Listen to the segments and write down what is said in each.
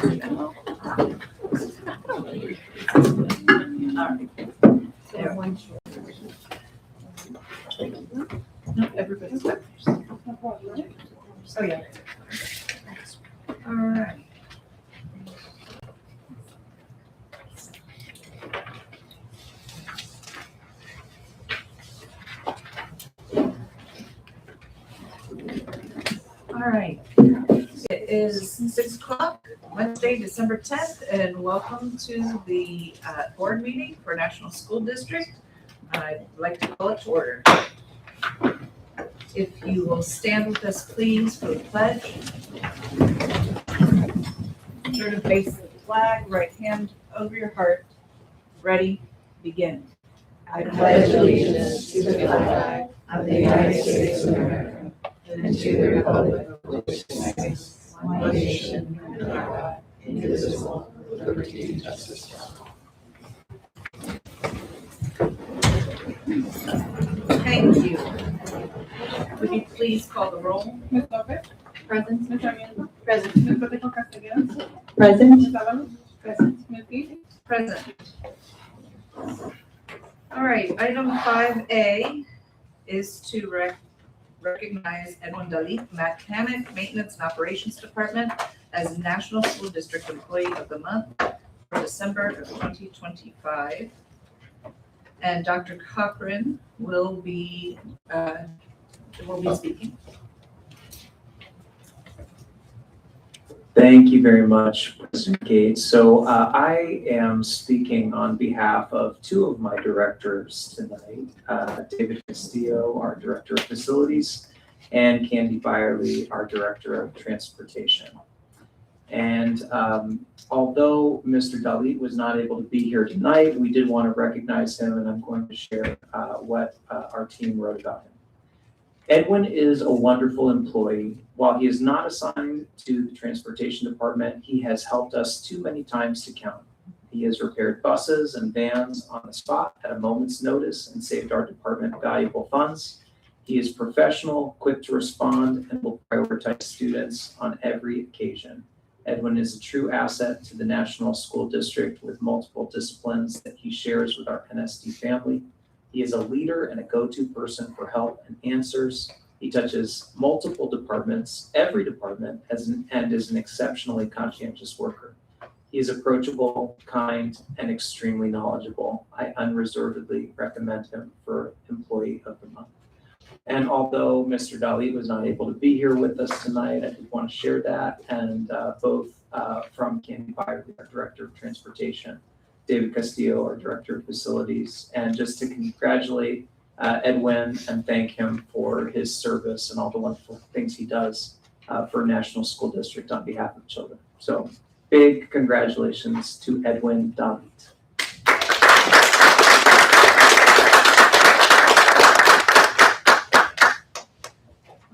There, one short. No, everybody's got theirs. Oh, yeah. All right. All right. It is 6 o'clock, Wednesday, December 10th, and welcome to the board meeting for National School District. I'd like to call it to order. If you will stand with us, please, for the pledge. Turn to face the flag, right hand over your heart. Ready, begin. I pledge allegiance to the flag of the United States of America and to the republic for which it stands, one nation, under God, indivisible, with liberty and justice for all. Thank you. Would you please call the roll? Ms. Lopez. Present. Ms. Sarmiento. Present. Ms. Pacheco Castellanos. Present. Ms. Avalos. Present. Ms. Dees. Present. All right, item 5A is to recognize Edwin Dalit, Mechanic, Maintenance and Operations Department as National School District Employee of the Month for December of 2025. And Dr. Cochran will be speaking. Thank you very much, President Gates. So I am speaking on behalf of two of my directors tonight, David Castillo, our Director of Facilities, and Candy Byerly, our Director of Transportation. And although Mr. Dalit was not able to be here tonight, we did want to recognize him, and I'm going to share what our team wrote about him. Edwin is a wonderful employee. While he is not assigned to the transportation department, he has helped us too many times to count. He has repaired buses and vans on the spot at a moment's notice and saved our department valuable funds. He is professional, quick to respond, and will prioritize students on every occasion. Edwin is a true asset to the National School District with multiple disciplines that he shares with our NSD family. He is a leader and a go-to person for help and answers. He touches multiple departments, every department, and is an exceptionally conscientious worker. He is approachable, kind, and extremely knowledgeable. I unreservedly recommend him for Employee of the Month. And although Mr. Dalit was not able to be here with us tonight, I did want to share that, and both from Candy Byerly, our Director of Transportation, David Castillo, our Director of Facilities, and just to congratulate Edwin and thank him for his service and all the wonderful things he does for National School District on behalf of children. So big congratulations to Edwin Dalit.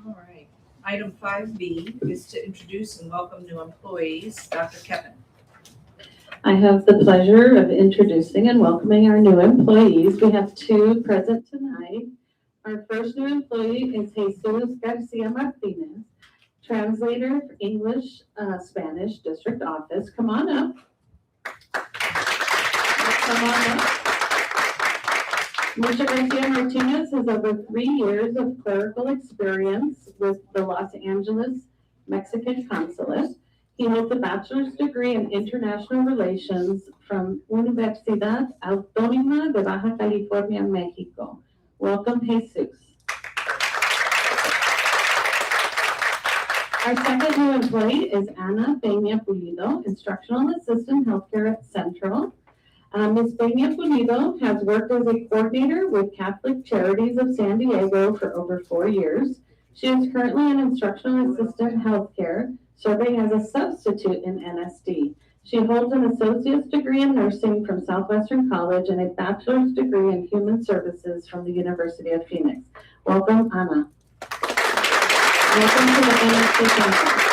All right. Item 5B is to introduce and welcome new employees. Dr. Kevin. I have the pleasure of introducing and welcoming our new employees. We have two present tonight. Our first new employee is Jesus Garcia Martinez, translator for English, Spanish District Office. Come on up. Come on up. Mr. Garcia Martinez has over 3 years of clerical experience with the Los Angeles Mexican Consulate. He holds a bachelor's degree in international relations from Universidad Autónoma de Baja California, Mexico. Welcome, Jesus. Our second new employee is Ana Peña Pulido, instructional assistant healthcare at Central. Ms. Peña Pulido has worked as a coordinator with Catholic Charities of San Diego for over 4 years. She is currently an instructional assistant healthcare, serving as a substitute in NSD. She holds an associate's degree in nursing from Southwestern College and a bachelor's degree in human services from the University of Phoenix. Welcome, Ana. Welcome to the NSD campus.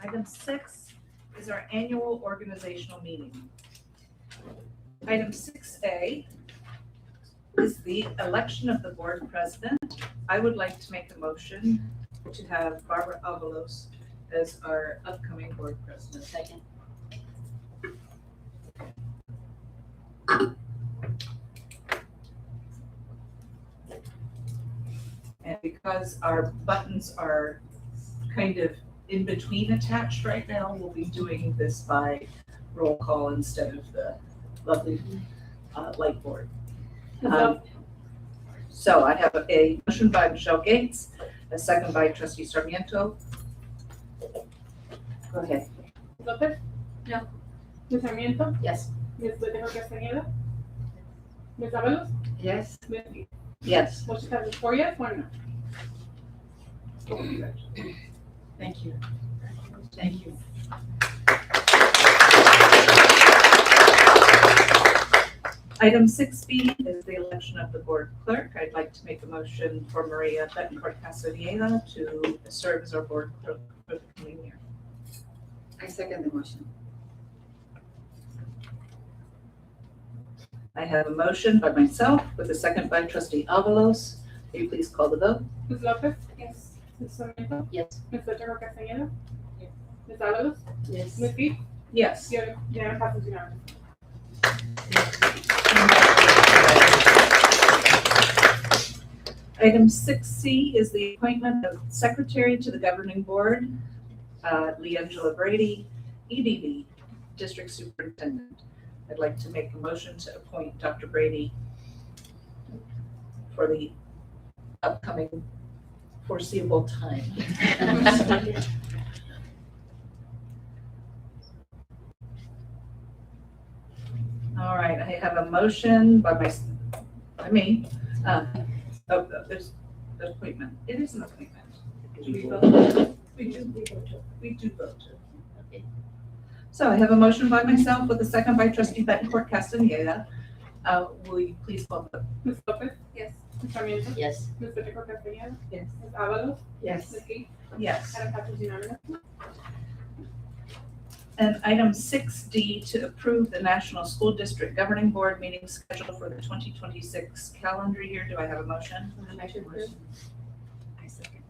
Item 6 is our annual organizational meeting. Item 6A is the election of the board president. I would like to make a motion to have Barbara Avalos as our upcoming board president. Second. And because our buttons are kind of in between attached right now, we'll be doing this by roll call instead of the lovely light board. So I have a motion by Michelle Gates, a second by trustee Sarmiento. Go ahead. Lopez? No. Ms. Sarmiento? Yes. Ms. Becerra Castañeda? Ms. Avalos? Yes. Ms. Lee? Yes. Motion passes 4 yes, 1 no. Thank you. Thank you. Item 6B is the election of the board clerk. I'd like to make a motion for Maria Betancourt Castañeda to serve as our board clerk for the coming year. I second the motion. I have a motion by myself with a second by trustee Avalos. Will you please call the vote? Ms. Lopez? Yes. Ms. Sarmiento? Yes. Ms. Becerra Castañeda? Yes. Ms. Avalos? Yes. Ms. Lee? Yes. Unanimous passes unanimous. Item 6C is the appointment of secretary to the governing board, Leangela Brady, EDD, district superintendent. I'd like to make a motion to appoint Dr. Brady for the upcoming foreseeable time. All right, I have a motion by me. There's an appointment. It is an appointment. Do we vote? We do vote. Okay. So I have a motion by myself with a second by trustee Betancourt Castañeda. Will you please call the vote? Ms. Lopez? Yes. Ms. Sarmiento? Yes. Ms. Becerra Castañeda? Yes. Ms. Avalos? Yes. Ms. Lee? Yes. Item passes unanimous. And item 6D to approve the National School District Governing Board meeting schedule for the 2026 calendar year. Do I have a motion? I second.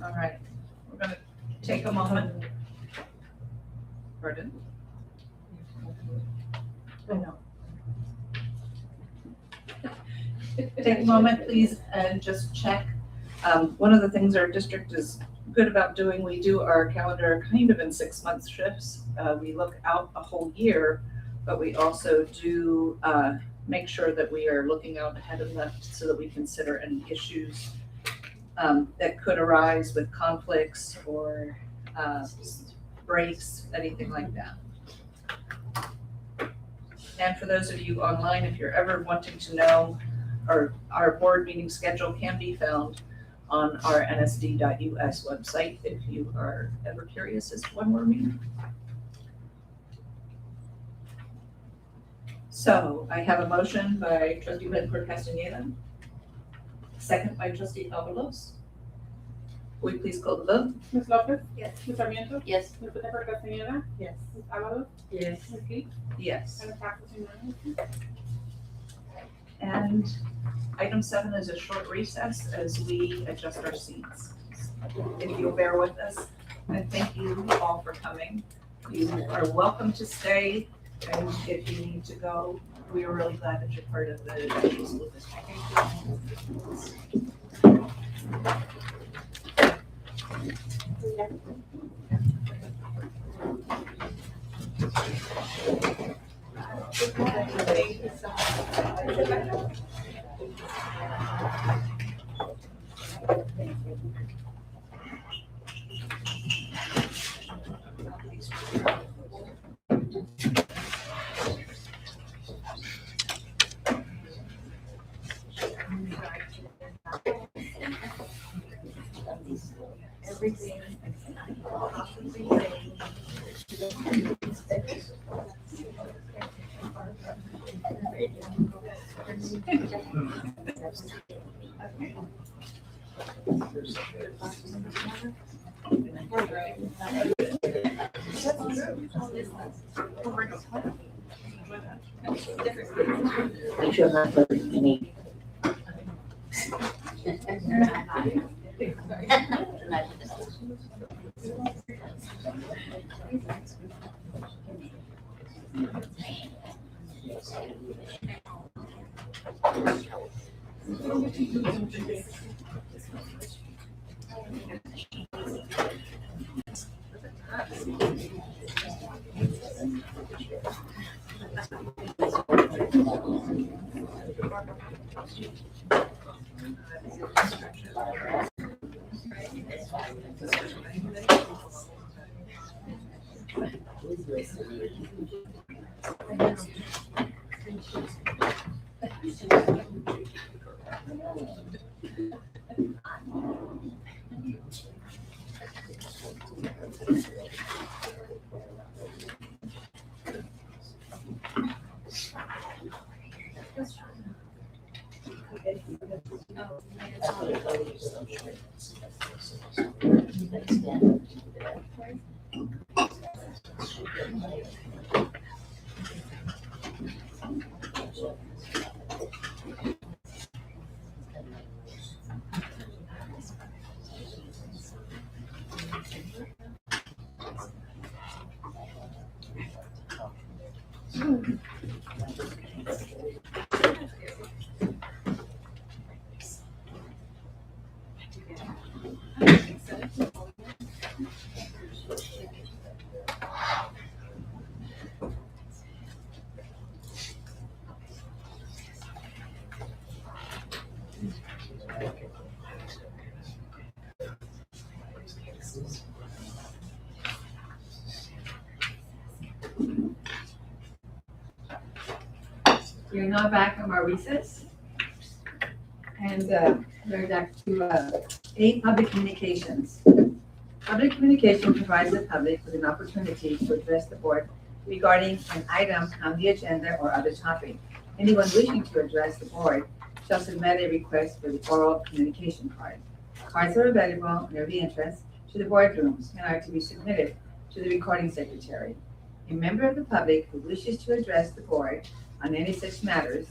All right, we're gonna take a moment. Pardon? I know. Take a moment, please, and just check. One of the things our district is good about doing, we do our calendar kind of in 6-month shifts. We look out a whole year, but we also do make sure that we are looking out ahead of that so that we consider any issues that could arise with conflicts or breaks, anything like that. And for those of you online, if you're ever wanting to know, our board meeting schedule can be found on our nsd.us website if you are ever curious as to when we're meeting. So I have a motion by trustee Betancourt Castañeda, second by trustee Avalos. Will you please call the vote? Ms. Lopez? Yes. Ms. Sarmiento? Yes. Ms. Becerra Castañeda? Yes. Ms. Avalos? Yes. Ms. Lee? Yes. Item passes unanimously. And item 7 is a short recess as we adjust our seats. If you'll bear with us, and thank you all for coming. You are welcome to stay, and if you need to go, we are really glad that you're part of the National School District. Thank you so much. Everything. Make sure not for any. We're now back from our recess. And we're back to A, public communications. Public communication provides the public with an opportunity to address the board regarding an item on the agenda or other topic. Anyone wishing to address the board shall submit a request for the oral communication card. Cards are available in every entrance to the boardrooms and are to be submitted to the recording secretary. A member of the public who wishes to address the board on any such matters,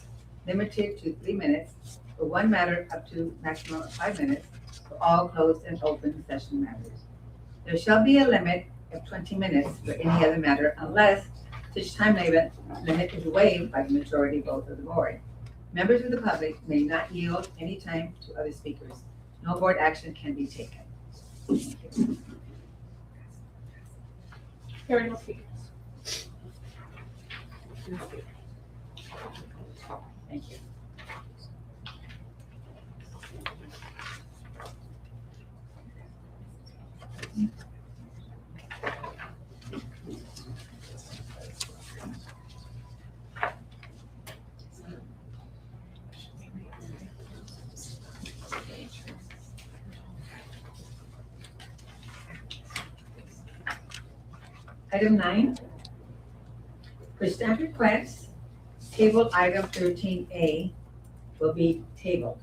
limited to 3 minutes, for one matter up to maximum of 5 minutes, for all closed and open session matters. There shall be a limit of 20 minutes for any other matter unless such time limit is waived by the majority vote of the board. Members of the public may not yield any time to other speakers. No board action can be taken. Thank you. Hearing no speakers. Thank you. Item 9, for staff requests, table item 13A will be tabled.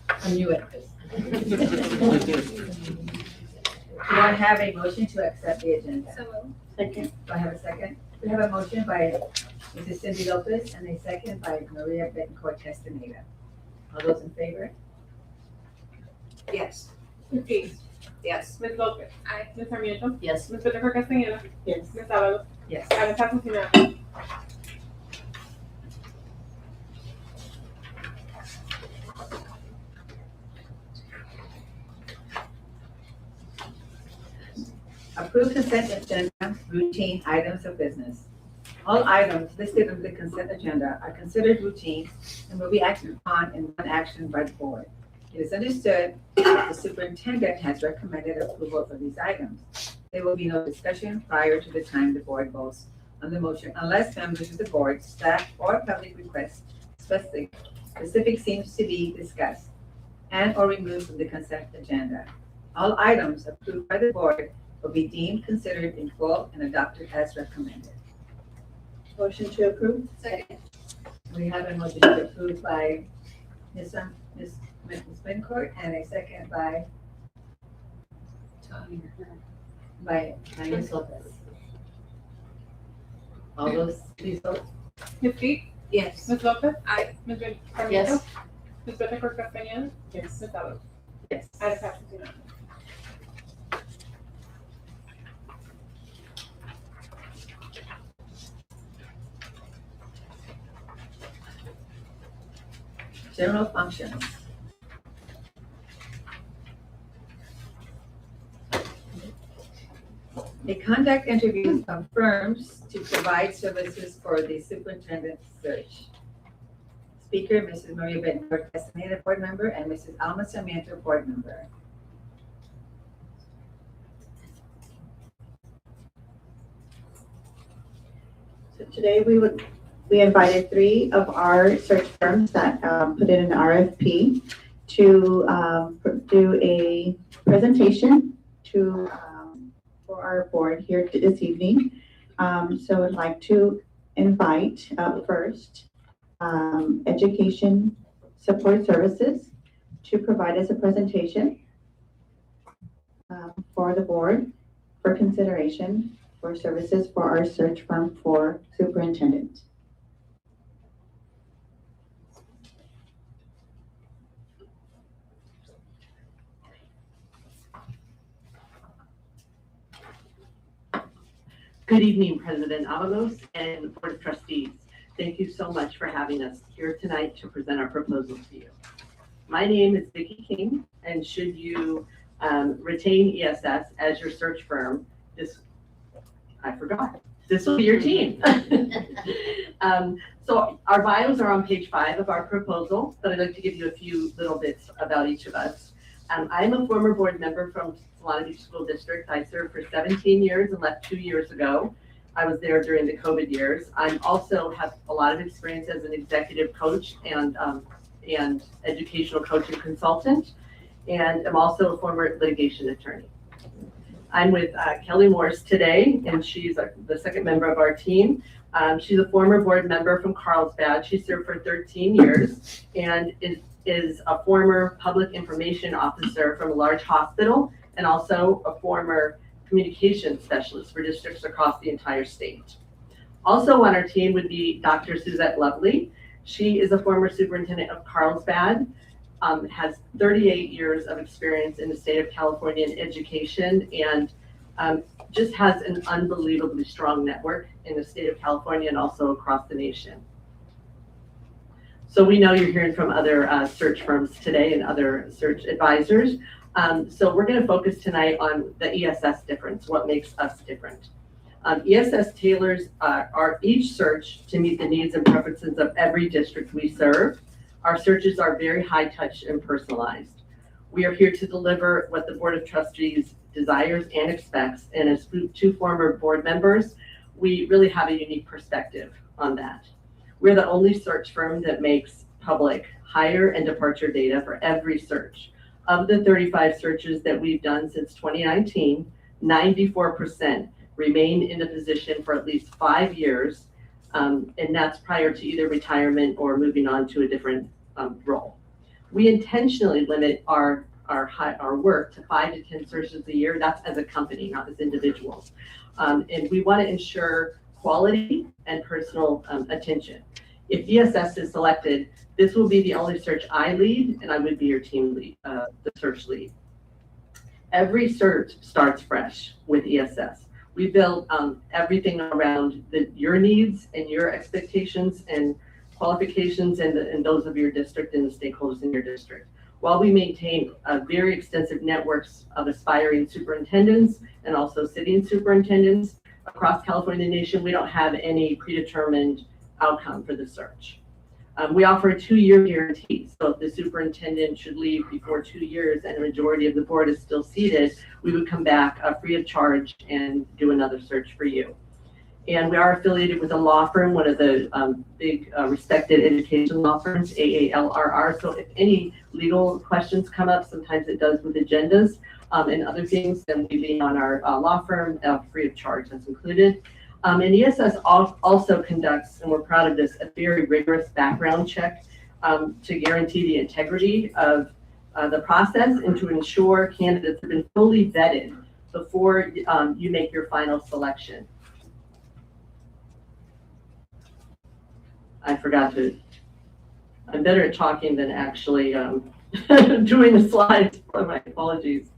I knew it. Do I have a motion to accept the agenda? Second. Do I have a second? We have a motion by Mrs. Cindy Lopez and a second by Maria Betancourt Castaneda. All those in favor? Yes. Ms. Dees. Yes. Ms. Lopez. Aye. Ms. Sarmiento. Yes. Ms. Betancourt Castañeda. Yes. Ms. Ábalos. Yes. Item passes unanimously. Approved consent agenda, routine items of business. All items listed on the consent agenda are considered routine and will be acted upon in one action by the board. It is understood that the superintendent has recommended approval for these items. There will be no discussion prior to the time the board votes on the motion unless members of the board, staff, or public request specific seems to be discussed and or removed from the consent agenda. All items approved by the board will be deemed considered in full and adopted as recommended. Motion to approve? We have a motion to approve by Ms. Bencourt, and a second by Ms. Lopez. All those, please vote. Ms. Deep, Yes. Ms. Lopez. Aye. Ms. Sarmiento. Yes. Ms. Bettencourt Castañeda. Yes. Ms. Avalos. Yes. Item passes unanimously. General functions. They conduct interviews of firms to provide services for the superintendent's search. Speaker, Mrs. Maria Bencourt Castaneda, board member, and Mrs. Alma Sarmiento, board member. So today we invited 3 of our search firms that put in an RFP to do a presentation for our board here this evening. So I'd like to invite first Education Support Services to provide us a presentation for the board for consideration for services for our search firm for superintendent. Good evening, President Avalos and Board of Trustees. Thank you so much for having us here tonight to present our proposals to you. My name is Vicki King, and should you retain ESS as your search firm, this will be your team. So our bios are on page 5 of our proposal, but I'd like to give you a few little bits about each of us. I'm a former board member from Solana Beach School District. I served for 17 years and left 2 years ago. I was there during the COVID years. I also have a lot of experience as an executive coach and educational coach and consultant, and I'm also a former litigation attorney. I'm with Kelly Morse today, and she's the second member of our team. She's a former board member from Carlsbad. She served for 13 years and is a former public information officer from a large hospital and also a former communications specialist for districts across the entire state. Also on our team would be Dr. Suzette Lovely. She is a former superintendent of Carlsbad, has 38 years of experience in the state of California in education, and just has an unbelievably strong network in the state of California and also across the nation. So we know you're hearing from other search firms today and other search advisors. So we're going to focus tonight on the ESS difference, what makes us different. ESS tailors each search to meet the needs and preferences of every district we serve. Our searches are very high touch and personalized. We are here to deliver what the Board of Trustees desires and expects, and as 2 former board members, we really have a unique perspective on that. We're the only search firm that makes public hire and departure data for every search. Of the 35 searches that we've done since 2019, 94% remain in the position for at least 5 years, and that's prior to either retirement or moving on to a different role. We intentionally limit our work to 5 to 10 searches a year. That's as a company, not as individuals. And we want to ensure quality and personal attention. If ESS is selected, this will be the only search I lead, and I would be your team lead, the search lead. Every search starts fresh with ESS. We build everything around your needs and your expectations and qualifications and those of your district and the stakeholders in your district. While we maintain very extensive networks of aspiring superintendents and also sitting superintendents across California nation, we don't have any predetermined outcome for the search. We offer a 2-year guarantee. So if the superintendent should leave before 2 years and a majority of the board is still seated, we would come back free of charge and do another search for you. And we are affiliated with a law firm, one of the big respected education law firms, AALRR. So if any legal questions come up, sometimes it does with agendas and other things, then we lean on our law firm free of charge, that's included. And ESS also conducts, and we're proud of this, a very rigorous background check to guarantee the integrity of the process and to ensure candidates have been fully vetted before you make your final selection. I'm better at talking than actually doing the slides. My apologies.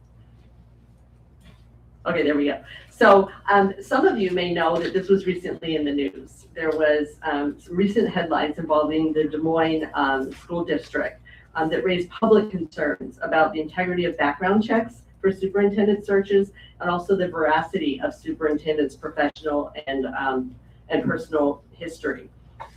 Okay, there we go. So some of you may know that this was recently in the news. There was some recent headlines involving the Des Moines School District that raised public concerns about the integrity of background checks for superintendent searches and also the veracity of superintendent's professional and personal history.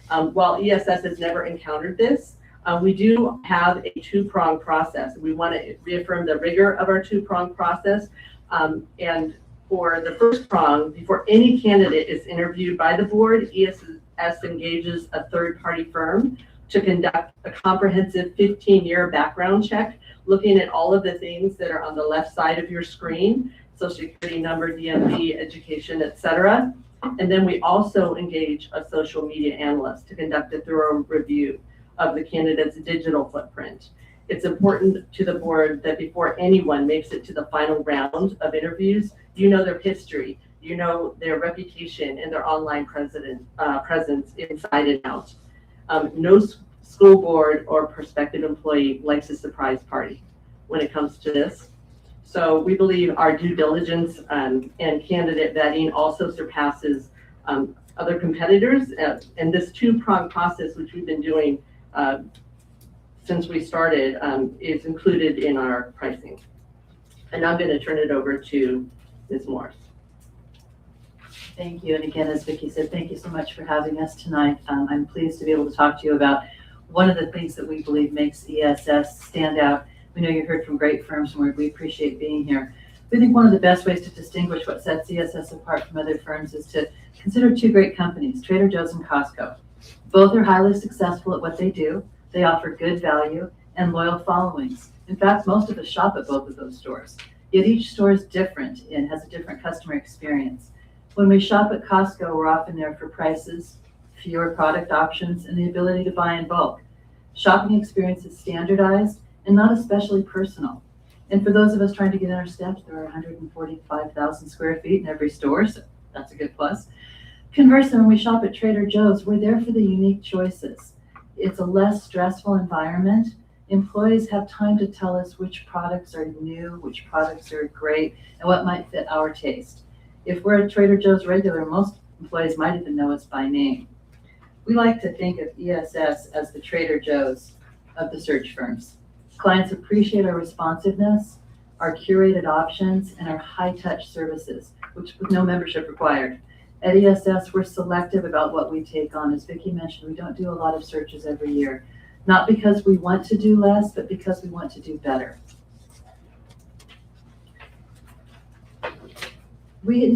While ESS has never encountered this, we do have a two-pronged process. We want to reaffirm the rigor of our two-pronged process. And for the first prong, before any candidate is interviewed by the board, ESS engages a third-party firm to conduct a comprehensive 15-year background check, looking at all of the things that are on the left side of your screen, social security number, DMV, education, etc. And then we also engage a social media analyst to conduct a thorough review of the candidate's digital footprint. It's important to the board that before anyone makes it to the final round of interviews, you know their history, you know their reputation and their online presence inside and out. No school board or prospective employee likes a surprise party when it comes to this. So we believe our due diligence and candidate vetting also surpasses other competitors. And this two-pronged process, which we've been doing since we started, is included in our pricing. And I'm going to turn it over to Ms. Morris. Thank you. And again, as Vicki said, thank you so much for having us tonight. I'm pleased to be able to talk to you about one of the things that we believe makes ESS stand out. We know you heard from great firms and we appreciate being here. We think one of the best ways to distinguish what sets ESS apart from other firms is to consider two great companies, Trader Joe's and Costco. Both are highly successful at what they do. They offer good value and loyal followings. In fact, most of us shop at both of those stores. Yet each store is different and has a different customer experience. When we shop at Costco, we're often there for prices, fewer product options, and the ability to buy in bulk. Shopping experience is standardized and not especially personal. And for those of us trying to get in our steps, there are 145,000 square feet in every store, so that's a good plus. Conversely, when we shop at Trader Joe's, we're there for the unique choices. It's a less stressful environment. Employees have time to tell us which products are new, which products are great, and what might fit our taste. If we're a Trader Joe's regular, most employees might even know us by name. We like to think of ESS as the Trader Joe's of the search firms. Clients appreciate our responsiveness, our curated options, and our high-touch services, which with no membership required. At ESS, we're selective about what we take on. As Vicki mentioned, we don't do a lot of searches every year, not because we want to do less, but because we want to do better. We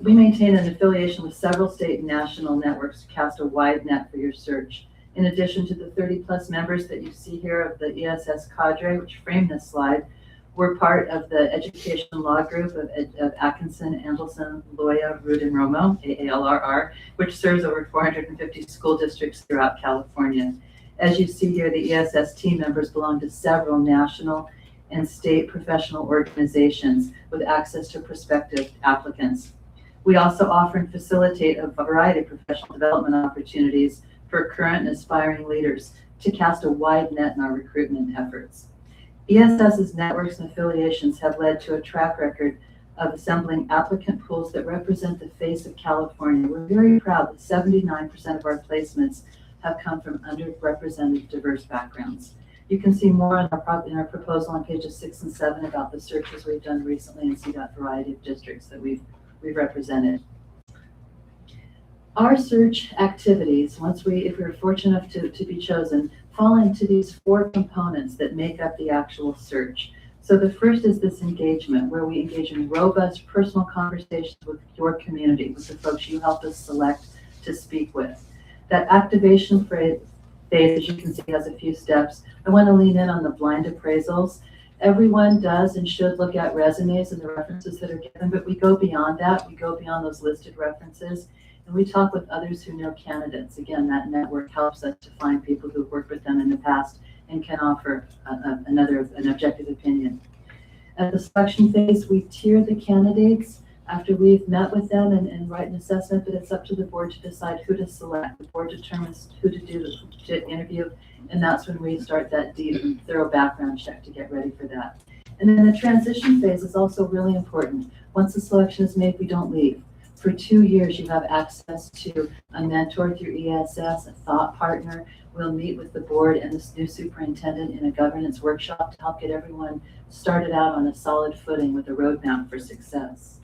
maintain an affiliation with several state and national networks to cast a wide net for your search. In addition to the 30+ members that you see here of the ESS cadre, which frame this slide, we're part of the Education Law Group of Atkinson, Andelson, Loya, Root, and Romo, AALRR, which serves over 450 school districts throughout California. As you see here, the ESS team members belong to several national and state professional organizations with access to prospective applicants. We also offer and facilitate a variety of professional development opportunities for current and aspiring leaders to cast a wide net in our recruitment efforts. ESS's networks and affiliations have led to a track record of assembling applicant pools that represent the face of California. We're very proud that 79% of our placements have come from underrepresented diverse backgrounds. You can see more in our proposal on pages 6 and 7 about the searches we've done recently and see that variety of districts that we've represented. Our search activities, if we're fortunate enough to be chosen, fall into these 4 components that make up the actual search. So the first is this engagement, where we engage in robust personal conversations with your community, with the folks you help us select to speak with. That activation phase, as you can see, has a few steps. I want to lean in on the blind appraisals. Everyone does and should look at resumes and the references that are given, but we go beyond that. We go beyond those listed references, And we talk with others who know candidates. Again, that network helps us to find people who've worked with them in the past and can offer an objective opinion. At the selection phase, we tier the candidates after we've met with them and write an assessment, but it's up to the board to decide who to select. The board determines who to interview, and that's when we start that deep and thorough background check to get ready for that. And then the transition phase is also really important. Once the selection is made, we don't leave. For 2 years, you have access to a mentor through ESS, a thought partner. We'll meet with the board and this new superintendent in a governance workshop to help get everyone started out on a solid footing with a roadmap for success.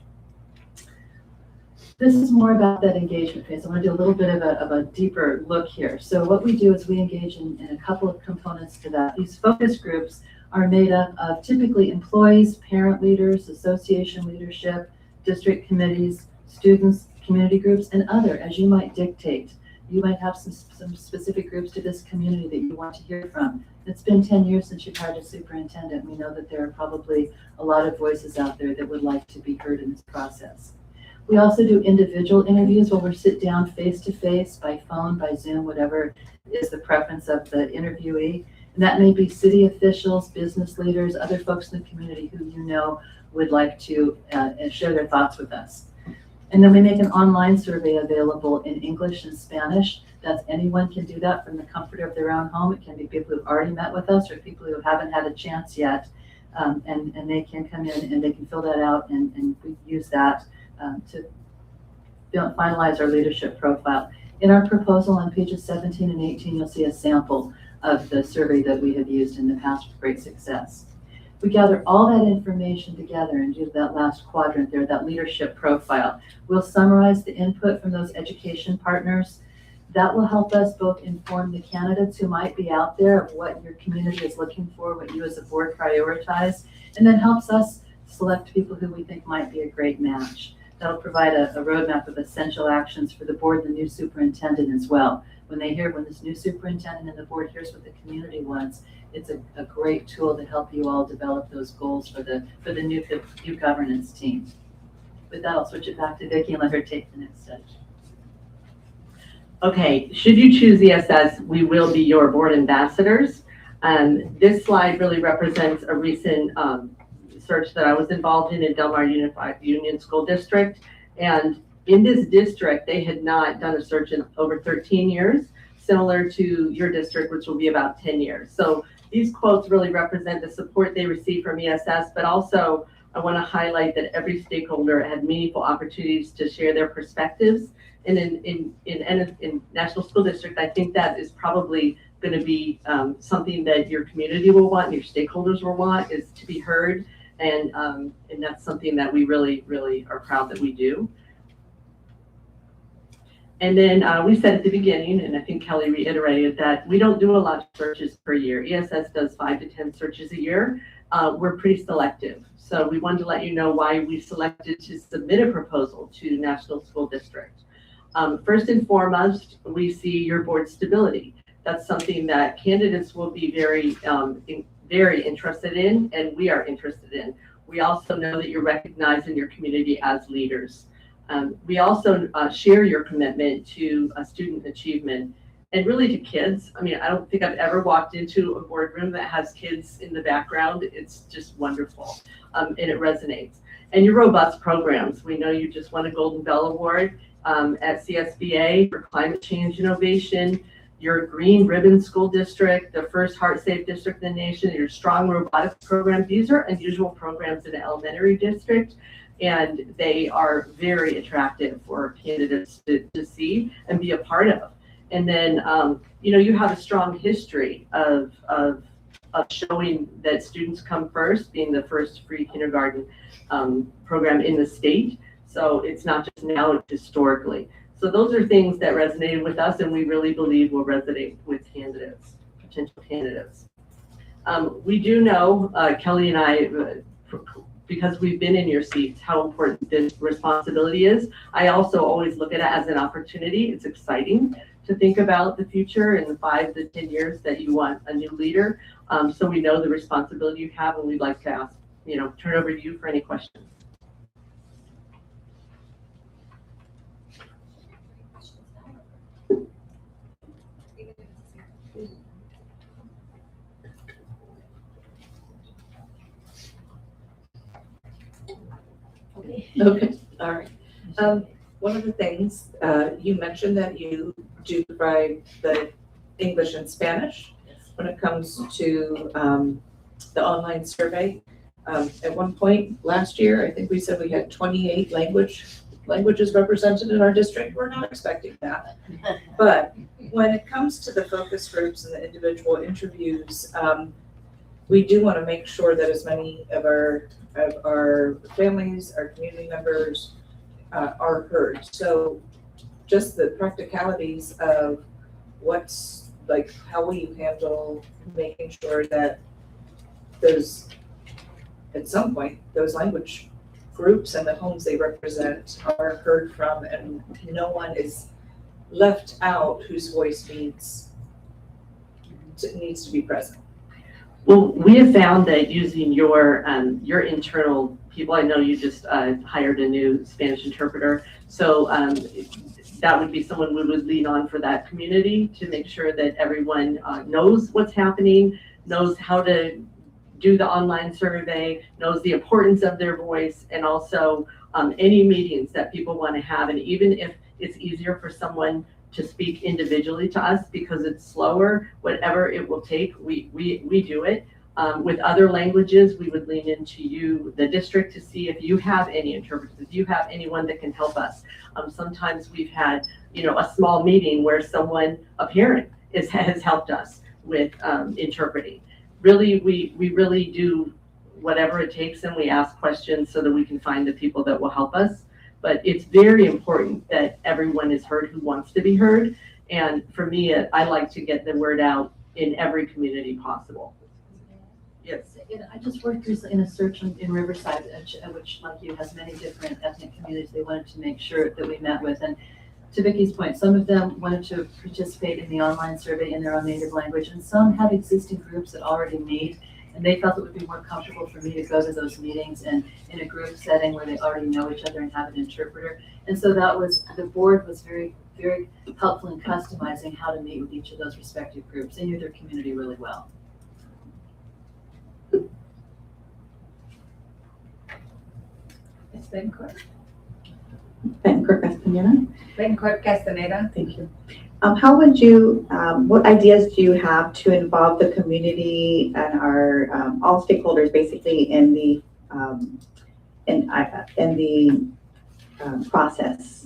This is more about that engagement phase. I want to do a little bit of a deeper look here. So what we do is we engage in a couple of components to that. These focus groups are made up of typically employees, parent leaders, association leadership, district committees, students, community groups, and other, as you might dictate. You might have some specific groups to this community that you want to hear from. It's been 10 years since you've hired a superintendent. We know that there are probably a lot of voices out there that would like to be heard in this process. We also do individual interviews where we sit down face-to-face, by phone, by Zoom, whatever is the preference of the interviewee. And that may be city officials, business leaders, other folks in the community who you know would like to share their thoughts with us. And then we make an online survey available in English and Spanish. That's anyone can do that from the comfort of their own home. It can be people who've already met with us or people who haven't had a chance yet. And they can come in and they can fill that out and we use that to finalize our leadership profile. In our proposal on pages 17 and 18, you'll see a sample of the survey that we have used in the past with great success. We gather all that information together and do that last quadrant there, that leadership profile. We'll summarize the input from those education partners. That will help us both inform the candidates who might be out there of what your community is looking for, what you as a board prioritize, and then helps us select people who we think might be a great match. That'll provide a roadmap of essential actions for the board and the new superintendent as well. When this new superintendent and the board hears what the community wants, it's a great tool to help you all develop those goals for the new governance team. With that, I'll switch it back to Vicki and let her take the next step. Okay, should you choose ESS, we will be your board ambassadors. This slide really represents a recent search that I was involved in Del Mar Union School District. And in this district, they had not done a search in over 13 years, similar to your district, which will be about 10 years. So these quotes really represent the support they receive from ESS, but also I want to highlight that every stakeholder had meaningful opportunities to share their perspectives. And in National School District, I think that is probably going to be something that your community will want and your stakeholders will want, is to be heard. And that's something that we really, really are proud that we do. And then we said at the beginning, and I think Kelly reiterated, that we don't do a lot of searches per year. ESS does 5 to 10 searches a year. We're pretty selective. So we wanted to let you know why we selected to submit a proposal to National School District. First and foremost, we see your board stability. That's something that candidates will be very interested in, and we are interested in. We also know that you're recognized in your community as leaders. We also share your commitment to student achievement and really to kids. I mean, I don't think I've ever walked into a boardroom that has kids in the background. It's just wonderful, and it resonates. And your robust programs. We know you just won a Golden Bell Award at CSBA for climate change innovation. Your Green Ribbon School District, the first heart-safe district in the nation, your strong robotics program. These are unusual programs in an elementary district, and they are very attractive for candidates to see and be a part of. And then, you have a strong history of showing that students come first, being the first free kindergarten program in the state. So it's not just now, it's historically. So those are things that resonated with us, and we really believe will resonate with candidates, potential candidates. We do know, Kelly and I, because we've been in your seats, how important this responsibility is. I also always look at it as an opportunity. It's exciting to think about the future in the 5 to 10 years that you want a new leader. So we know the responsibility you have, and we'd like to ask, turn over to you for any questions. Okay, all right. One of the things, you mentioned that you do provide the English and Spanish when it comes to the online survey. At one point last year, I think we said we had 28 languages represented in our district. We're not expecting that. But when it comes to the focus groups and the individual interviews, we do want to make sure that as many of our families, our community members are heard. So just the practicalities of what's, like, how will you handle making sure that those, at some point, those language groups and the homes they represent are heard from and no one is left out whose voice needs to be present. Well, we have found that using your internal people, I know you just hired a new Spanish interpreter, so that would be someone we would lean on for that community to make sure that everyone knows what's happening, knows how to do the online survey, knows the importance of their voice, and also any meetings that people want to have. And even if it's easier for someone to speak individually to us because it's slower, whatever it will take, we do it. With other languages, we would lean into you, the district, to see if you have any interpreters, if you have anyone that can help us. Sometimes we've had, a small meeting where someone, a parent, has helped us with interpreting. Really, we really do whatever it takes, and we ask questions so that we can find the people that will help us. But it's very important that everyone is heard who wants to be heard. And for me, I like to get the word out in every community possible. Yes. I just worked recently in a search in Riverside, which, like you, has many different ethnic communities they wanted to make sure that we met with. And to Vicki's point, some of them wanted to participate in the online survey in their own native language, and some have existing groups that already meet, and they felt it would be more comfortable for me to go to those meetings and in a group setting where they already know each other and have an interpreter. And so the board was very, very helpful in customizing how to meet with each of those respective groups. They knew their community really well. Ms. Bencourt. Bencourt Castaneda. Bencourt Castaneda. Thank you. How would you, what ideas do you have to involve the community and our, all stakeholders basically in the, process?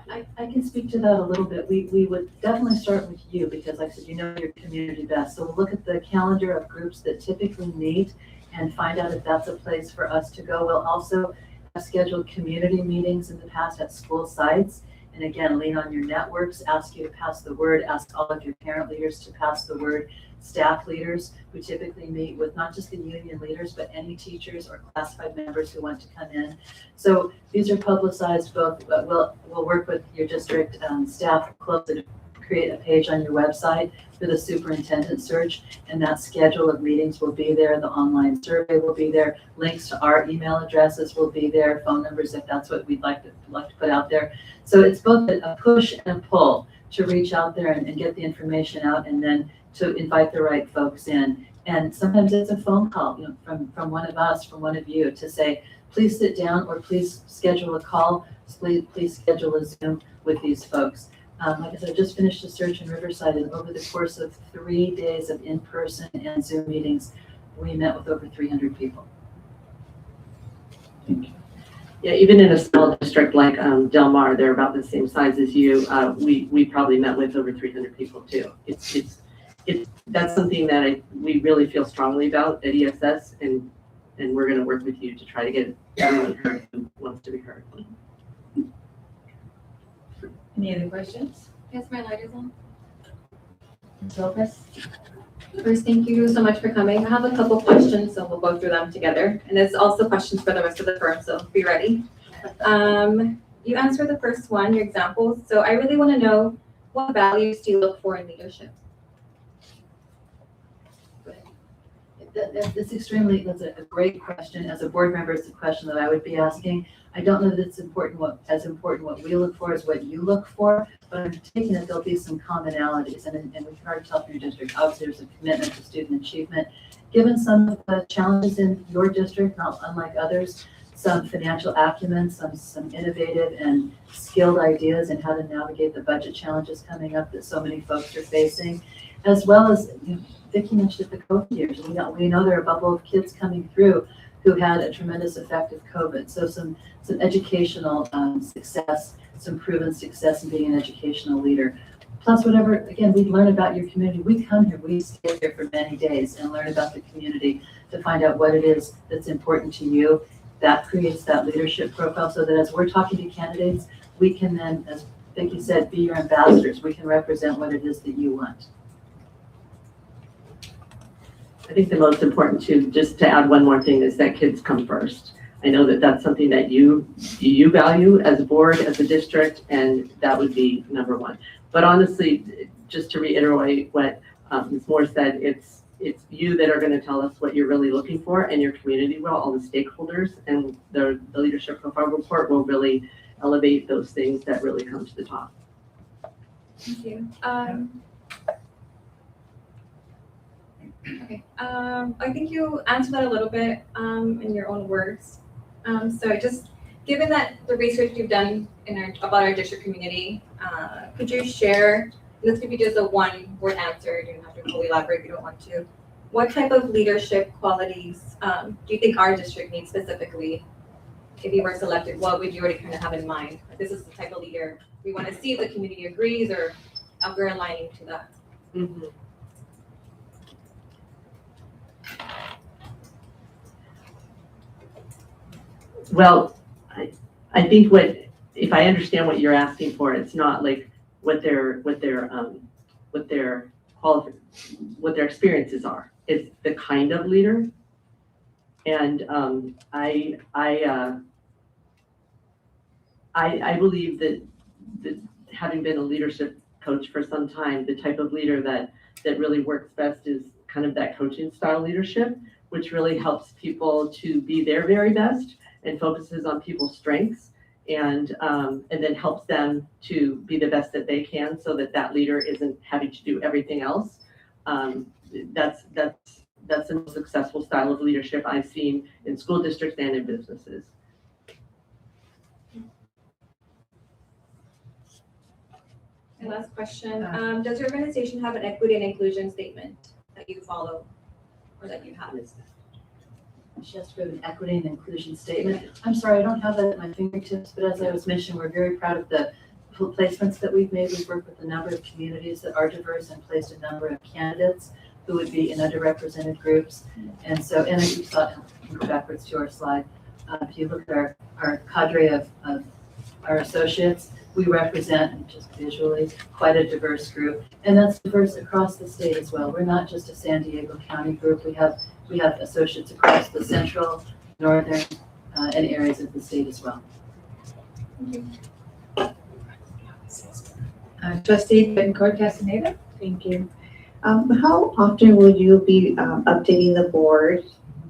I can speak to that a little bit. We would definitely start with you because, like I said, you know your community best. So we'll look at the calendar of groups that typically meet and find out if that's a place for us to go. We'll also have scheduled community meetings in the past at school sites. And again, lean on your networks, ask you to pass the word, ask all of your parent leaders to pass the word, staff leaders who typically meet with not just the union leaders, but any teachers or classified members who want to come in. So these are publicized both, but we'll work with your district staff closely to create a page on your website for the superintendent search, and that schedule of meetings will be there, the online survey will be there, links to our email addresses will be there, phone numbers if that's what we'd like to put out there. So it's both a push and a pull to reach out there and get the information out, and then to invite the right folks in. And sometimes it's a phone call, from one of us, from one of you, to say, please sit down, or please schedule a call, please schedule a Zoom with these folks. Like I said, I just finished a search in Riverside, and over the course of 3 days of in-person and Zoom meetings, we met with over 300 people. Thank you. Yeah, even in a small district like Del Mar, they're about the same size as you. We probably met with over 300 people too. That's something that we really feel strongly about at ESS, and we're going to work with you to try to get everyone heard who wants to be heard. Any other questions? Yes, my light is on. Ms. Lopez? First, thank you so much for coming. I have a couple questions, so we'll go through them together. And it's also questions for the rest of the firm, so be ready. You answered the first one, your examples. So I really want to know, what values do you look for in leadership? That's a great question. As a board member, it's a question that I would be asking. I don't know that it's as important what we look for as what you look for, but I'm taking that there'll be some commonalities, and we can already tell from your district, obviously there's a commitment to student achievement. Given some of the challenges in your district, not unlike others, some financial acumen, some innovative and skilled ideas in how to navigate the budget challenges coming up that so many folks are facing, as well as, Vicki mentioned the COVID years. We know there are a bubble of kids coming through who had a tremendous effect of COVID. So some educational success, some proven success in being an educational leader. Plus whatever, again, we learn about your community. We come here, we stay here for many days and learn about the community to find out what it is that's important to you. That creates that leadership profile so that as we're talking to candidates, we can then, as Vicki said, be your ambassadors. We can represent what it is that you want. I think the most important too, just to add one more thing, is that kids come first. I know that that's something that you value as a board, as a district, and that would be number one. But honestly, just to reiterate what Ms. Moore said, it's you that are going to tell us what you're really looking for, and your community will, all the stakeholders, and the leadership profile report will really elevate those things that really come to the top. Thank you. Okay, I think you answered that a little bit in your own words. So just given that the research you've done about our district community, could you share, this could be just a one-word answer, you don't have to fully elaborate if you don't want to. What type of leadership qualities do you think our district needs specifically? If you were selected, what would you already kind of have in mind? Like, this is the type of leader we want to see if the community agrees, or if we're aligning to that. Mm-hmm. Well, I think if I understand what you're asking for, it's not like what their experiences are. It's the kind of leader. And I believe that having been a leadership coach for some time, the type of leader that really works best is kind of that coaching style leadership, which really helps people to be their very best and focuses on people's strengths, and then helps them to be the best that they can, so that leader isn't having to do everything else. That's the most successful style of leadership I've seen in school districts and in businesses. And last question, does your organization have an equity and inclusion statement that you follow or that you have? She has to have an equity and inclusion statement. I'm sorry, I don't have that at my fingertips, but as I was mentioning, we're very proud of the placements that we've made. We've worked with a number of communities that are diverse and placed a number of candidates who would be in underrepresented groups. And so, and you saw, go backwards to our slide. If you look at our cadre of our associates, we represent, just visually, quite a diverse group. And that's diverse across the state as well. We're not just a San Diego County group. We have associates across the central, northern, and areas of the state as well. Trustee Bettencourt Castaneda? Thank you. How often will you be updating the board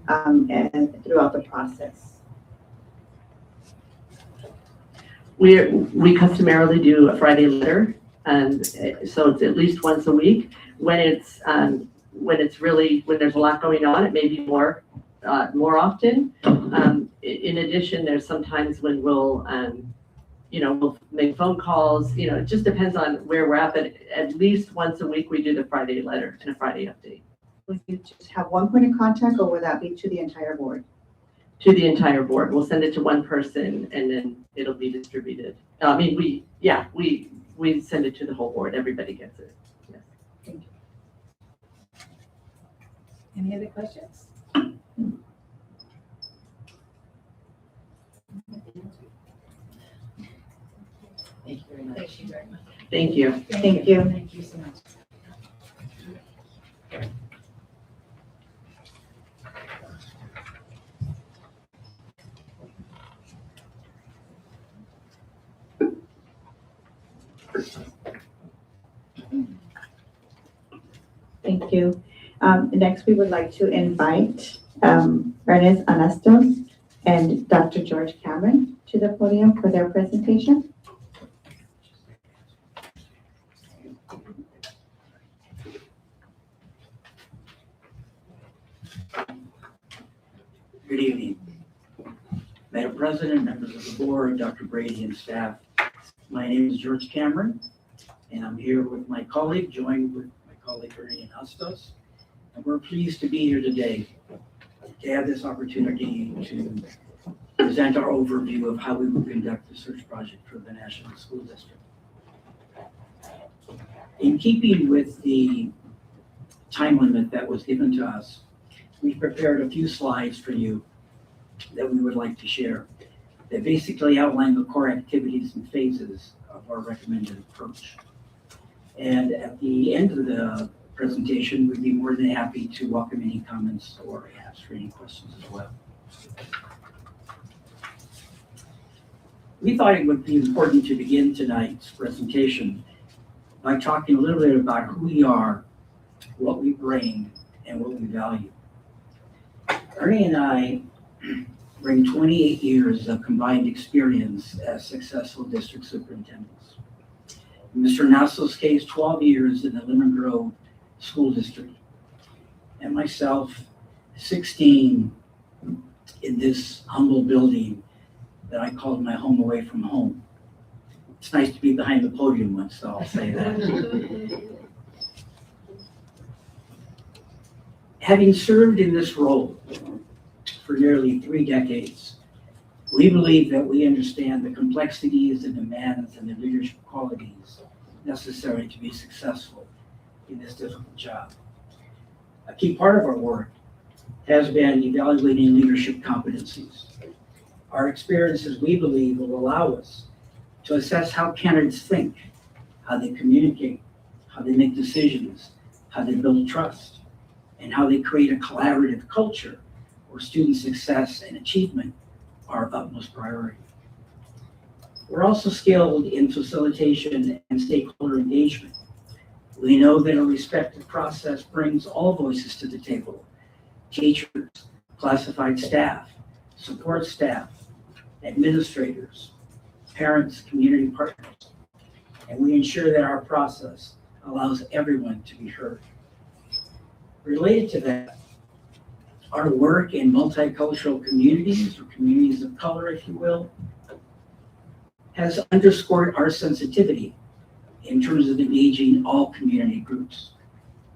and throughout the process? We customarily do a Friday letter, and so it's at least once a week. When there's a lot going on, it may be more often. In addition, there's sometimes when we'll make phone calls. It just depends on where we're at, but at least once a week we do the Friday letter and a Friday update. Will you just have one point of contact, or will that be to the entire board? To the entire board. We'll send it to one person and then it'll be distributed. We send it to the whole board. Everybody gets it. Yes. Thank you. Any other questions? Thank you very much. Thank you very much. Thank you. Thank you. Thank you so much. Thank you. Next, we would like to invite Ernest Anastos and Dr. George Cameron to the podium for their presentation. Good evening. Madam President, members of the board, Dr. Brady and staff. My name is George Cameron, and I'm here with my colleague, joined with my colleague Ernie Anastos. And we're pleased to be here today to have this opportunity to present our overview of how we will conduct the search project for the National School District. In keeping with the time limit that was given to us, we've prepared a few slides for you that we would like to share that basically outline the core activities and phases of our recommended approach. And at the end of the presentation, we'd be more than happy to welcome any comments or answer any questions as well. We thought it would be important to begin tonight's presentation by talking a little bit about who we are, what we bring, and what we value. Ernie and I bring 28 years of combined experience as successful district superintendents. In Mr. Anastos' case, 12 years in the Lemon Grove School District, and myself, 16 in this humble building that I called my home away from home. It's nice to be behind the podium once, so I'll say that. Having served in this role for nearly 3 decades, we believe that we understand the complexities and demands and the leadership qualities necessary to be successful in this difficult job. A key part of our work has been evaluating leadership competencies. Our experiences, we believe, will allow us to assess how candidates think, how they communicate, how they make decisions, how they build trust, and how they create a collaborative culture where student success and achievement are of utmost priority. We're also skilled in facilitation and stakeholder engagement. We know that a respective process brings all voices to the table: teachers, classified staff, support staff, administrators, parents, community partners, and we ensure that our process allows everyone to be heard. Related to that, our work in multicultural communities, or communities of color, if you will, has underscored our sensitivity in terms of engaging all community groups,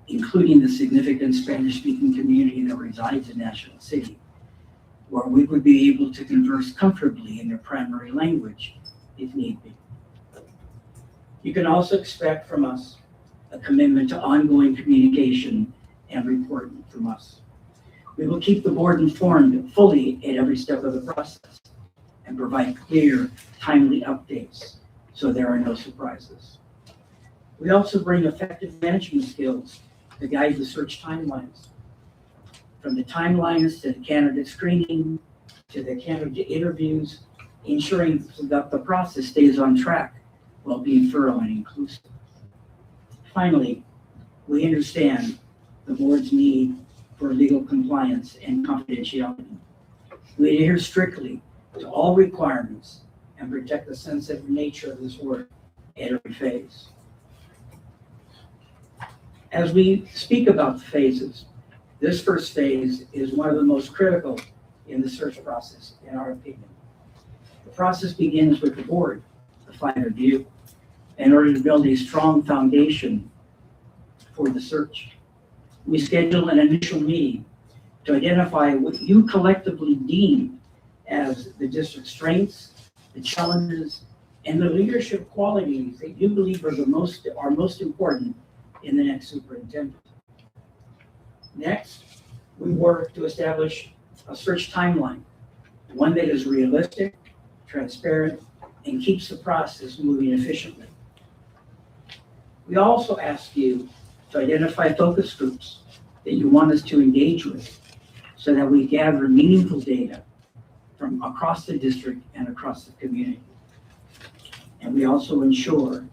including the significant Spanish-speaking community that resides in National City, where we would be able to converse comfortably in their primary language if need be. You can also expect from us a commitment to ongoing communication and reporting from us. We will keep the board informed fully at every step of the process and provide clear, timely updates so there are no surprises. We also bring effective management skills to guide the search timelines. From the timelines to the candidate screening, to the candidate interviews, ensuring that the process stays on track while being thorough and inclusive. Finally, we understand the board's need for legal compliance and confidentiality. We adhere strictly to all requirements and protect the sensitive nature of this work at every phase. As we speak about the phases, this first phase is one of the most critical in the search process, in our opinion. The process begins with the board, the 5-year view, in order to build a strong foundation for the search. We schedule an initial meeting to identify what you collectively deem as the district's strengths, the challenges, and the leadership qualities that you believe are most important in the next superintendent. Next, we work to establish a search timeline, one that is realistic, transparent, and keeps the process moving efficiently. We also ask you to identify focus groups that you want us to engage with so that we gather meaningful data from across the district and across the community. And we also ensure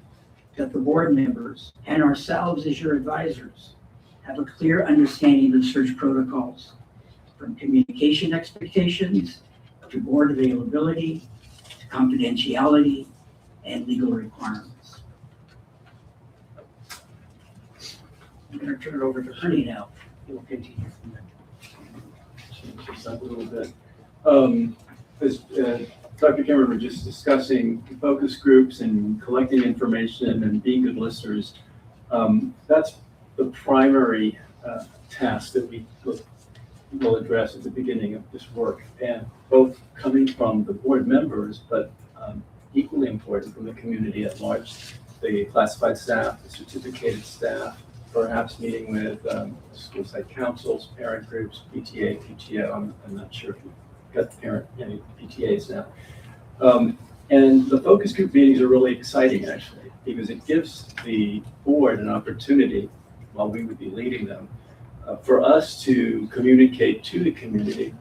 that the board members and ourselves as your advisors have a clear understanding of the search protocols, from communication expectations to board availability, to confidentiality, and legal requirements. I'm going to turn it over to Ernie now. He will continue from there. Change this up a little bit. As Dr. Cameron was just discussing focus groups and collecting information and being good listeners, that's the primary task that we will address at the beginning of this work, and both coming from the board members, but equally important from the community at large, the classified staff, the certificated staff, perhaps meeting with school site councils, parent groups, PTA, PTO. I'm not sure if you've got any PTAs now. And the focus group meetings are really exciting, actually, because it gives the board an opportunity, while we would be leading them, for us to communicate to the community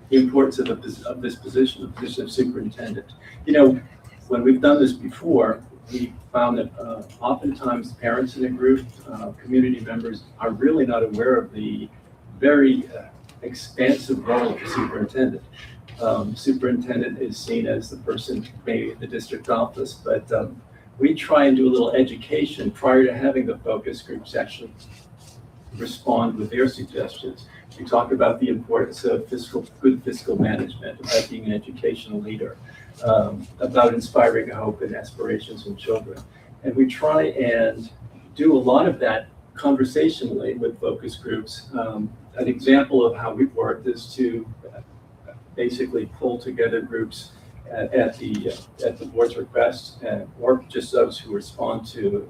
the importance of this position, the position of superintendent. You know, when we've done this before, we found that oftentimes parents in a group, community members, are really not aware of the very expansive role of the superintendent. Superintendent is seen as the person maybe in the district office, but we try and do a little education prior to having the focus groups actually respond with their suggestions. We talk about the importance of good fiscal management, about being an educational leader, about inspiring hope and aspirations in children. And we try and do a lot of that conversationally with focus groups. An example of how we've worked is to basically pull together groups at the board's request, or just those who respond to,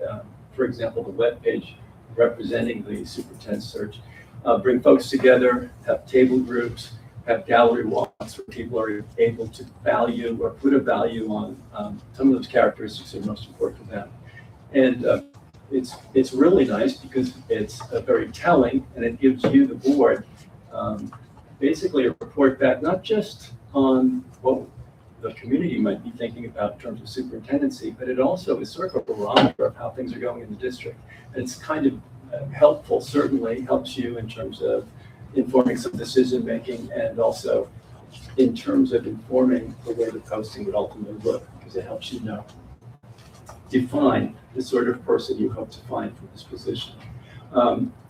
for example, the webpage representing the superintendent search. Bring folks together, have table groups, have gallery walks where people are able to value or put a value on some of those characteristics that are most important to them. And it's really nice because it's very telling, and it gives you, the board, basically a report back, not just on what the community might be thinking about in terms of superintendency, but it also is sort of a barometer of how things are going in the district. And it's kind of helpful, certainly helps you in terms of informing some decision making, and also in terms of informing the way the posting would ultimately look, because it helps you know, define the sort of person you hope to find for this position.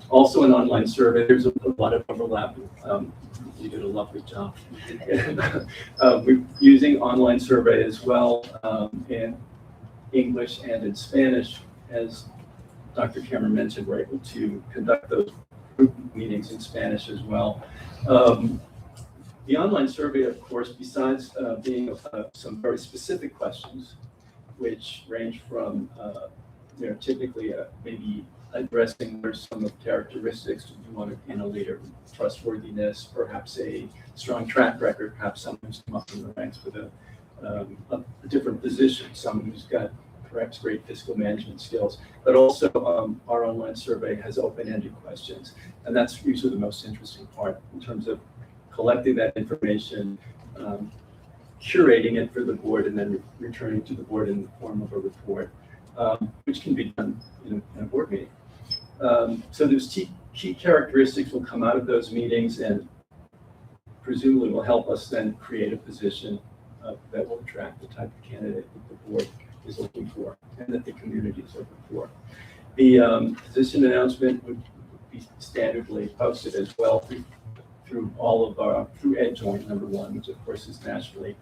Also an online survey, there's a lot of overlap. You did a lovely job. We're using online survey as well in English and in Spanish. As Dr. Cameron mentioned, we're able to conduct those group meetings in Spanish as well. The online survey, of course, besides being some very specific questions, which range from, typically maybe addressing what are some of the characteristics you want in a leader, trustworthiness, perhaps a strong track record, perhaps someone who's come up in the ranks with a different position, someone who's got perhaps great fiscal management skills. But also our online survey has open-ended questions, and that's usually the most interesting part in terms of collecting that information, curating it for the board, and then returning to the board in the form of a report, which can be done in a board meeting. So those key characteristics will come out of those meetings, and presumably will help us then create a position that will attract the type of candidate that the board is looking for and that the community is looking for. The position announcement would be standardly posted as well through all of our, through EdJoint #1, which of course is nationally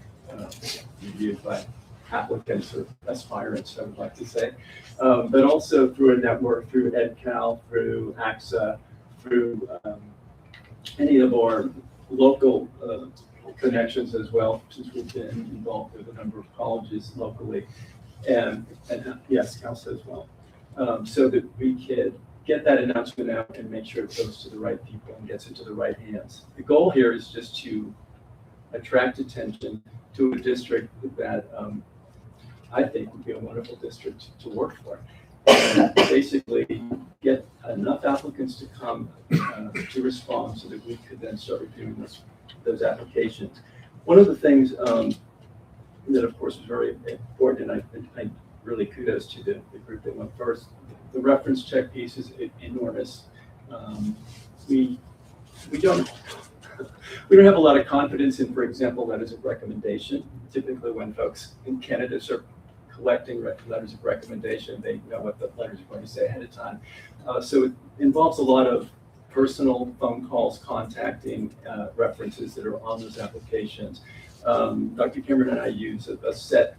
reviewed by applicants or aspirants, I would like to say, but also through a network, through EdCal, through AXA, through any of our local connections as well, since we've been involved with a number of colleges locally, and yes, CALSA as well, so that we could get that announcement out and make sure it goes to the right people and gets into the right hands. The goal here is just to attract attention to a district that I think would be a wonderful district to work for. And basically get enough applicants to come to respond so that we could then start reviewing those applications. One of the things that of course is very important, and I really kudos to the group that went first. The reference check piece is enormous. We don't have a lot of confidence in, for example, letters of recommendation. Typically when candidates are collecting letters of recommendation, they know what the letters are going to say ahead of time. So it involves a lot of personal phone calls, contacting references that are on those applications. Dr. Cameron and I use a set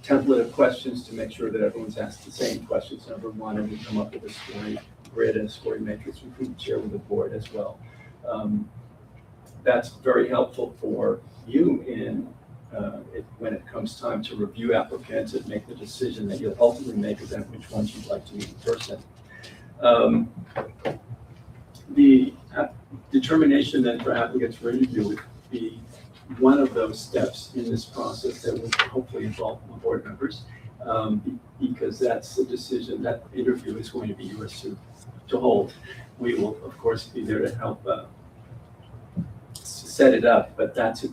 template of questions to make sure that everyone's asked the same questions, number one, and we come up with a scoring grid and scoring matrix which we can share with the board as well. That's very helpful for you when it comes time to review applicants and make the decision that you'll ultimately make about which ones you'd like to meet in person. The determination then for applicants for interview would be one of those steps in this process that will hopefully involve the board members, because that's the decision. That interview is going to be yours to hold. We will, of course, be there to help set it up, but that's a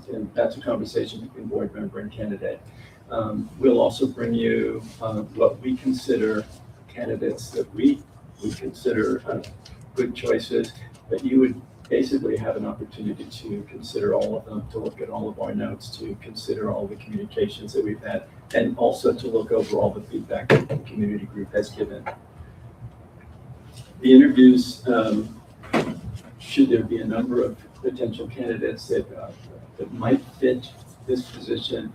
conversation between board member and candidate. We'll also bring you what we consider candidates that we consider good choices, but you would basically have an opportunity to consider all of them, to look at all of our notes, to consider all the communications that we've had, and also to look over all the feedback that the community group has given. The interviews, should there be a number of potential candidates that might fit this position,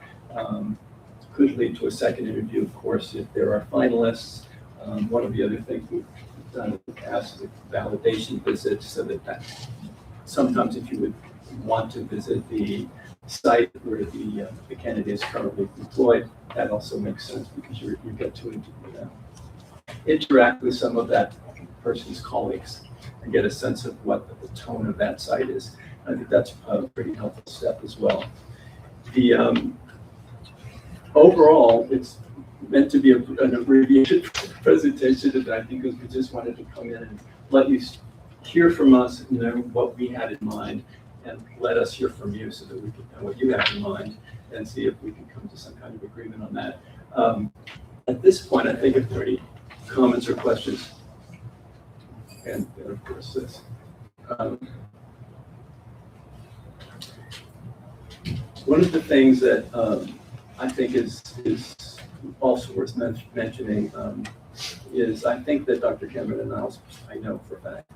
could lead to a second interview, of course, if there are finalists. One of the other things we've done in the past is a validation visit, so that sometimes if you would want to visit the site where the candidate is currently employed, that also makes sense because you get to interact with some of that person's colleagues and get a sense of what the tone of that site is. I think that's a pretty helpful step as well. The overall, it's meant to be an abbreviated presentation, and I think we just wanted to come in and let you hear from us, know what we had in mind, and let us hear from you so that we can know what you have in mind and see if we can come to some kind of agreement on that. At this point, I think if there are any comments or questions, and of course this. One of the things that I think is also worth mentioning is I think that Dr. Cameron and I know for a fact,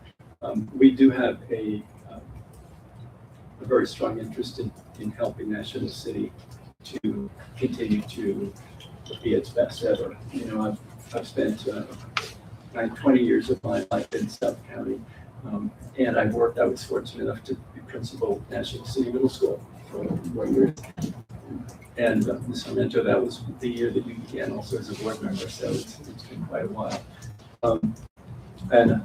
we do have a very strong interest in helping National City to continue to be its best ever. You know, I've spent 20 years of my life in South County, and I was fortunate enough to be principal of National City Middle School for 4 years. And Ms. Sarmiento, that was the year that you began also as a board member, so it's been quite a while. And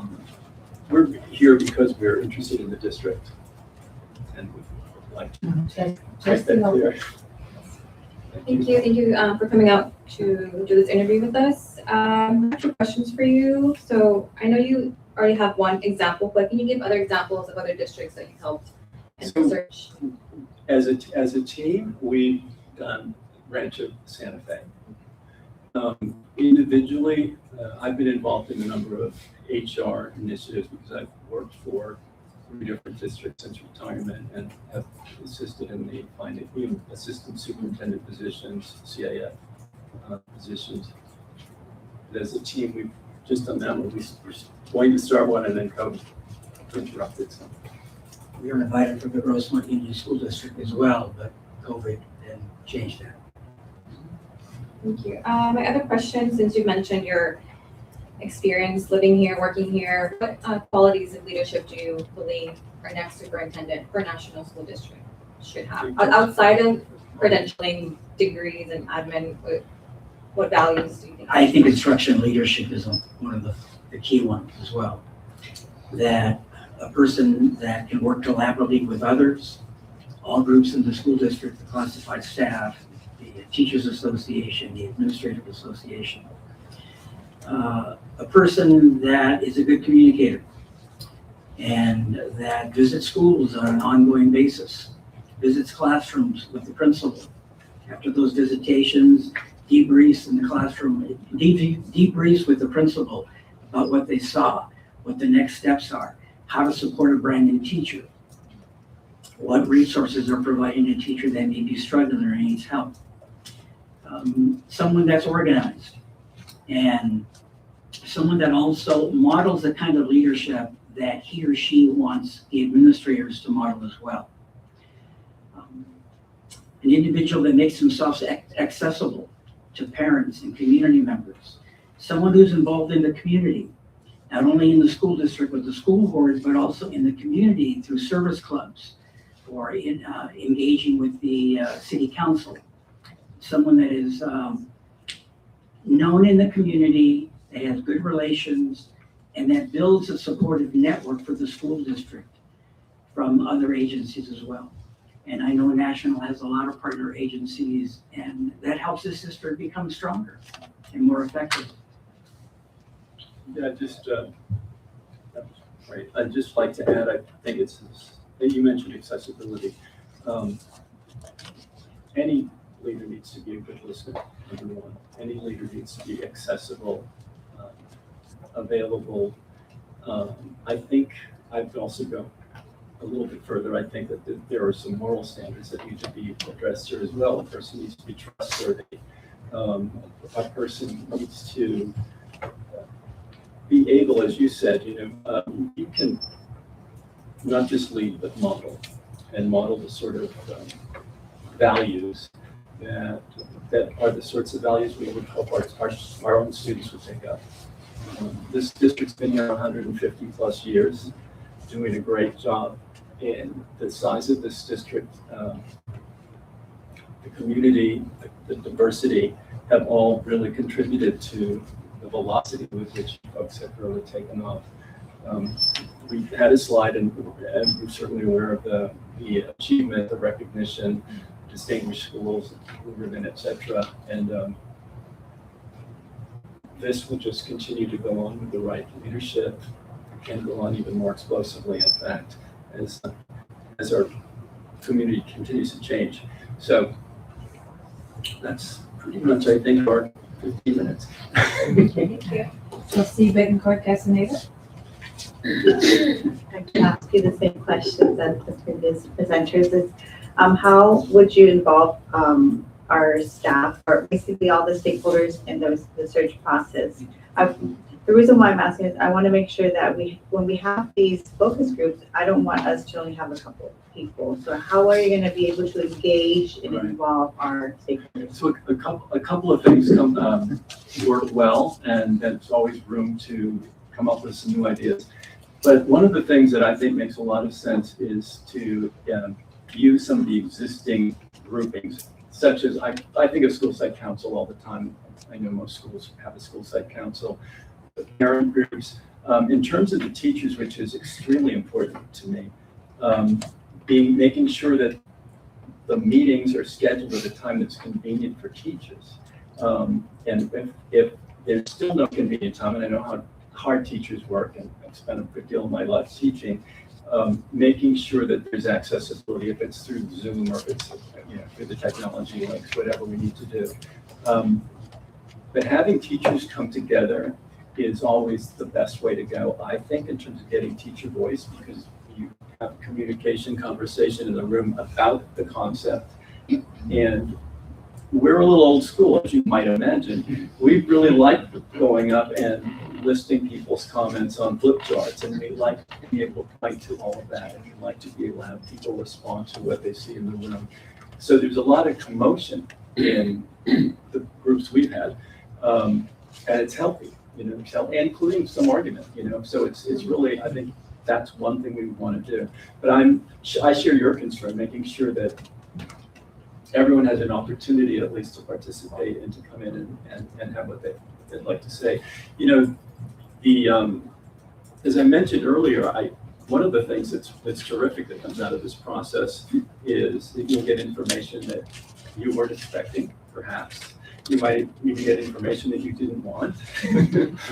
we're here because we're interested in the district, and we'd like to make that clear. Thank you for coming out to do this interview with us. I have 2 questions for you. So I know you already have one example, but can you give other examples of other districts that you helped in research? As a team, we've done Rancho Santa Fe. Individually, I've been involved in a number of HR initiatives because I've worked for 3 different districts since retirement and have assisted in the finding assistant superintendent positions, CIF positions. As a team, we've just done that. We're going to start one and then COVID interrupted. So. We were invited from the Rosemont Union School District as well, but COVID then changed that. Thank you. My other question, since you mentioned your experience living here, working here, what qualities of leadership do you believe our next superintendent for National School District should have? Outside of credentialing, degrees, and admin, what values do you think? I think instruction leadership is one of the key ones as well. That a person that can work collaboratively with others, all groups in the school district, the classified staff, the teachers association, the administrative association. A person that is a good communicator and that visits schools on an ongoing basis, visits classrooms with the principal. After those visitations, debriefs in the classroom, debriefs with the principal about what they saw, what the next steps are, how to support a brand new teacher, what resources are providing a teacher that may be struggling or needs help. Someone that's organized, and someone that also models the kind of leadership that he or she wants the administrators to model as well. An individual that makes themselves accessible to parents and community members. Someone who's involved in the community, not only in the school district with the school board, but also in the community through service clubs or in engaging with the city council. Someone that is known in the community, that has good relations, and that builds a supportive network for the school district from other agencies as well. And I know National has a lot of partner agencies, and that helps this district become stronger and more effective. Yeah, right. I'd just like to add, I think you mentioned accessibility. Any leader needs to be a good listener, number one. Any leader needs to be accessible, available. I think I'd also go a little bit further. I think that there are some moral standards that need to be addressed here as well. A person needs to be trustworthy. A person needs to be able, as you said, you can not just lead, but model, and model the sort of values that are the sorts of values we would hope our own students would take up. This district's been here 150 plus years, doing a great job. And the size of this district, the community, the diversity have all really contributed to the velocity with which folks have really taken off. We had a slide, and we're certainly aware of the achievement, the recognition, distinguished schools, ribbon, et cetera. And this will just continue to go on with the right leadership and go on even more explosively, in fact, as our community continues to change. So that's pretty much, I think, our 15 minutes. Thank you. Trustee Bettencourt Castaneda? I can ask you the same questions as the previous presenters. Is how would you involve our staff, or basically all the stakeholders in the search process? The reason why I'm asking is I want to make sure that when we have these focus groups, I don't want us to only have a couple of people. So how are you going to be able to engage and involve our stakeholders? So a couple of things work well, and there's always room to come up with some new ideas. But one of the things that I think makes a lot of sense is to use some of the existing groupings, such as I think of school site council all the time. I know most schools have a school site council. The parent groups, in terms of the teachers, which is extremely important to me, making sure that the meetings are scheduled at a time that's convenient for teachers. And if there's still no convenient time, and I know how hard teachers work, and I've spent a good deal of my life teaching, making sure that there's accessibility, if it's through Zoom or if it's through the technology links, whatever we need to do. But having teachers come together is always the best way to go, I think, in terms of getting teacher voice, because you have communication, conversation in the room about the concept. And we're a little old school, as you might imagine. We really like going up and listing people's comments on flip charts, and we like to be able to point to all of that, and we like to be able to have people respond to what they see in the room. So there's a lot of commotion in the groups we've had, and it's healthy, including some argument, so it's really, I think that's one thing we want to do. But I share your concern, making sure that everyone has an opportunity at least to participate and to come in and have what they'd like to say. As I mentioned earlier, one of the things that's terrific that comes out of this process is that you'll get information that you weren't expecting, perhaps. You might even get information that you didn't want,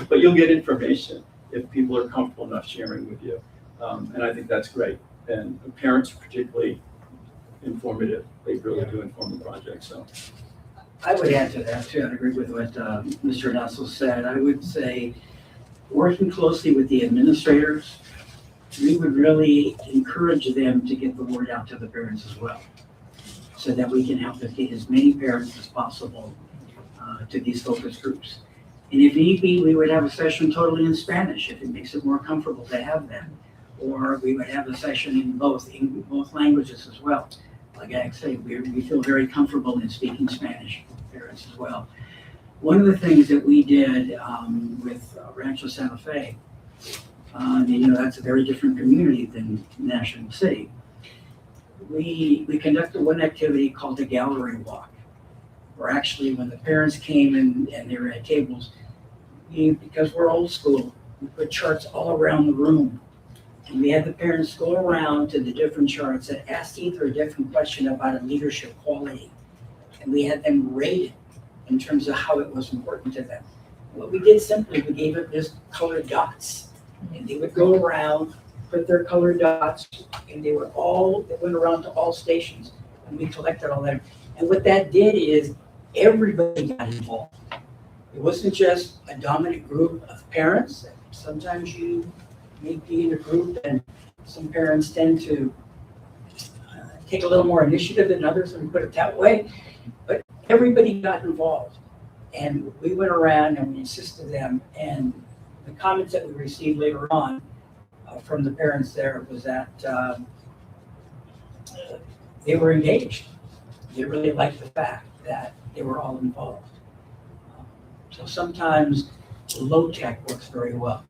but you'll get information if people are comfortable enough sharing with you. And I think that's great. And parents are particularly informative. They really do inform the project. So I would add to that too. I agree with what Mr. Nassel said. I would say working closely with the administrators, we would really encourage them to get the word out to the parents as well, so that we can help get as many parents as possible to these focus groups. And if need be, we would have a session totally in Spanish if it makes it more comfortable to have them. Or we would have a session in both languages as well. Like I say, we feel very comfortable in speaking Spanish with parents as well. One of the things that we did with Rancho Santa Fe, that's a very different community than National City. We conducted one activity called the gallery walk, where actually when the parents came and they were at tables, because we're old school, we put charts all around the room. And we had the parents go around to the different charts and ask either a different question about a leadership quality. And we had them rate it in terms of how it was important to them. What we did simply, we gave it just colored dots. And they would go around, put their colored dots, and they went around to all stations. And we collected all that. And what that did is everybody got involved. It wasn't just a dominant group of parents. Sometimes you may be in a group and some parents tend to take a little more initiative than others, and put it that way. But everybody got involved. And we went around and we assisted them. And the comments that we received later on from the parents there was that they were engaged. They really liked the fact that they were all involved. So sometimes low tech works very well.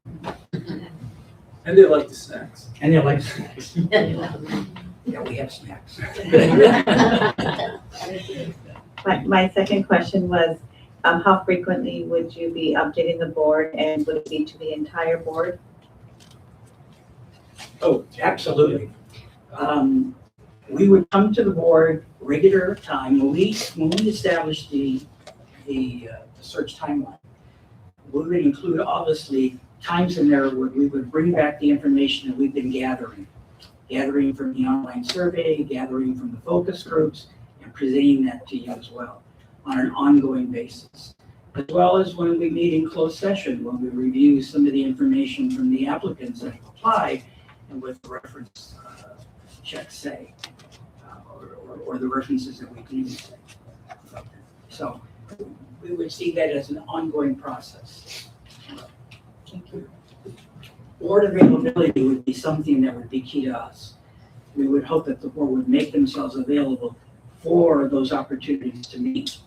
And they like the snacks. And they like snacks. Yeah, we have snacks. My second question was, how frequently would you be updating the board, and would it be to the entire board? Oh, absolutely. We would come to the board regular time. When we established the search timeline, we would include obviously times in there where we would bring back the information that we've been gathering from the online survey, gathering from the focus groups, and presenting that to you as well on an ongoing basis. As well as when we meet in closed session, when we review some of the information from the applicants that have applied and what the reference checks say, or the references that we can say. So we would see that as an ongoing process. Thank you. Board availability would be something that would be key to us. We would hope that the board would make themselves available for those opportunities to meet.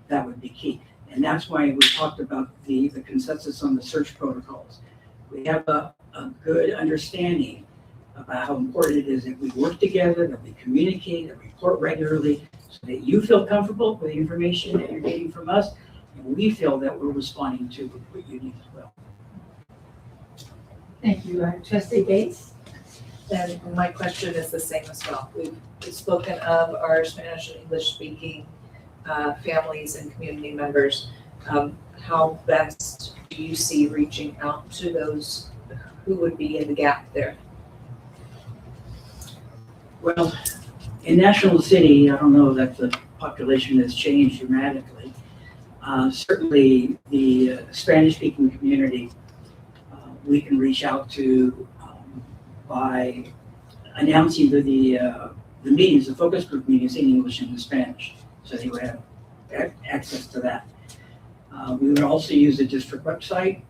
That would be key. And that's why we talked about the consensus on the search protocols. We have a good understanding about how important it is that we work together, that we communicate, that we report regularly, so that you feel comfortable with the information that you're getting from us, and we feel that we're responding to what you need as well. Thank you. Trustee Gates? And my question is the same as well. We've spoken of our Spanish and English speaking families and community members. How best do you see reaching out to those who would be in the gap there? Well, in National City, I don't know that the population has changed dramatically. Certainly the Spanish-speaking community, we can reach out to by announcing the meetings, the focus group meetings in English and in Spanish, so they would have access to that. We would also use the district website,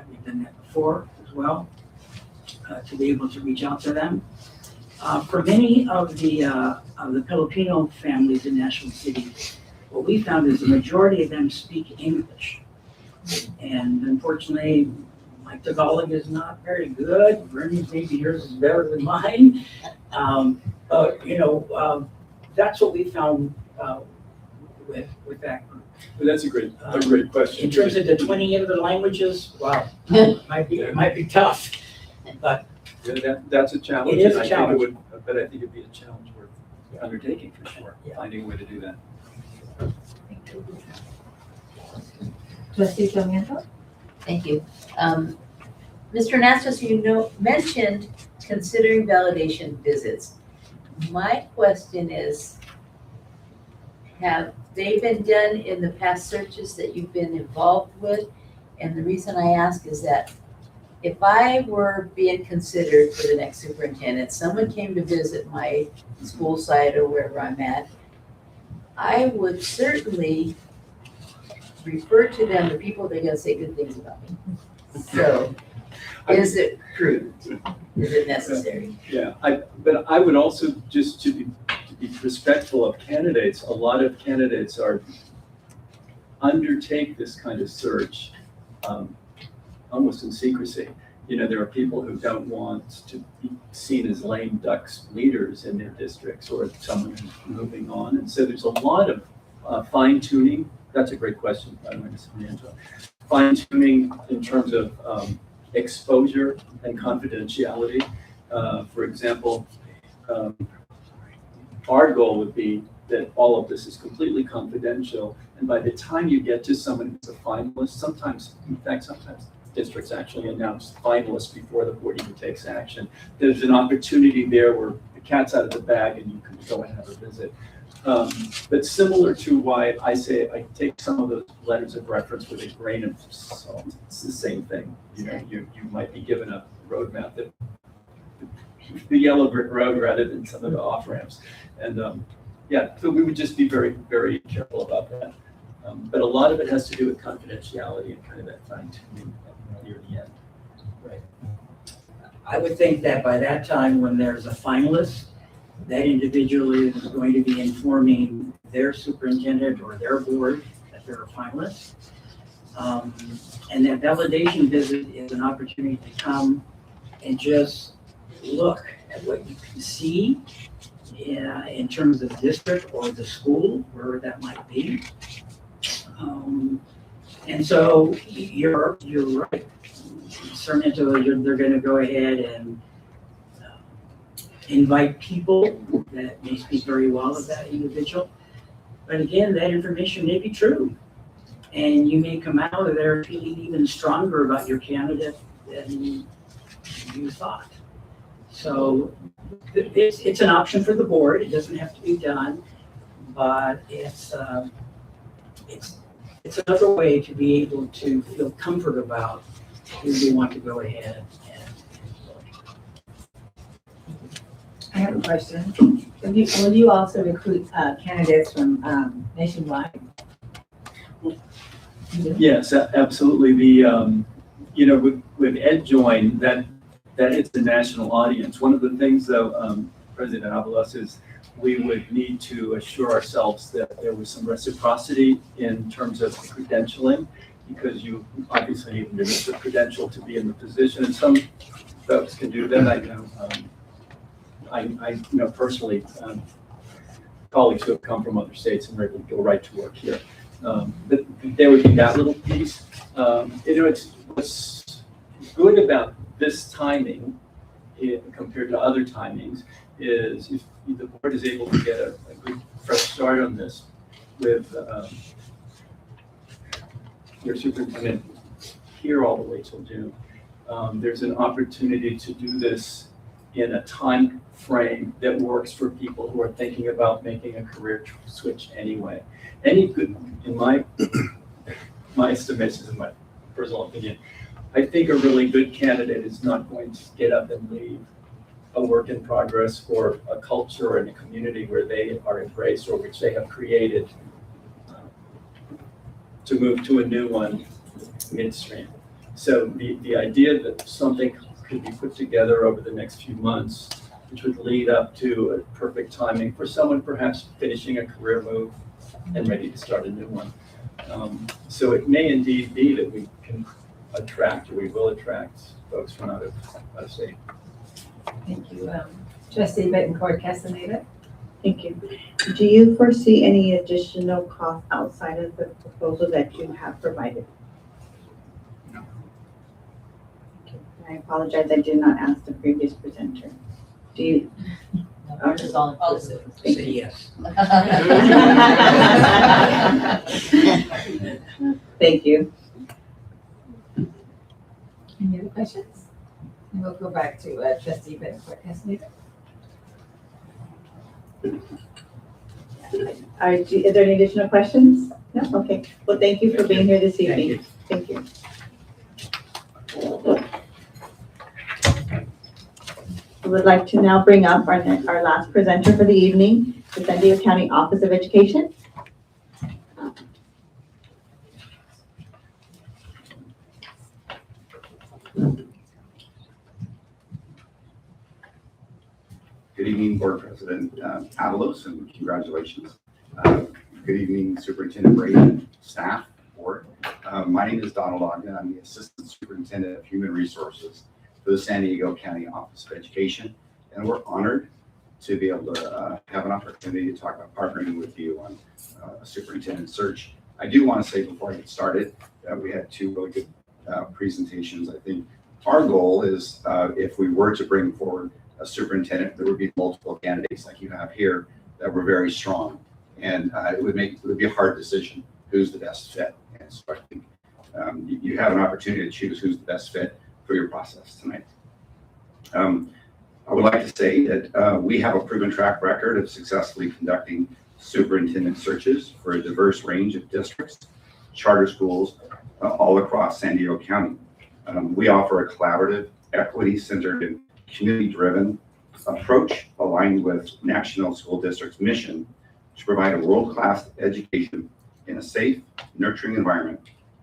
we've done that before as well, to be able to reach out to them. For many of the Filipino families in National City, what we found is the majority of them speak English. And unfortunately, my Tagalog is not very good. Bernie's, maybe yours is better than mine. That's what we found with that group. But that's a great question. In terms of the 20 other languages, wow, it might be tough, but Yeah, that's a challenge. It is a and I think challenge. But I think it'd be a challenge worth undertaking for sure, Yeah. finding a way to do that. Trustee Sarmiento? Thank you. Mr. Nastas, mentioned considering validation visits. My question is, have they been done in the past searches that you've been involved with? And the reason I ask is that if I were being considered for the next superintendent, someone came to visit my school site or wherever I'm at, I would certainly refer to them, the people that are gonna say good things about me. So, is it prudent? Is it necessary? Yeah, but I would also, just to be respectful of candidates, a lot of candidates undertake this kind of search almost in secrecy. There are people who don't want to be seen as lame ducks leaders in their districts or someone who's moving on. And so there's a lot of fine tuning. That's a great question, by the way, Ms. Angela. Fine tuning in terms of exposure and confidentiality. For example, our goal would be that all of this is completely confidential. And by the time you get to someone who's a finalist, sometimes districts actually announce finalists before the board even takes action. There's an opportunity there where the cat's out of the bag and you can go and have a visit. But similar to why I say I take some of those letters of reference with a grain of salt, it's the same thing. You might be given a roadmap that the yellow brick road rather than some of the off ramps. And so we would just be very, very careful about that. But a lot of it has to do with confidentiality and kind of that fine tuning near the end. Right. I would think that by that time, when there's a finalist, that individual is going to be informing their superintendent or their board that they're a finalist. And that validation visit is an opportunity to come and just look at what you can see in terms of the district or the school, wherever that might be. And so you're right. Sarmiento, they're going to go ahead and invite people that may speak very well of that individual. But again, that information may be true. And you may come out of there feeling even stronger about your candidate than you thought. So it's an option for the board. It doesn't have to be done, but it's another way to be able to feel comfort about who you want to go ahead and I have a question. Will you also recruit candidates from nationwide? Yes, absolutely. With EdJoin, that hits the national audience. One of the things, though, President Avalos, is we would need to assure ourselves that there was some reciprocity in terms of credentialing, because you obviously need a minister credential to be in the position, and some folks can do that. I know personally colleagues who have come from other states and are able to go right to work here. But there would be that little piece. It's what's good about this timing compared to other timings is if the board is able to get a good fresh start on this with your superintendent here all the way till June. There's an opportunity to do this in a time frame that works for people who are thinking about making a career switch anyway. Any good, in my estimation, in my personal opinion, I think a really good candidate is not going to get up and leave a work in progress or a culture and a community where they are embraced or which they have created to move to a new one midstream. So the idea that something could be put together over the next few months, which would lead up to a perfect timing for someone perhaps finishing a career move and ready to start a new one. So it may indeed be that we can attract, or we will attract, folks from out of state. Thank you. Trustee Bettencourt Castaneda? Thank you. Do you foresee any additional cost outside of the proposal that you have provided? No. I apologize, I did not ask the previous presenter. Do you? Ours is all inclusive. say yes. Thank you. Any other questions? And we'll go back to Trustee Bettencourt Castaneda. Are there any additional questions? No? Okay. Well, thank you for being here this evening. Thank you. I would like to now bring up our last presenter for the evening, the San Diego County Office of Education. Good evening, Board President Avalos, and congratulations. Good evening, Superintendent Brady, staff, board. My name is Donald Ogden. I'm the Assistant Superintendent of Human Resources for the San Diego County Office of Education, and we're honored to be able to have an opportunity to talk about partnering with you on a superintendent search. I do want to say before I get started that we had two really good presentations. I think our goal is if we were to bring forward a superintendent, there would be multiple candidates like you have here that were very strong, and it would be a hard decision who's the best fit. And so I think you have an opportunity to choose who's the best fit for your process tonight. I would like to say that we have a proven track record of successfully conducting superintendent searches for a diverse range of districts, charter schools all across San Diego County. We offer a collaborative, equity-centered, and community-driven approach aligned with National School District's mission to provide a world-class education in a safe, nurturing environment,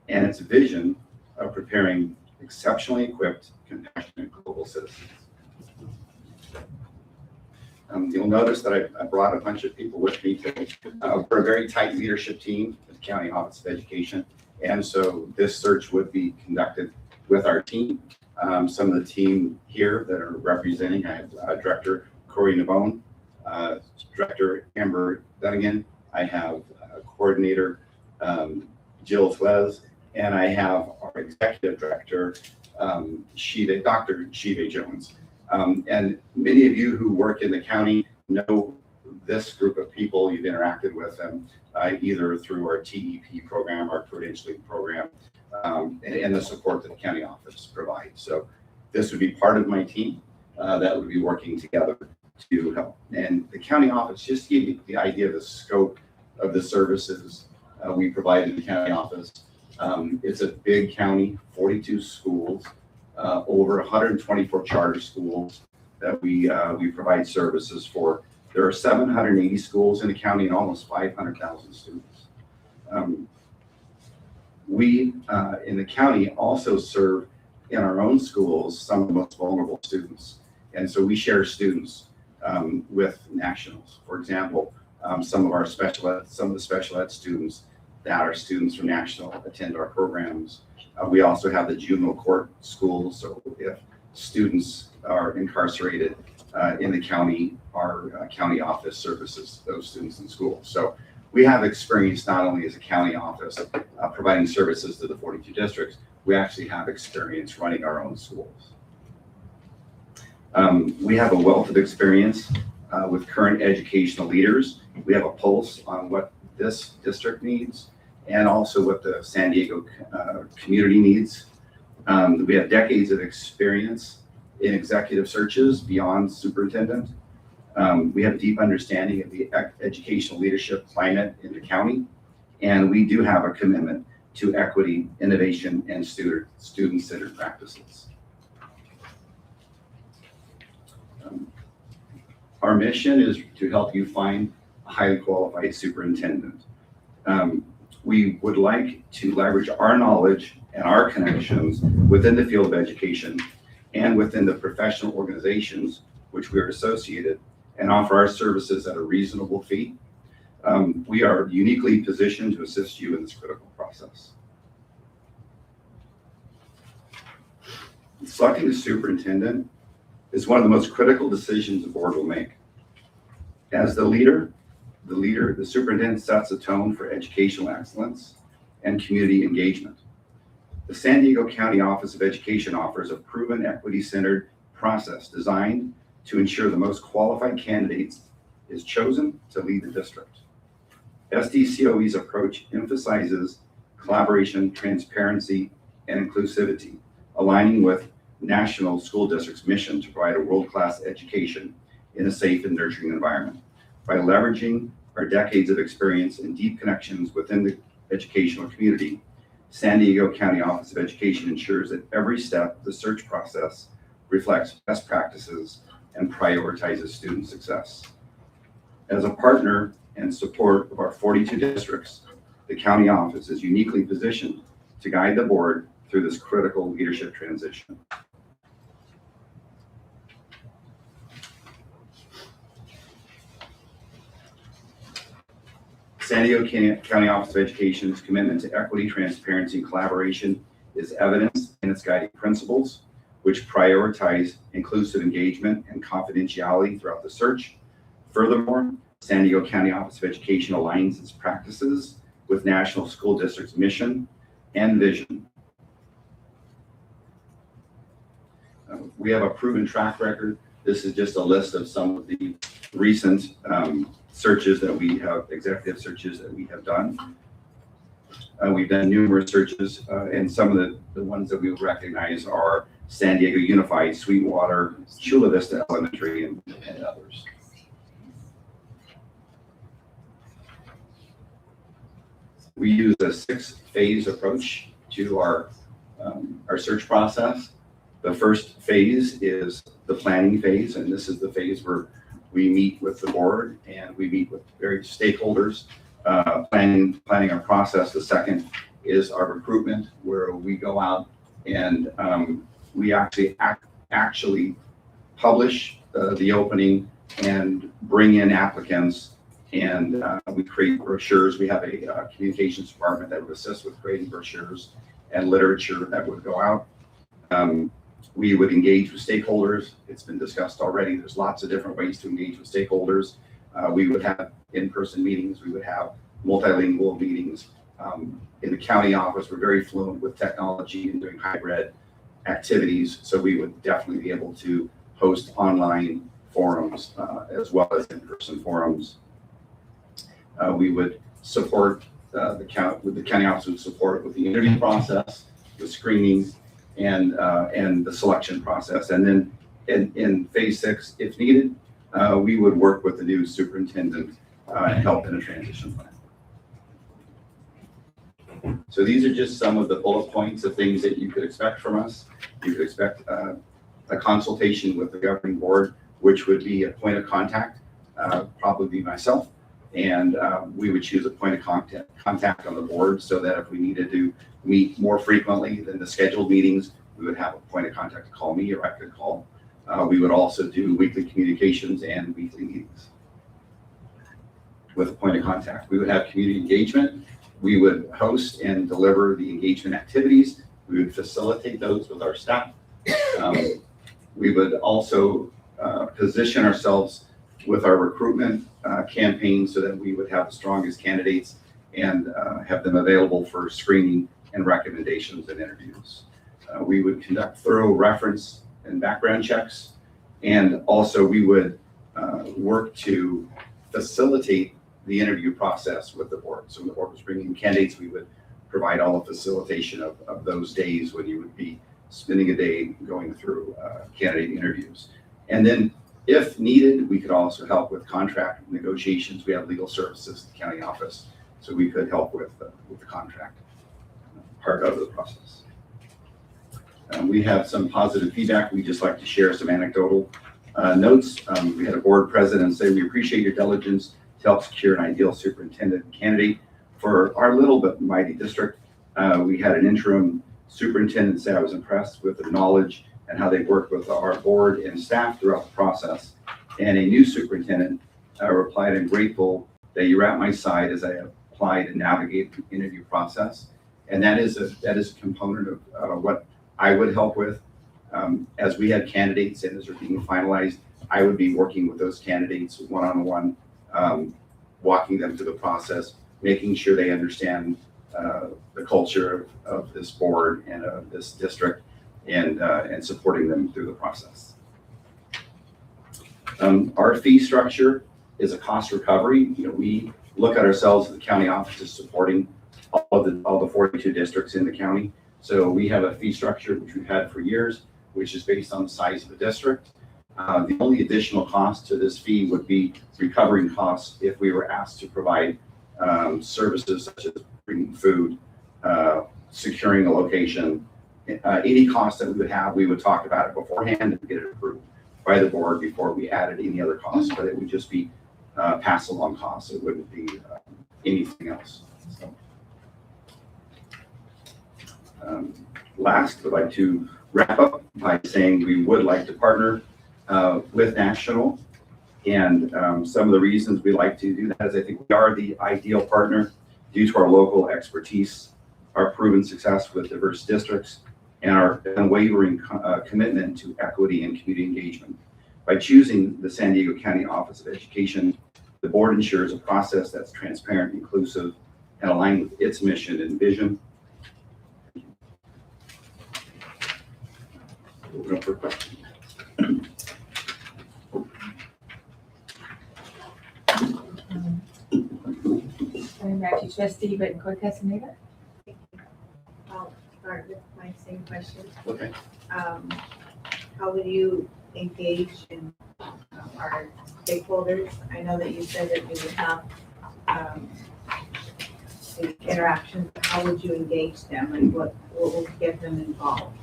and its vision of preparing exceptionally equipped, compassionate global citizens. You'll notice that I brought a bunch of people with me today. We're a very tight leadership team at the County Office of Education, and so this search would be conducted with our team. Some of the team here that are representing, I have Director Corey Navone, Director Amber Dunnigan, I have Coordinator Jill Flez, and I have our Executive Director, Dr. Shiva Jones. And many of you who work in the county know this group of people. You've interacted with them either through our TEP program, our credentialing program, and the support that the county office provides. So this would be part of my team that would be working together to help. And the county office, just to give you the idea of the scope of the services we provide in the county office. It's a big county, 42 schools, over 124 charter schools that we provide services for. There are 780 schools in the county and almost 500,000 students. We in the county also serve in our own schools some of the most vulnerable students. And so we share students with nationals. For example, some of the special ed students that are students from national attend our programs. We also have the juvenile court schools. So if students are incarcerated in the county, our county office services those students in school. So we have experience not only as a county office providing services to the 42 districts, we actually have experience running our own schools. We have a wealth of experience with current educational leaders. We have a pulse on what this district needs and also what the San Diego community needs. We have decades of experience in executive searches beyond superintendent. We have a deep understanding of the educational leadership climate in the county, and we do have a commitment to equity, innovation, and student-centered practices. Our mission is to help you find a highly qualified superintendent. We would like to leverage our knowledge and our connections within the field of education and within the professional organizations which we are associated and offer our services at a reasonable fee. We are uniquely positioned to assist you in this critical process. Selecting a superintendent is one of the most critical decisions the board will make. As the superintendent sets a tone for educational excellence and community engagement. The San Diego County Office of Education offers a proven equity-centered process designed to ensure the most qualified candidates is chosen to lead the district. SDCOE's approach emphasizes collaboration, transparency, and inclusivity, aligning with National School District's mission to provide a world-class education in a safe and nurturing environment. By leveraging our decades of experience and deep connections within the educational community, San Diego County Office of Education ensures that every step of the search process reflects best practices and prioritizes student success. As a partner and support of our 42 districts, the county office is uniquely positioned to guide the board through this critical leadership transition. San Diego County Office of Education's commitment to equity, transparency, and collaboration is evidenced in its guiding principles, which prioritize inclusive engagement and confidentiality throughout the search. Furthermore, San Diego County Office of Education aligns its practices with National School District's mission and vision. We have a proven track record. This is just a list of some of the recent searches that we have, executive searches that we have done. We've done numerous searches, and some of the ones that we would recognize are San Diego Unified, Sweetwater, Chula Vista Elementary, and others. We use a 6-phase approach to our search process. The first phase is the planning phase, and this is the phase where we meet with the board and we meet with various stakeholders, planning our process. The second is our recruitment, where we go out and we actually publish the opening and bring in applicants, and we create brochures. We have a communications department that would assist with creating brochures and literature that would go out. We would engage with stakeholders. It's been discussed already. There's lots of different ways to engage with stakeholders. We would have in-person meetings. We would have multilingual meetings. In the county office, we're very fluent with technology and doing hybrid activities. So we would definitely be able to host online forums as well as in-person forums. We would support the county office would support with the interview process, the screening, and the selection process. And then in phase 6, if needed, we would work with the new superintendent and help in a transition plan. So these are just some of the bullet points of things that you could expect from us. You could expect a consultation with the governing board, which would be a point of contact, probably be myself. And we would choose a point of contact on the board so that if we needed to meet more frequently than the scheduled meetings, we would have a point of contact to call me, or I could call. We would also do weekly communications and weekly meetings with a point of contact. We would have community engagement. We would host and deliver the engagement activities. We would facilitate those with our staff. We would also position ourselves with our recruitment campaign so that we would have the strongest candidates and have them available for screening and recommendations and interviews. We would conduct thorough reference and background checks, and also we would work to facilitate the interview process with the board. So when the board was bringing in candidates, we would provide all the facilitation of those days when you would be spending a day going through candidate interviews. And then if needed, we could also help with contract negotiations. We have legal services at the county office, so we could help with the contract part of the process. We have some positive feedback. We just like to share some anecdotal notes. We had a board president say, "We appreciate your diligence to help secure an ideal superintendent candidate for our little but mighty district." We had an interim superintendent say, "I was impressed with the knowledge and how they worked with our board and staff throughout the process." And a new superintendent replied, "I'm grateful that you're at my side as I apply to navigate the interview process." And that is a component of what I would help with. As we had candidates and as they're being finalized, I would be working with those candidates one-on-one, walking them through the process, making sure they understand the culture of this board and of this district, and supporting them through the process. Our fee structure is a cost recovery. We look at ourselves as the county office as supporting all the 42 districts in the county. So we have a fee structure which we've had for years, which is based on the size of the district. The only additional cost to this fee would be recovering costs if we were asked to provide services such as bringing food, securing a location. Any cost that we would have, we would talk about it beforehand and get it approved. by the board before we added any other costs, but it would just be pass along costs. It wouldn't be anything else. So, last, I'd like to wrap up by saying we would like to partner with National. And some of the reasons we like to do that is I think we are the ideal partner due to our local expertise, our proven success with diverse districts, and our unwavering commitment to equity and community engagement. By choosing the San Diego County Office of Education, the board ensures a process that's transparent, inclusive, and aligned with its mission and vision. Open up for questions. Going back to trustee Bettencourt Castaneda. I'll start with my same question. Okay. How will you engage in our stakeholders? I know that you said that you would have the interactions. How would you engage them? Like what will get them involved?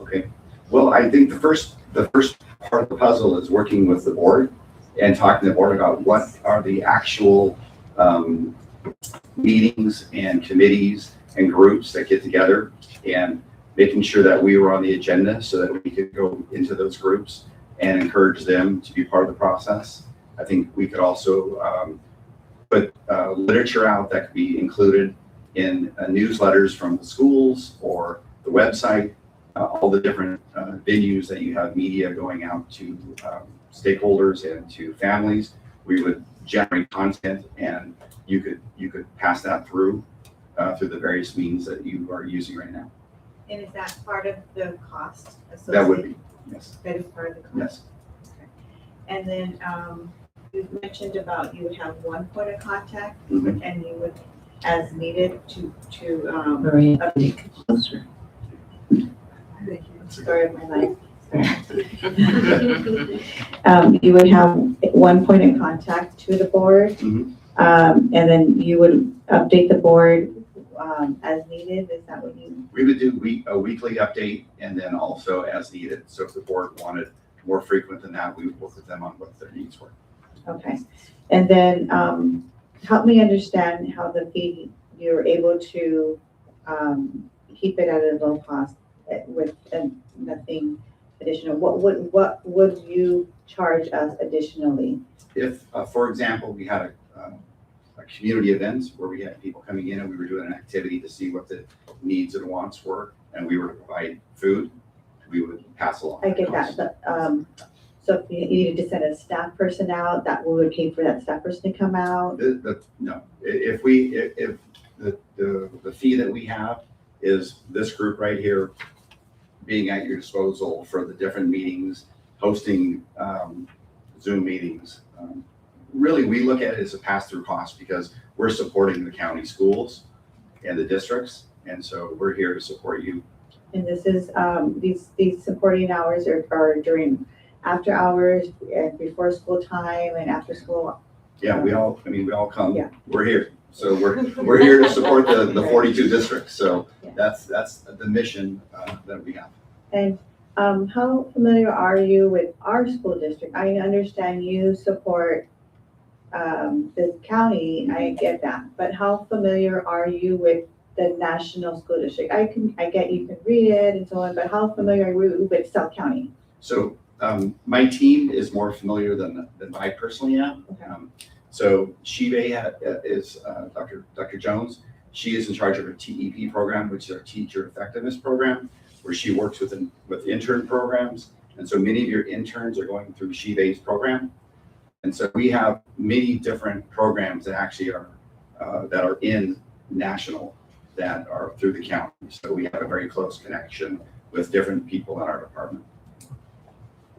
Okay. Well, I think the first part of the puzzle is working with the board and talking to the board about what are the actual meetings and committees and groups that get together, and making sure that we were on the agenda so that we could go into those groups and encourage them to be part of the process. I think we could also put literature out that could be included in newsletters from the schools or the website, all the different venues that you have media going out to stakeholders and to families. We would generate content, and you could pass that through the various means that you are using right now. And is that part of the cost associated? That would be, yes. That is part of the cost? Yes. Okay. And then you mentioned about you would have one point of contact Mhm. and you would, as needed, to Maria, update. closer. Story of my life. You would have one point of contact to the board, Mhm. and then you would update the board as needed. Is that what you? We would do a weekly update, and then also as needed. So if the board wanted more frequent than that, we would work with them on what their needs were. Okay. And then help me understand how the fee, you're able to keep it at a low cost with nothing additional. What would you charge us additionally? If, for example, we had a community event where we had people coming in and we were doing an activity to see what the needs and wants were, and we were to provide food, we would pass along. I get that, but so if you needed to send a staff person out, that we would pay for that staff person to come out? No, if the fee that we have is this group right here being at your disposal for the different meetings, hosting Zoom meetings. Really, we look at it as a pass-through cost because we're supporting the county schools and the districts, and so we're here to support you. And this is, these supporting hours are during after hours and before school time and after school? Yeah, we all come, Yeah. we're here. So we're here to support the 42 districts. So Yeah. that's the mission that we have. And how familiar are you with our school district? I understand you support the county, I get that, but how familiar are you with the national school district? I get you can read it and so on, but how familiar are you with South County? So my team is more familiar than I personally am. Okay. So Shive is Dr. Jones. She is in charge of a TEP program, which is our Teacher Effectiveness Program, where she works with intern programs. And so many of your interns are going through Shive's program. And so we have many different programs that actually are in national that are through the county. So we have a very close connection with different people in our department.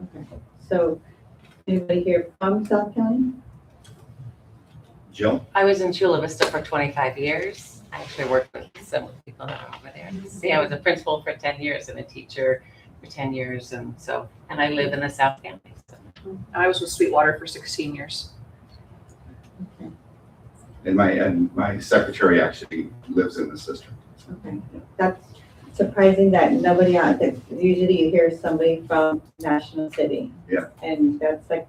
Okay. So anybody here from South County? Jill? I was in Chula Vista for 25 years. I actually worked with some people that are over there. See, I was a principal for 10 years and a teacher for 10 years. And I live in the South County. So. I was with Sweetwater for 16 years. Okay. And my secretary actually lives in this district. Okay. That's surprising that nobody out there, usually you hear somebody from National City. Yeah. And that's like,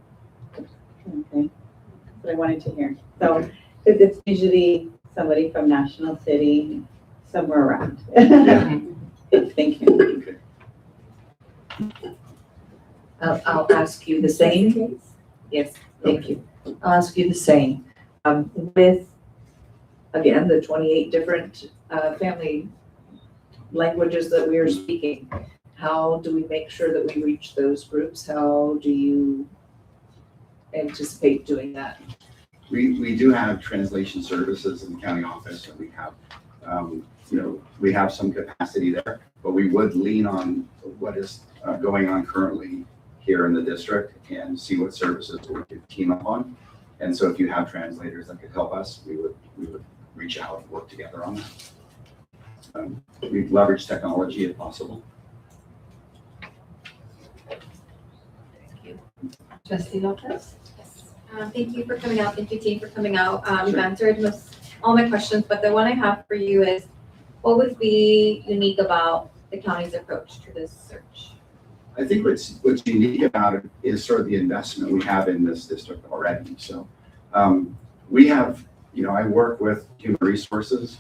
okay, that's what I wanted to hear. So, because it's usually somebody from National City, somewhere around. Yeah. Thank you. Okay. I'll ask you the same. Yes, thank you. I'll ask you the same. With, again, the 28 different family languages that we are speaking, how do we make sure that we reach those groups? How do you anticipate doing that? We do have translation services in the county office, and we have, we have some capacity there, but we would lean on what is going on currently here in the district and see what services we could team up on. And so if you have translators that could help us, we would reach out and work together on that. We leverage technology if possible. Trustee Lopez? Thank you for coming out. Thank you, team, for coming out. You've Sure. answered all my questions, but the one I have for you is, what would be unique about the county's approach to this search? I think what's unique about it is sort of the investment we have in this district already. So we have, I work with human resources.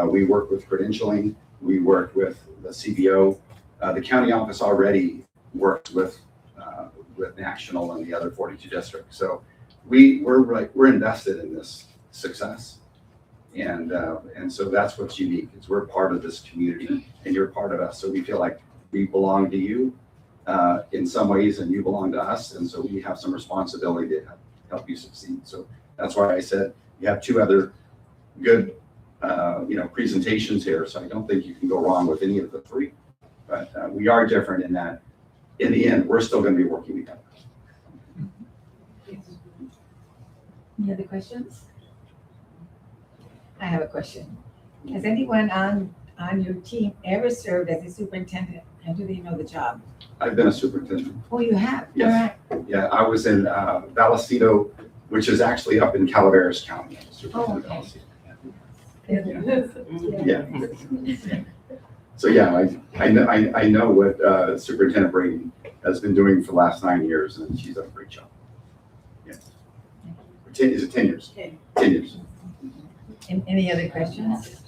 We work with credentialing. We work with the CBO. The county office already works with National and the other 42 districts. So we're invested in this success. And so that's what's unique, is we're part of this community and you're part of us. So we feel like we belong to you in some ways and you belong to us. And so we have some responsibility to help you succeed. So that's why I said you have two other good, presentations here. So I don't think you can go wrong with any of the three. But we are different in that, in the end, we're still going to be working together. Any other questions? I have a question. Has anyone on your team ever served as a superintendent, and do they know the job? I've been a superintendent. Oh, you have? Yes. All right. Yeah, I was in Vallecito, which is actually up in Calaveras County. Oh, okay. Yeah. So yeah, I know what Superintendent Brady has been doing for the last 9 years, and she's done a great job. Yeah. Is it 10 years? 10 years. Any other questions?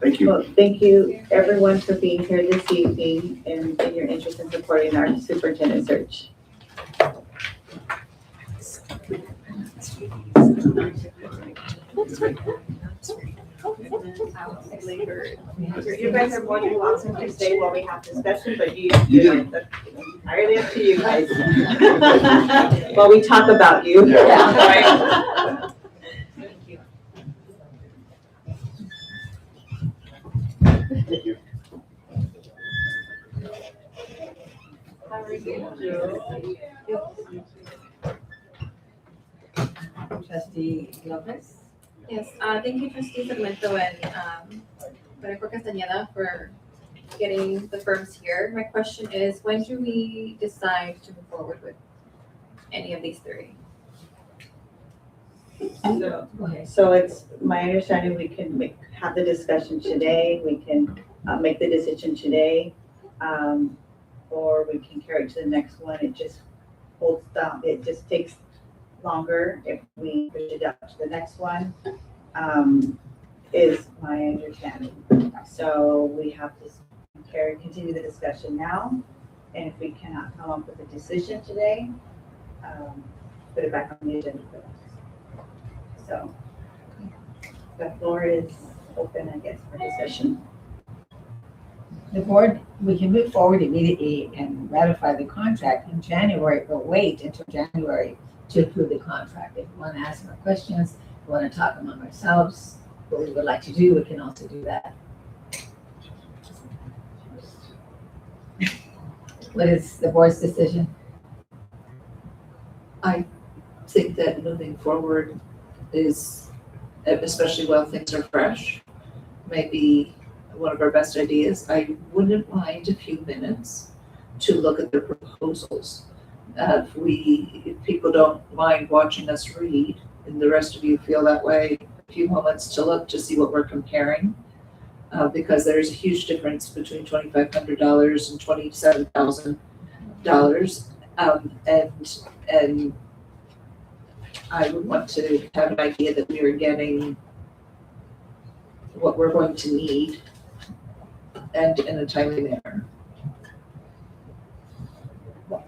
Thank you. Well, thank you everyone for being here this evening and in your interest in supporting our superintendent search. You guys are more than welcome to stay while we have discussion, but did. entirely up to you guys. While we talk about you. Yeah. Thank you. Trustee Lopez? Yes, thank you, Trustee Sarmiento and Director Castañeda, for getting the firms here. My question is, when do we decide to move forward with any of these three? So it's my understanding we can have the discussion today, we can make the decision today, or we can carry it to the next one. It just holds down, it just takes longer if we push it up to the next one, is my understanding. So we have to continue the discussion now, and if we cannot come up with a decision today, put it back on the agenda for us. So the floor is open, I guess, for discussion. The board, we can move forward immediately and ratify the contract in January, but wait until January to approve the contract. If we want to ask more questions, we want to talk among ourselves, what we would like to do, we can also do that. What is the board's decision? I think that moving forward is, especially while things are fresh, may be one of our best ideas. I wouldn't mind a few minutes to look at their proposals. if people don't mind watching us read, and the rest of you feel that way, a few moments to look to see what we're comparing. Because there's a huge difference between $2,500 and $27,000. And I would want to have an idea that we are getting what we're going to need and in a timely manner.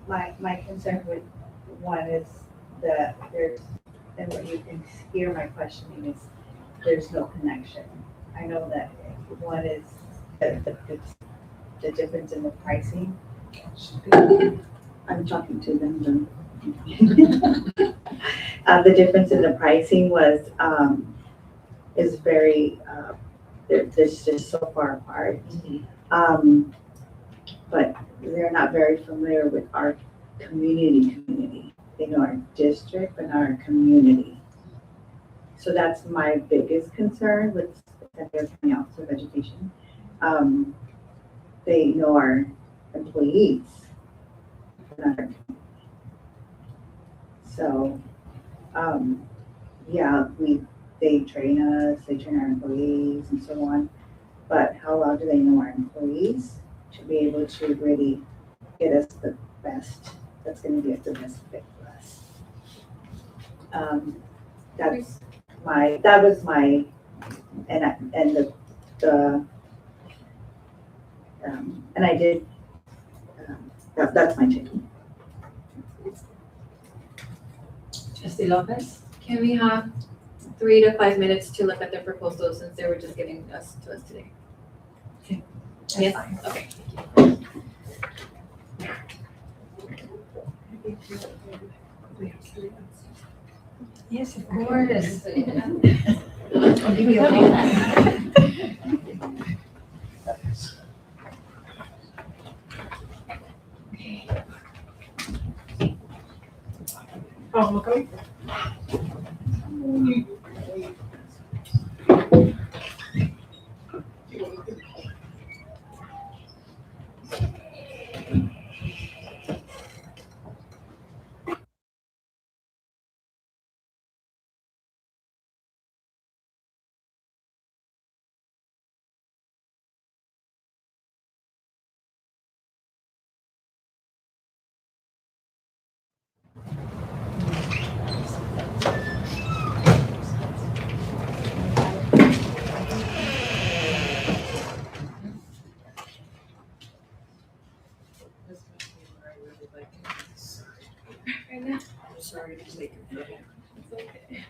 My concern with one is that there's, and what you can hear my questioning is, there's no connection. I know that one is the difference in the pricing. I'm talking to them. The difference in the pricing was, is very, they're just so far apart. But they're not very familiar with our community. They know our district, but not our community. So that's my biggest concern with Secretary of County Office of Education. They know our employees, but not our community. So, yeah, they train us, they train our employees and so on. But how well do they know our employees to be able to really get us the best, that's gonna be the best fit for us? That was my, and I did, that's my take. Trustee Lopez? Can we have 3 to 5 minutes to look at the proposal since they were just giving us to us today? Okay. Yes, okay. Yes, of course. Oh, okay. I'm sorry to make you feel bad. It's okay.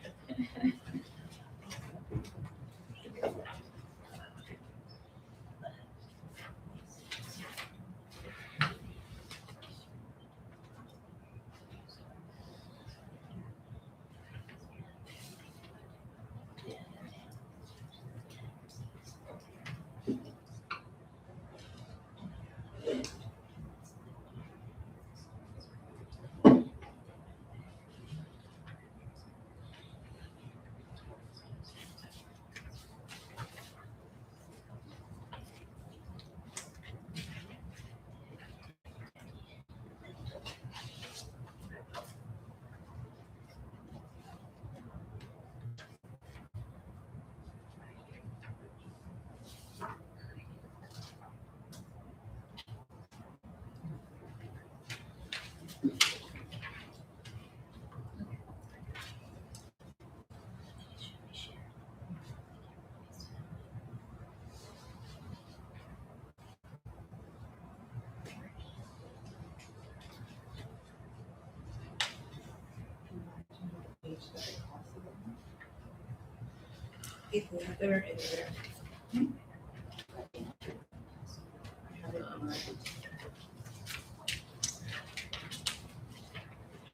Either there or there.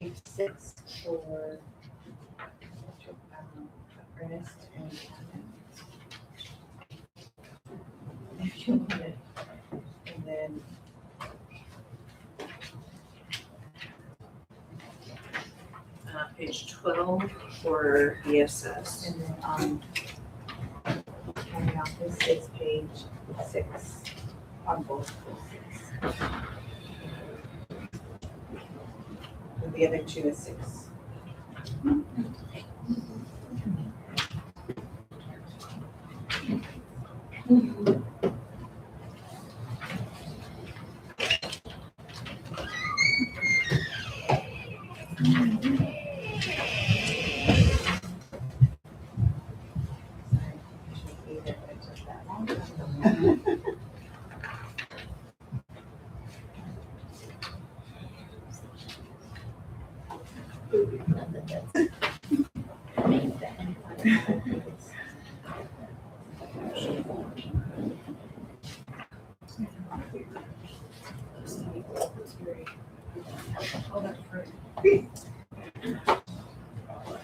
Page 6 for Ernest and if you want it. And then Page 12 for ESS. And then county office is page 6 on both. the other two is 6.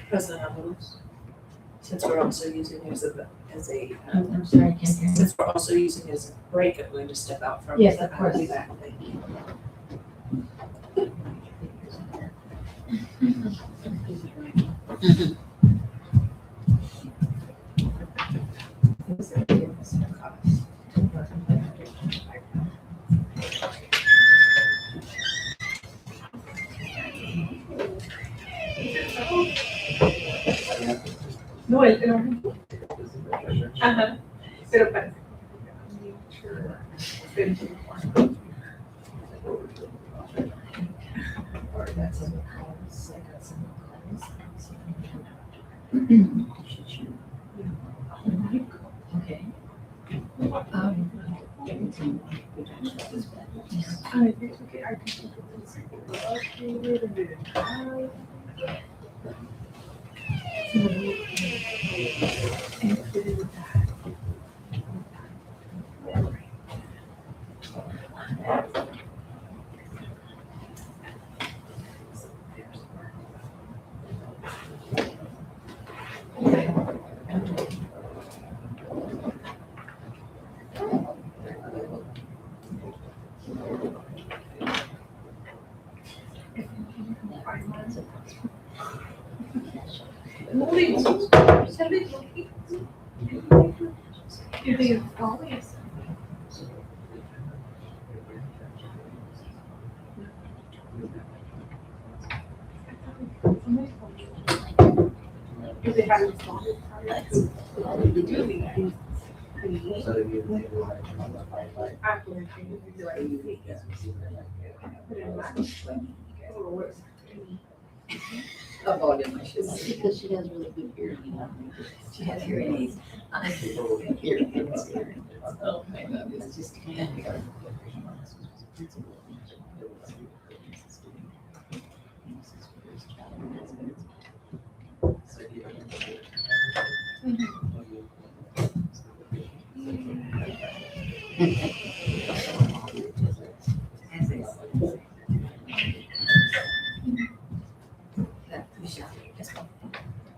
President Avalos, since we're also using it as a, I'm sorry, I can't hear you. since we're also using it as a break, I'm going to step out from. Yes, of course. I'll be back. Thank you. No, ajá, pero parece. Okay. A volume, I should say. Because she has really good hearing. She has hearing aids. I can hear things. Oh, my God, it's just.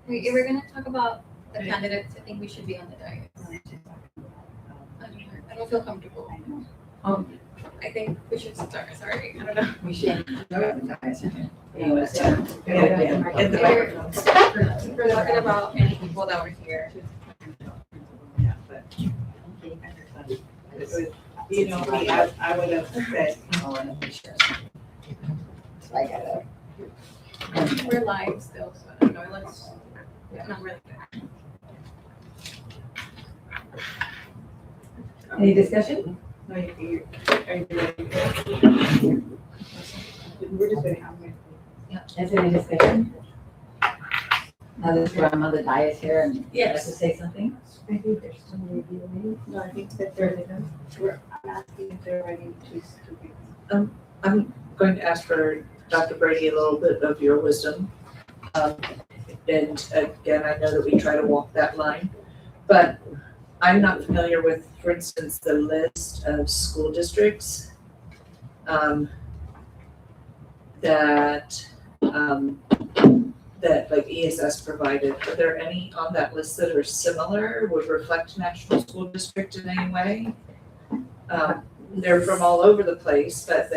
We're gonna talk about the candidates. I think we should be on the dais. I don't feel comfortable. I think we should start, sorry, I don't know. We should. We're talking about any people that were here. You know, me, I would have said, I got it. We're live still, so I don't know, let's, not really good. Any discussion? no, are you We're just gonna have Is there any discussion? Now that I'm on the dais here and you have to say something? I think there's some reviewing. No, I think that they're, I'm asking if they're ready to. I'm going to ask for Dr. Brady a little bit of your wisdom. And again, I know that we try to walk that line, but I'm not familiar with, for instance, the list of school districts that like ESS provided. Are there any on that list that are similar, would reflect National School District in any way? They're from all over the place, but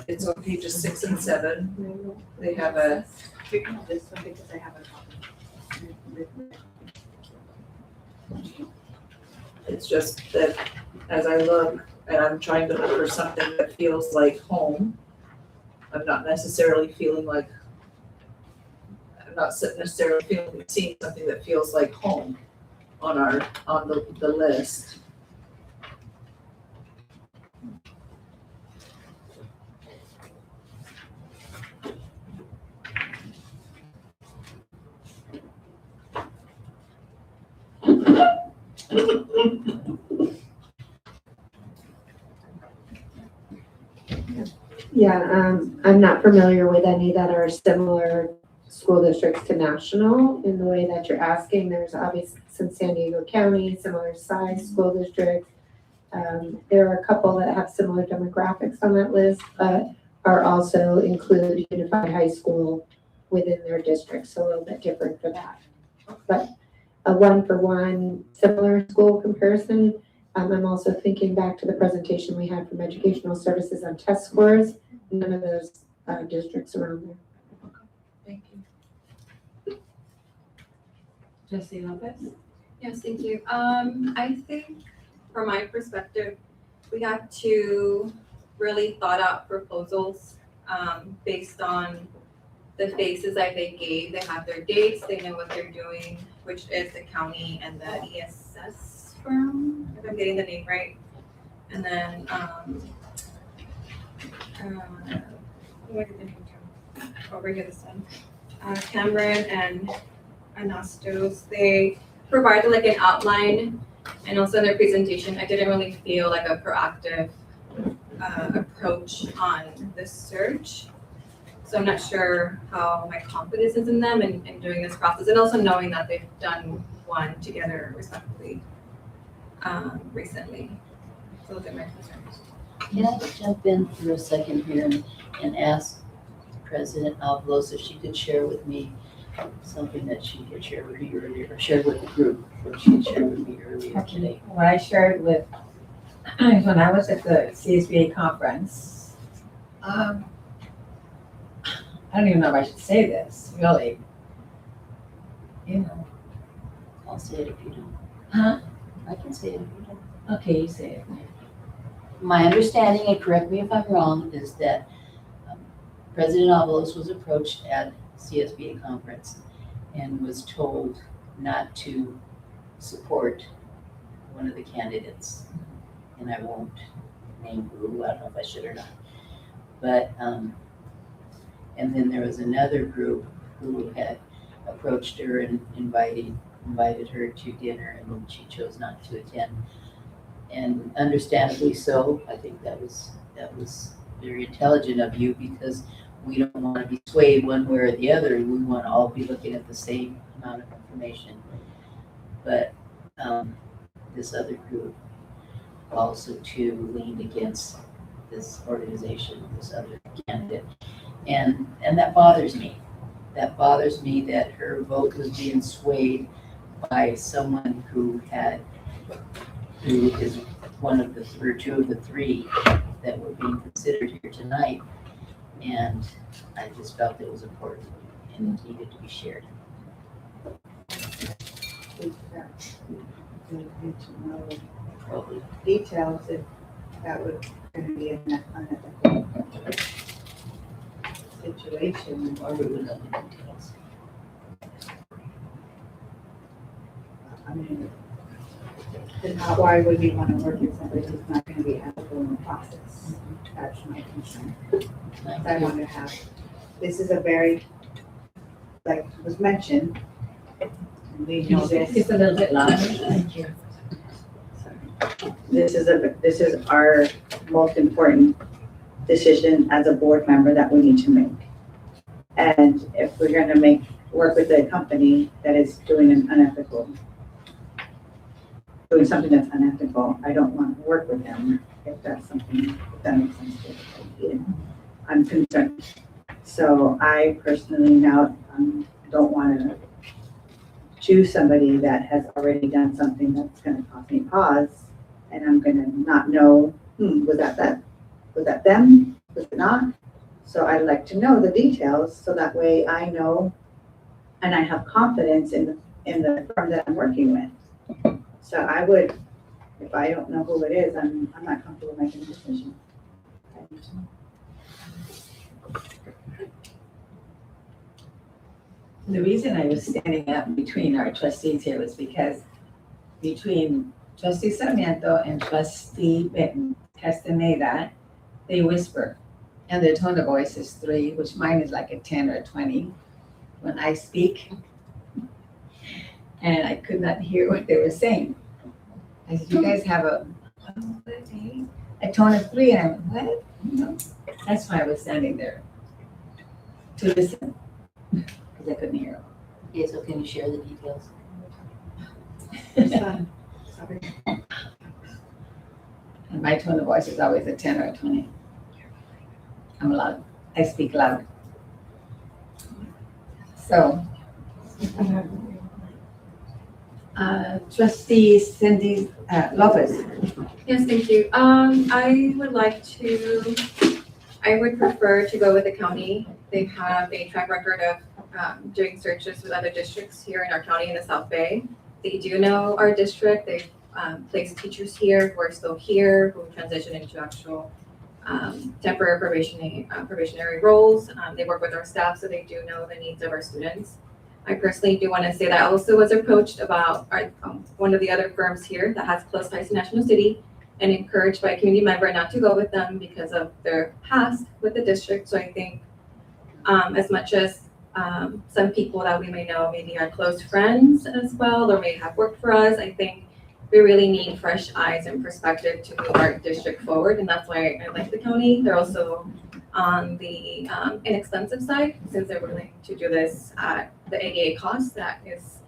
it's on pages 6 and 7. They have a, This one because I have a copy. it's just that as I look and I'm trying to look for something that feels like home, I'm not necessarily feeling like, I'm not necessarily seeing something that feels like home on the list. Yeah, I'm not familiar with any that are similar school districts to national in the way that you're asking. There's obviously some San Diego County, similar size school districts. There are a couple that have similar demographics on that list, but are also include Unified High School within their district, so a little bit different for that. But a one-for-one similar school comparison. I'm also thinking back to the presentation we had from Educational Services on test scores. None of those districts around there. Thank you. Trustee Lopez? Yes, thank you. I think from my perspective, we have two really thought out proposals based on the faces that they gave. They have their dates, they know what they're doing, which is the county and the ESS firm, if I'm getting the name right. And then, where did the name come? Over here this time. Cameron and Anastos, they provided like an outline, and also in their presentation, I didn't really feel like a proactive approach on this search. So I'm not sure how my confidence is in them in doing this process, and also knowing that they've done one together respectively recently. So those are my concerns. Can I jump in for a second here and ask President Avalos if she could share with me something that she had shared with me earlier, or shared with the group, what she had shared with me earlier today? What I shared with, when I was at the CSBA conference, I don't even know if I should say this, really. You know. I'll say it if you don't. Huh? I can say it if you don't. Okay, you say it. My understanding, and correct me if I'm wrong, is that President Avalos was approached at CSBA conference and was told not to support one of the candidates. And I won't name who, I don't know if I should or not. But, and then there was another group who had approached her and invited her to dinner, and she chose not to attend. And understandably so. I think that was very intelligent of you, because we don't want to be swayed one way or the other. We want to all be looking at the same amount of information. But this other group also too leaned against this organization, this other candidate. And that bothers me. That bothers me that her vote was being swayed by someone who is one of the, or two of the three that were being considered here tonight. And I just felt it was important and it needed to be shared. We need to know details if that would be an unethical situation. Or we would know the details. I mean, then why would we want to work with somebody who's not going to be ethical in the process? That's my concern. I want to have, this is a very, like was mentioned, and we know this. It's a little bit louder. Thank you. This is our most important decision as a board member that we need to make. And if we're going to work with a company that is doing something that's unethical, I don't want to work with them if that makes sense to you. I'm concerned. So I personally now don't want to choose somebody that has already done something that's going to cause me pause, and I'm going to not know, was that them? Was it not? So I'd like to know the details, so that way I know and I have confidence in the firm that I'm working with. So I would, if I don't know who it is, I'm not comfortable making a decision. The reason I was standing up between our trustees here was because between trustee Sarmiento and trustee Castaneda, they whisper. And their tone of voice is 3, which mine is like a 10 or a 20 when I speak. And I could not hear what they were saying. I said, you guys have a tone of 3, and I went, what? No. That's why I was standing there, to listen, because I couldn't hear them. Okay, so can you share the details? And my tone of voice is always a 10 or a 20. I'm loud. I speak loud. So, trustee Cindy Lopez. Yes, thank you. I would prefer to go with the county. They have a track record of doing searches with other districts here in our county in the South Bay. They do know our district. They've placed teachers here who are still here, who transition into actual temporary probationary roles. They work with our staff, so they do know the needs of our students. I personally do want to say that I also was approached about one of the other firms here that has close ties to National City and encouraged by a community member not to go with them because of their past with the district. So I think as much as some people that we may know maybe are close friends as well or may have worked for us, I think we really need fresh eyes and perspective to move our district forward. And that's why I like the county. They're also on the inexpensive side, since they're willing to do this at the ADA cost that is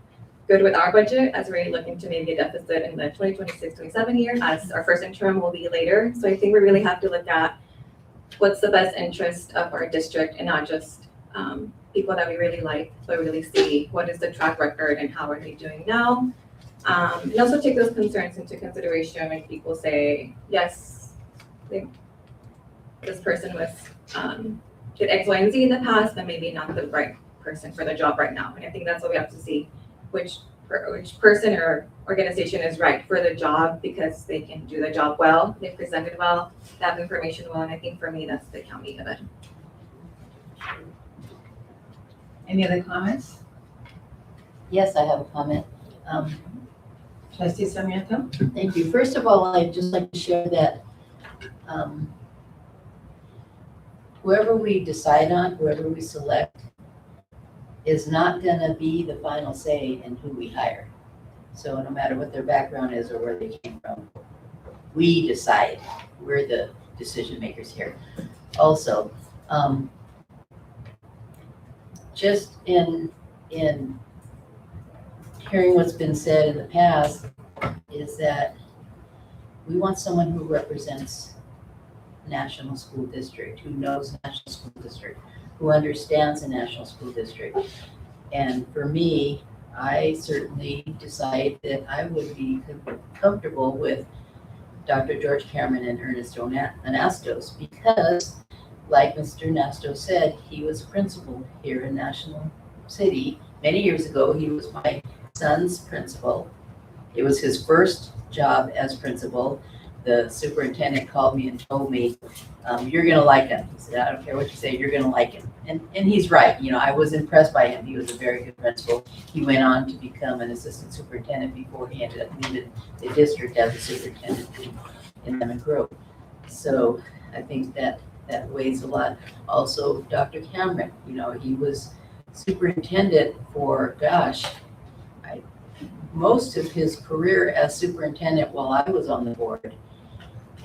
good with our budget, as we're looking to maybe a deficit in the 2026-27 year, as our first interim will be later. So I think we really have to look at what's the best interest of our district and not just people that we really like, but really see what is the track record and how are they doing now. And also take those concerns into consideration when people say, yes, this person was did X, Y, and Z in the past, but maybe not the right person for the job right now. And I think that's what we have to see, which person or organization is right for the job because they can do the job well, they presented well, they have information well, and I think for me, that's the county of it. Any other comments? Yes, I have a comment. Trustee Sarmiento? Thank you. First of all, I'd just like to share that whoever we decide on, whoever we select, is not going to be the final say in who we hire. So no matter what their background is or where they came from, we decide. We're the decision makers here. Also, just in hearing what's been said in the past is that we want someone who represents National School District, who knows National School District, who understands the National School District. And for me, I certainly decide that I would be comfortable with Dr. George Cameron and Ernesto Anastos because, like Mr. Anastos said, he was principal here in National City. Many years ago, he was my son's principal. It was his first job as principal. The superintendent called me and told me, you're gonna like him. He said, I don't care what you say, you're gonna like him. And he's right, you know, I was impressed by him. He was a very good principal. He went on to become an assistant superintendent before he ended up leaving the district as a superintendent in Lemon Grove. So I think that weighs a lot. Also, Dr. Cameron, you know, he was superintendent for, most of his career as superintendent while I was on the board.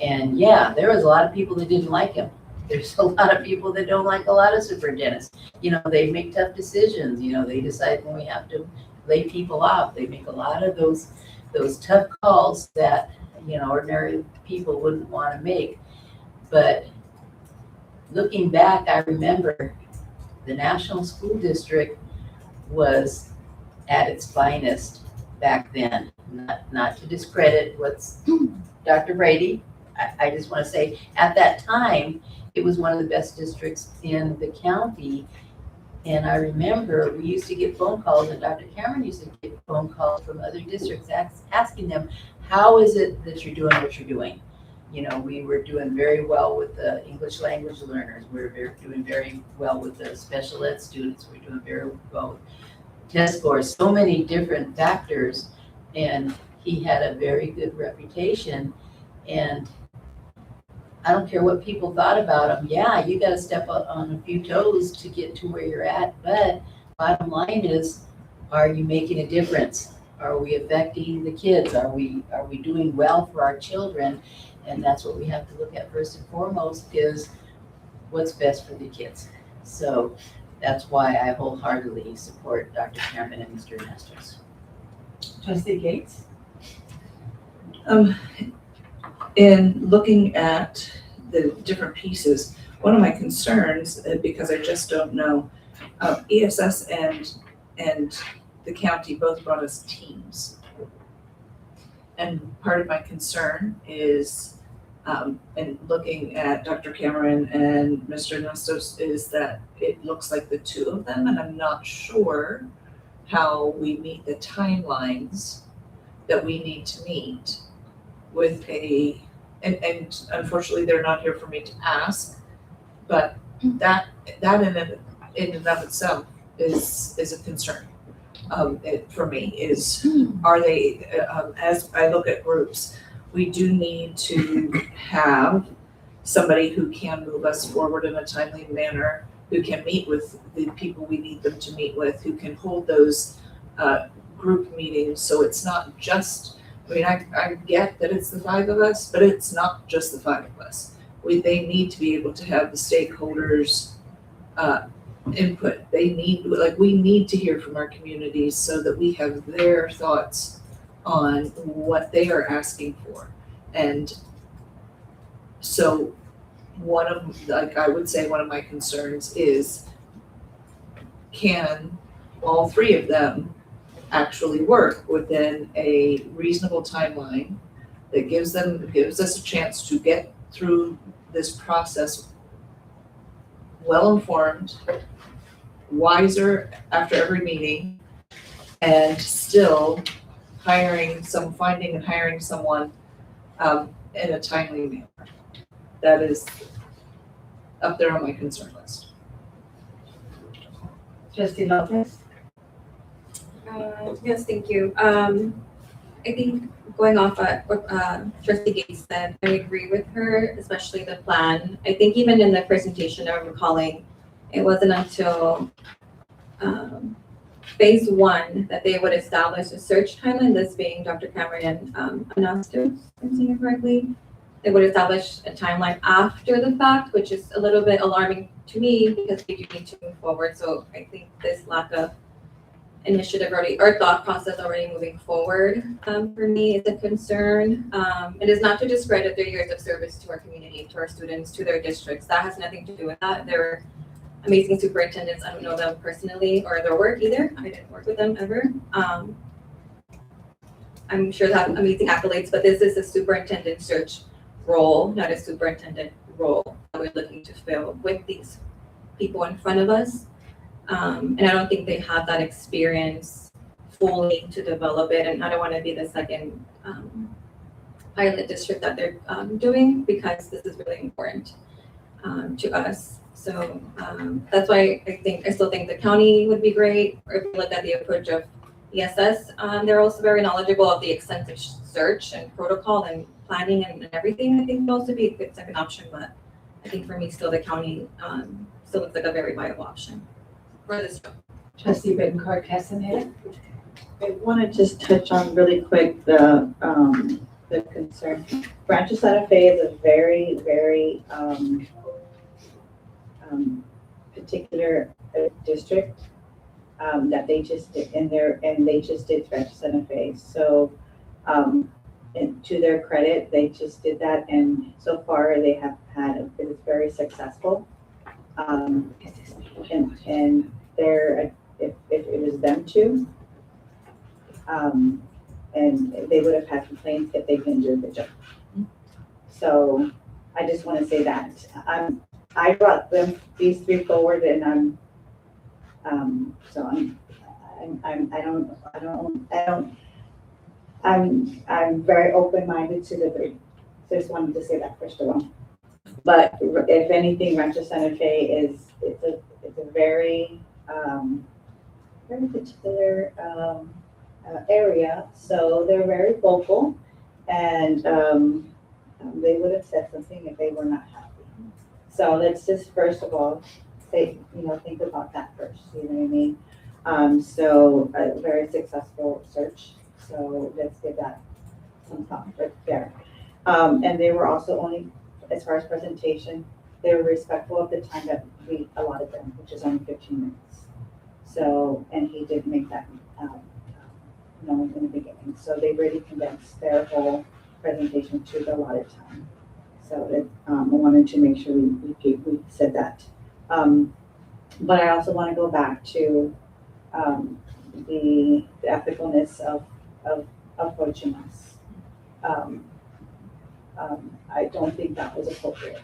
And yeah, there was a lot of people that didn't like him. There's a lot of people that don't like a lot of superintendents. You know, they make tough decisions. You know, they decide when we have to lay people off. They make a lot of those tough calls that, you know, ordinary people wouldn't want to make. But looking back, I remember the National School District was at its finest back then. Not to discredit what's Dr. Brady. I just want to say at that time, it was one of the best districts in the county. And I remember we used to get phone calls, and Dr. Cameron used to get phone calls from other districts asking them, how is it that you're doing what you're doing? You know, we were doing very well with the English language learners. We were doing very well with the special ed students. We're doing very well with test scores, so many different factors. And he had a very good reputation. And I don't care what people thought about him. Yeah, you gotta step up on a few toes to get to where you're at. But bottom line is, are you making a difference? Are we affecting the kids? Are we doing well for our children? And that's what we have to look at first and foremost, is what's best for the kids. So that's why I wholeheartedly support Dr. Cameron and Mr. Masters. Trustee Gates? In looking at the different pieces, one of my concerns, because I just don't know, ESS and the county both brought us teams. And part of my concern is, and looking at Dr. Cameron and Mr. Nestos, is that it looks like the two of them, and I'm not sure how we meet the timelines that we need to meet with and unfortunately, they're not here for me to ask, but that in and of itself is a concern. For me is, are they, as I look at groups, we do need to have somebody who can move us forward in a timely manner, who can meet with the people we need them to meet with, who can hold those group meetings. So it's not just, I mean, I get that it's the five of us, but it's not just the five of us. They need to be able to have the stakeholders input. We need to hear from our communities so that we have their thoughts on what they are asking for. And so I would say one of my concerns is, can all three of them actually work within a reasonable timeline that gives us a chance to get through this process well-informed, wiser after every meeting, and still finding and hiring someone in a timely manner. That is up there on my concern list. Trustee Lopez? Yes, thank you. I think going off what Trustee Gates said, I agree with her, especially the plan. I think even in the presentation I'm recalling, it wasn't until phase one that they would establish a search timeline, this being Dr. Cameron and Anastas, if I'm saying it correctly. They would establish a timeline after the fact, which is a little bit alarming to me because we do need to move forward. So I think this lack of initiative already, or thought process already moving forward, for me is a concern. It is not to discredit their years of service to our community, to our students, to their districts. That has nothing to do with that. They're amazing superintendents. I don't know them personally or their work either. I didn't work with them ever. I'm sure they have amazing accolades, but this is a superintendent search role, not a superintendent role that we're looking to fill with these people in front of us. And I don't think they have that experience fully to develop it. And I don't want to be the second pilot district that they're doing, because this is really important to us. So that's why I still think the county would be great. Or if you look at the approach of ESS, they're also very knowledgeable of the extensive search and protocol and planning and everything. I think would also be a good second option, but I think for me, still the county still looks like a very viable option for this job. Trustee Bettencourt Castaneda? I want to just touch on really quick the concern. Rancho Santa Fe is a very, very particular district that they just did and they just did Rancho Santa Fe. So and to their credit, they just did that, and so far they have it is very successful. And they're, if it was them too, and they would have had complaints if they didn't do a good job. So I just want to say that I brought these three forward, and I'm very open-minded to the three. So just wanted to say that first of all. But if anything, Rancho Santa Fe it's a very very particular area, so they're very vocal, and they would have said something if they were not happy. So let's just first of all say, think about that first. You know what I mean? So a very successful search. So let's give that some thought right there. And they were also only, as far as presentation, they were respectful of the time that we allotted them, which is only 15 minutes. So, and he did make that known in the beginning. So they really condensed their whole presentation to the allotted time. So that, I wanted to make sure we said that. But I also want to go back to the ethicalness of approaching us. I don't think that was appropriate.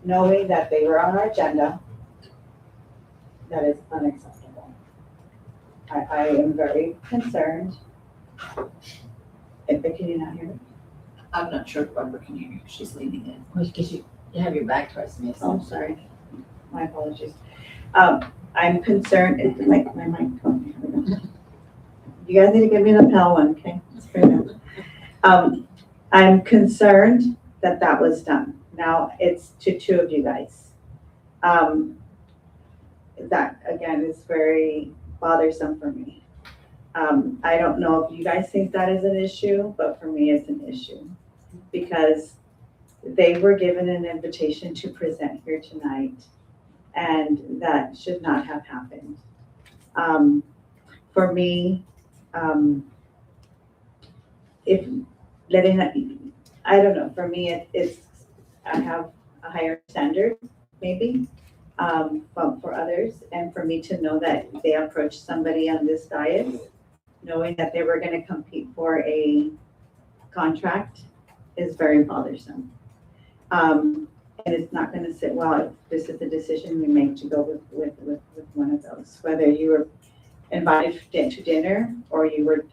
Knowing that they were on our agenda, that is unacceptable. I am very concerned. Can you not hear me? I'm not sure if Barbara can hear you. She's leaning in. Well, because you have your back towards me. so- Oh, sorry. My apologies. I'm concerned, my mic, oh, here we go. You guys need to give me the lapel one, okay? Let's bring it up. I'm concerned that that was done. Now it's to two of you guys. That again is very bothersome for me. I don't know if you guys think that is an issue, but for me it's an issue because they were given an invitation to present here tonight, and that should not have happened. For me, if letting, I don't know, for me, it's, I have a higher standard, maybe, for others, and for me to know that they approached somebody on this dais, knowing that they were gonna compete for a contract is very bothersome. And it's not gonna sit well if this is the decision we make to go with one of those, whether you were invited to dinner or you were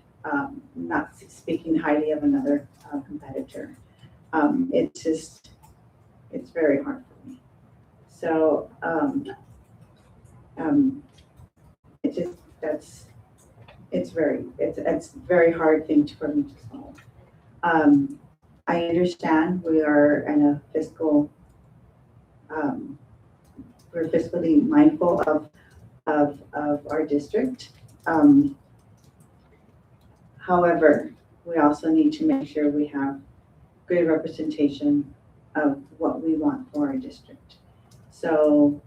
not speaking highly of another competitor. It's just, it's very hard for me. So, it just, it's a very hard thing for me to solve. I understand we are in a fiscal, we're fiscally mindful of our district. However, we also need to make sure we have good representation of what we want for our district. So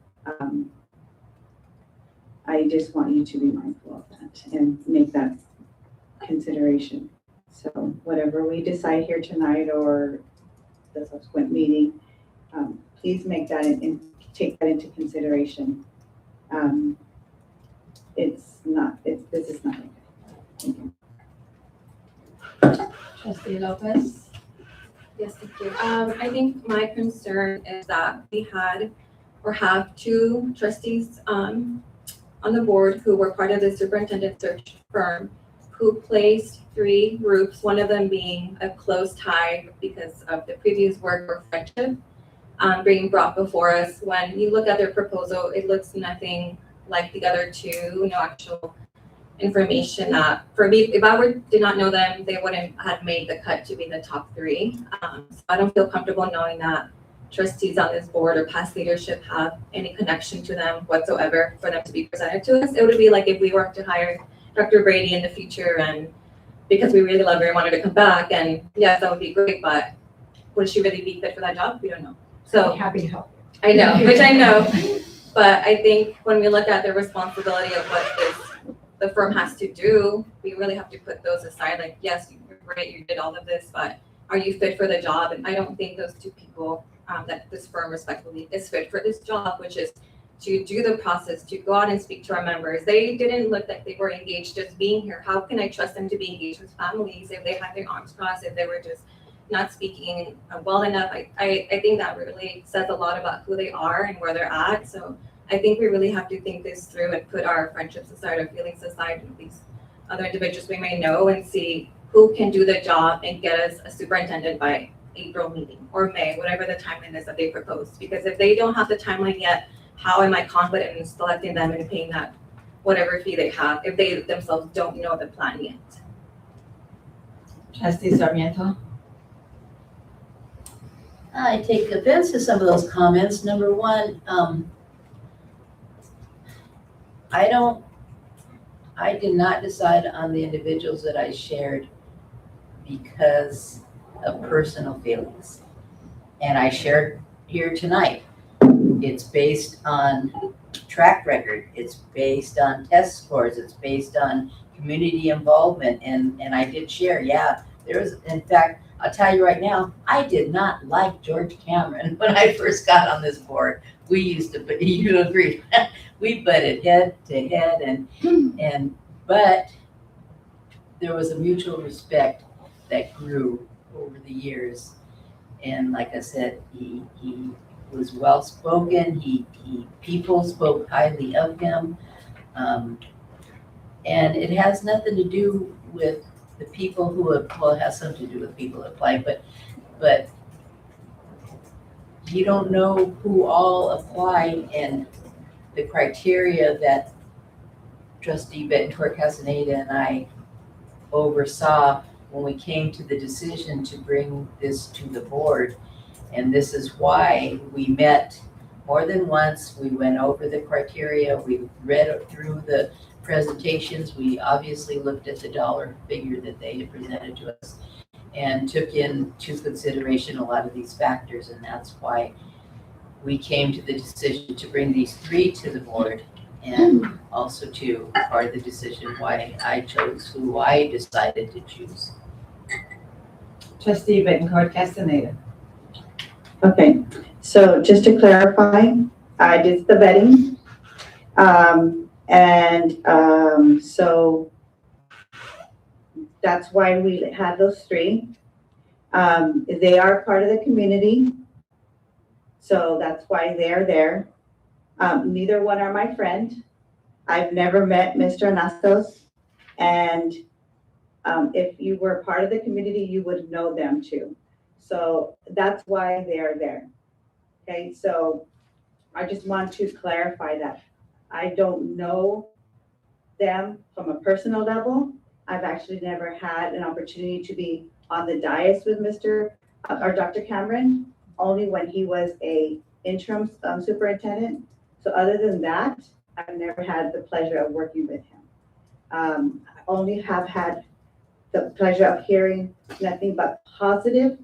I just want you to be mindful of that and make that consideration. So whatever we decide here tonight or the subsequent meeting, please make that and take that into consideration. This is not okay. Thank you. Trustee Lopez? Yes, thank you. I think my concern is that we had or have two trustees on the board who were part of the superintendent search firm who placed three groups, one of them being a close tie because of the previous work or friendship being brought before us. When you look at their proposal, it looks nothing like the other two, no actual information that, for me, if I did not know them, they wouldn't have made the cut to be the top three. So I don't feel comfortable knowing that trustees on this board or past leadership have any connection to them whatsoever for them to be presented to us. It would be like if we were to hire Dr. Brady in the future and because we really love her and wanted to come back, and yes, that would be great, but would she really be fit for that job? We don't know. So Happy to help. I know, which I know, but I think when we look at the responsibility of what the firm has to do, we really have to put those aside. Like, yes, you're great, you did all of this, but are you fit for the job? And I don't think those two people that this firm respectfully is fit for this job, which is to do the process, to go out and speak to our members. They didn't look like they were engaged just being here. How can I trust them to be engaged with families if they had their arms crossed, if they were just not speaking well enough? I think that really says a lot about who they are and where they're at. So I think we really have to think this through and put our friendships aside, our feelings aside, and these other individuals we may know, and see who can do the job and get us a superintendent by April meeting or May, whatever the timeline is that they proposed. Because if they don't have the timeline yet, how am I confident in selecting them and paying that whatever fee they have if they themselves don't know the plan yet. Trustee Sarmiento? I take offense to some of those comments. Number one, I did not decide on the individuals that I shared because of personal feelings. And I shared here tonight. It's based on track record. It's based on test scores. It's based on community involvement. And I did share, yeah, in fact, I'll tell you right now, I did not like George Cameron when I first got on this board. We used to, you agree, we butted head to head but there was a mutual respect that grew over the years. And like I said, he was well-spoken, people spoke highly of him. And it has nothing to do with the people who have, well, it has something to do with people who apply, but you don't know who all apply, and the criteria that Trustee Bettencourt Castaneda and I oversaw when we came to the decision to bring this to the board. And this is why we met more than once. We went over the criteria. We read through the presentations. We obviously looked at the dollar figure that they had presented to us and took into consideration a lot of these factors. And that's why we came to the decision to bring these three to the board, and also to part of the decision why I chose who I decided to choose. Trustee Bettencourt Castaneda? Okay, so just to clarify, I did the vetting. So that's why we had those three. They are part of the community, so that's why they're there. Neither one are my friend. I've never met Mr. Anastos, and if you were part of the community, you would know them too. So that's why they're there. Okay, so I just want to clarify that. I don't know them from a personal level. I've actually never had an opportunity to be on the dais with Dr. Cameron, only when he was a interim superintendent. So other than that, I've never had the pleasure of working with him. I only have had the pleasure of hearing nothing but positive,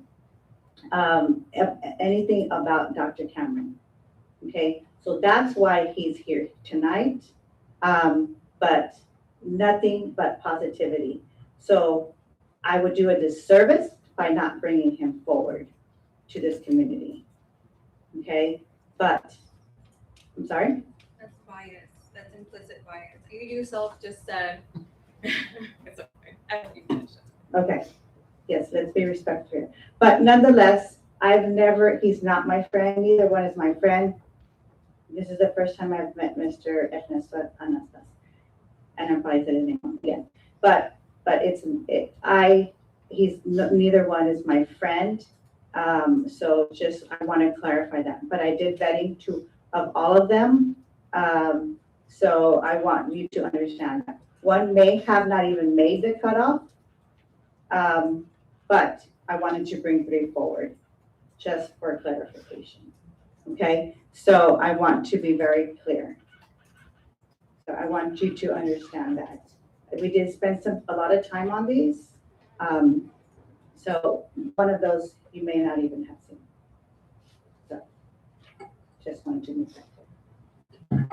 anything about Dr. Cameron. Okay, so that's why he's here tonight, but nothing but positivity. So I would do a disservice by not bringing him forward to this community. Okay, but I'm sorry? That's bias. That's implicit bias. You yourself just said. It's okay. I have you finish it. Okay, yes, let's be respectful here. But nonetheless, he's not my friend, neither one is my friend. This is the first time I've met Mr. Ernesto Anastas, and I'm probably saying his name again. But neither one is my friend. So just, I want to clarify that. But I did vetting of all of them. So I want you to understand that. One may have not even made the cutoff, but I wanted to bring three forward just for clarification. Okay, so I want to be very clear. So I want you to understand that. We did spend a lot of time on these. So one of those you may not even have seen. So just wanted to make that clear.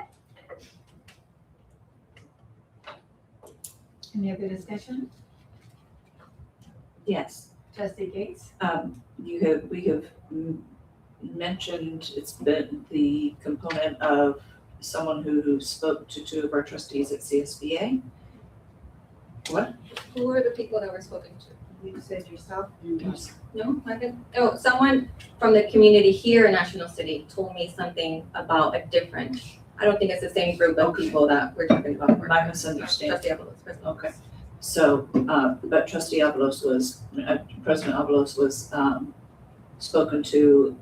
Any other discussion? Yes. Trustee Gates? We have mentioned, it's been the component of someone who spoke to two of our trustees at CSBA. What? Who were the people that were spoken to? You said yourself? No, I didn't. Oh, someone from the community here in National City told me something about a different, I don't think it's the same group of people that we're talking about. My misunderstanding. Trustee Avalos. Okay. So, but Trustee Avalos President Avalos was spoken to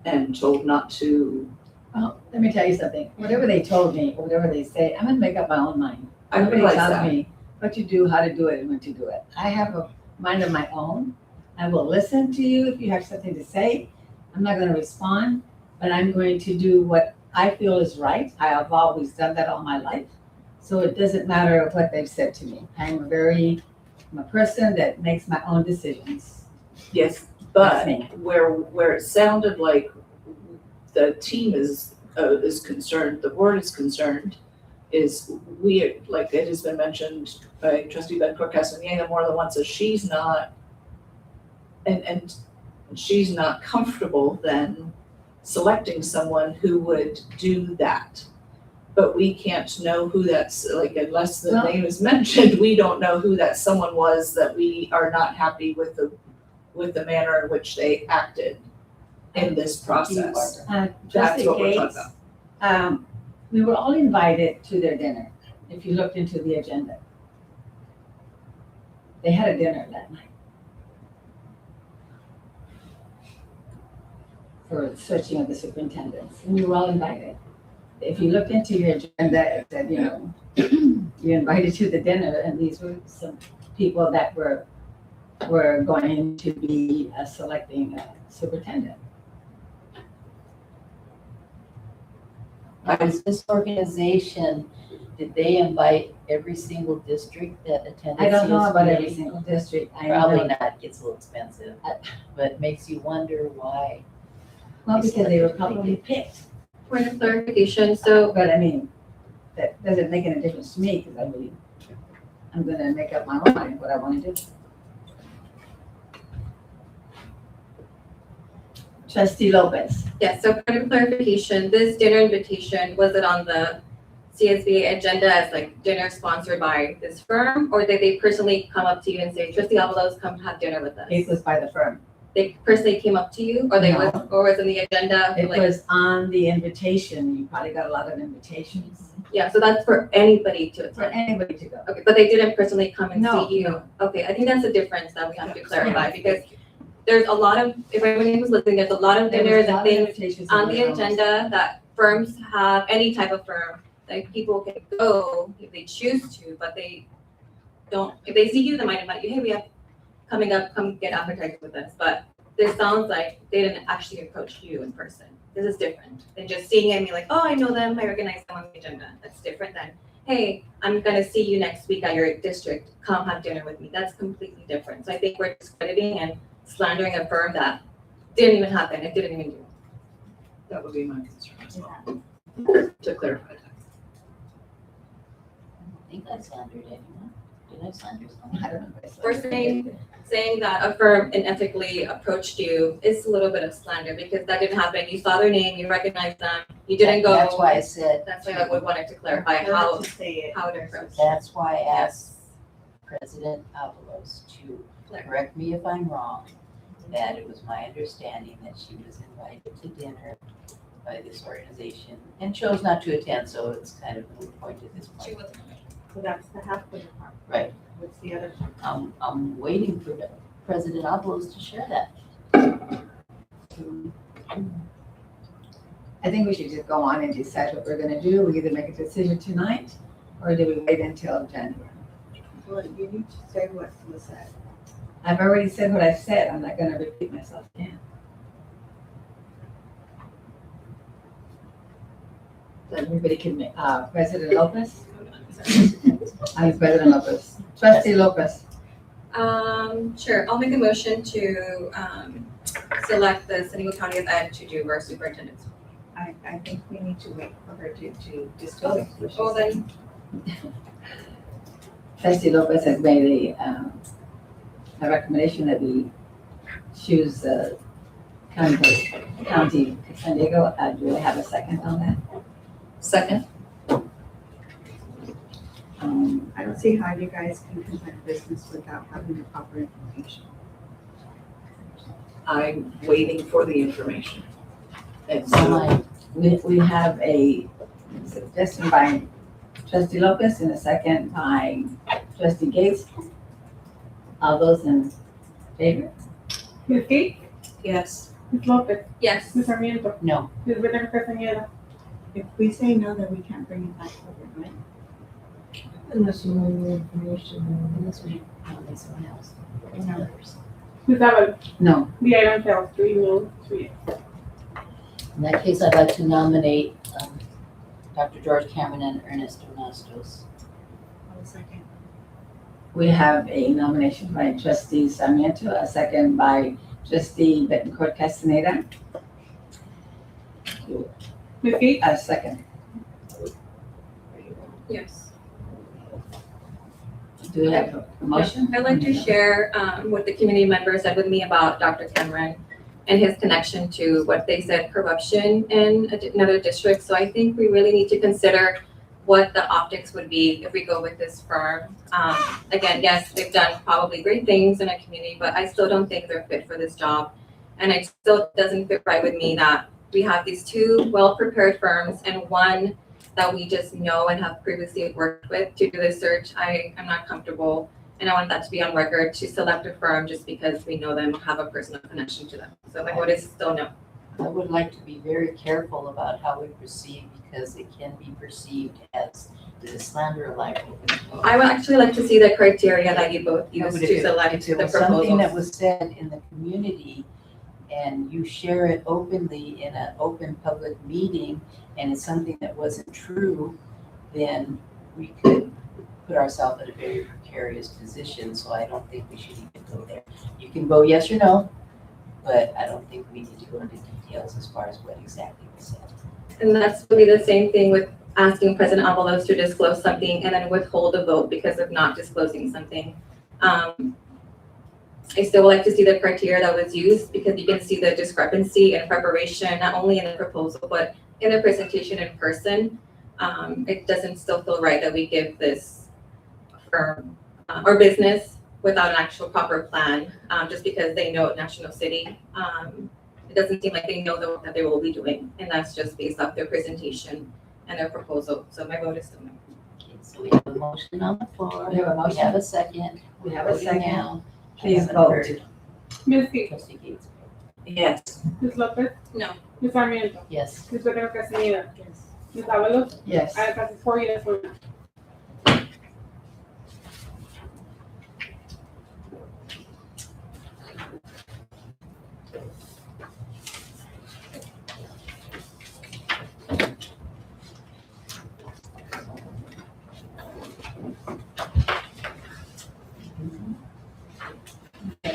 and told not to Well, let me tell you something. Whatever they told me, or whatever they say, I'm gonna make up my own mind. I Nobody realize tells that. me what to do, how to do it, and when to do it. I have a mind of my own. I will listen to you if you have something to say. I'm not gonna respond, but I'm going to do what I feel is right. I have always done that all my life. So it doesn't matter what they've said to me. I'm a person that makes my own decisions. Yes, That's but me. where it sounded like the team is concerned, the board is concerned, is we, like it has been mentioned by trustee Betcor Castaneda more than once, that she's not, and she's not comfortable then selecting someone who would do that. But we can't know who that's, like, unless the Well- name is mentioned, we don't know who that someone was that we are not happy with the manner in which they acted in this process. That's Trustee what we're talking Gates, about. we were all invited to their dinner, if you looked into the agenda. They had a dinner that night. For switching of the superintendents, and we were all invited. If you looked into your agenda, it said, you're invited to the dinner, and these were some people that were going to be selecting a superintendent. Is this organization, did they invite every single district that attended? I don't know about CSBA? every single district. I know Probably that- not, gets a little expensive, but it makes you wonder why. Well, because they were probably picked. Point of clarification, so But I mean, that doesn't make any difference to me, because I mean, I'm gonna make up my own mind what I wanna do. Trustee Lopez. yes, so point of clarification, this dinner invitation, was it on the CSBA agenda as like dinner sponsored by this firm? Or did they personally come up to you and say, Trustee Avalos, come have dinner with us? It was by the firm. They personally came up to you, or No. or was in the agenda? It like- was on the invitation. You probably got a lot of invitations Yeah, so that's for anybody to for attend. anybody to go. Okay, but they didn't personally come and No, see you? no. Okay, I think that's the difference that we have to clarify, because there's a lot of, if anyone was listening, there's a lot of There was dinners a and lot of things invitations on the that were agenda that firms have, any type of firm, that people can go if they choose to, but they don't, if they see you, they might invite you, hey, we have coming up, come get appetizers with us, but this sounds like they didn't actually approach you in person. This is different than just seeing it and being like, oh, I know them, I recognize them on the agenda. That's different than, hey, I'm gonna see you next week at your district, come have dinner with me. That's completely different. So I think we're discrediting and slandering a firm that didn't even happen, it didn't even do. That would be my concern as well, to clarify that. I think I slandered anyone. Did I slander someone? I don't know. We're saying that a firm unethically approached you is a little bit of slander, because that didn't happen. You saw their name, you recognized them, you didn't go. That's why I said. That's why I would wanted to clarify how it approached. That's why I asked President Avalos to correct me if I'm wrong, that it was my understanding that she was invited to dinner by this organization and chose not to attend, so it's kind of a moot point at this She point. wasn't. So that's the half of the part. Right. What's the other part? I'm waiting for President Avalos to share that. I think we should just go on and decide what we're gonna do. We either make a decision tonight, or do we wait until January? Well, you need to say what was said. I've already said what I've said. I'm not gonna repeat myself again. So everybody can make, President Lopez? I'm President Lopez. Trustee Lopez. Sure, I'll make a motion to, select the San Diego County of Ed to do our superintendent's. I think we need to wait for her to disclose. what she Well, said. then, Trustee Lopez has made a recommendation that we choose County San Diego. Do I have a second on that? Second, I don't see how you guys can conduct business without having the proper information. I'm waiting for the information. And So so, my, We have a suggestion by Trustee Lopez and a second by Trustee Gates. All those in favor? Ms. Gates, yes, Ms. Lopez, yes, Ms. Sarmiento, no, Ms. Veneca Castañeda, If we say no, then we can't bring it back forward, right? Unless you know more information. Unless we nominate someone else. Ms. Avalos? No. The item fails, 3 no, 2 yes. In that case, I'd like to nominate Dr. George Cameron and Ernest Donastos. We have a nomination by trustee Sarmiento, a second by trustee Bettencourt Castaneda. Ms. Gates? A second. Yes. Do we have a motion? I'd like to share what the community members said with me about Dr. Cameron and his connection to what they said corruption in another district. So I think we really need to consider what the optics would be if we go with this firm. Again, yes, they've done probably great things in a community, but I still don't think they're fit for this job. And it still doesn't fit right with me that we have these two well-prepared firms and one that we just know and have previously worked with to do this search. I'm not comfortable, and I want that to be on record to select a firm just because we know them, have a personal connection to them. So my vote is still no. I would like to be very careful about how we proceed because it can be perceived as the slander of libel. I would actually like to see the criteria that you both No, use but to select if the it was something that proposals. was said in the community and you share it openly in an open public meeting and it's something that wasn't true, then we could put ourselves in a very precarious position. So I don't think we should even go there. You can vote yes or no, but I don't think we need to go into details as far as what exactly was said. And that's really the same thing with asking President Avalos to disclose something and then withhold a vote because of not disclosing something. I still would like to see the criteria that was used because you can see the discrepancy in preparation, not only in the proposal, but in the presentation in person. It doesn't still feel right that we give this firm or business without an actual proper plan, just because they know National City. It doesn't seem like they know the work that they will be doing, and that's just based off their presentation and their proposal. So my vote is still no. Okay, so we have a motion on the floor. We have a motion. We have a second. We have a Voting second. now. Please Haven't vote. heard. Ms. Gates? Trustee Gates. Yes. Ms. Lopez? No. Ms. Sarmiento? Yes. Ms. Bettencourt Castaneda? Ms. Avalos? Yes. Item passes 4 yes, 1 no.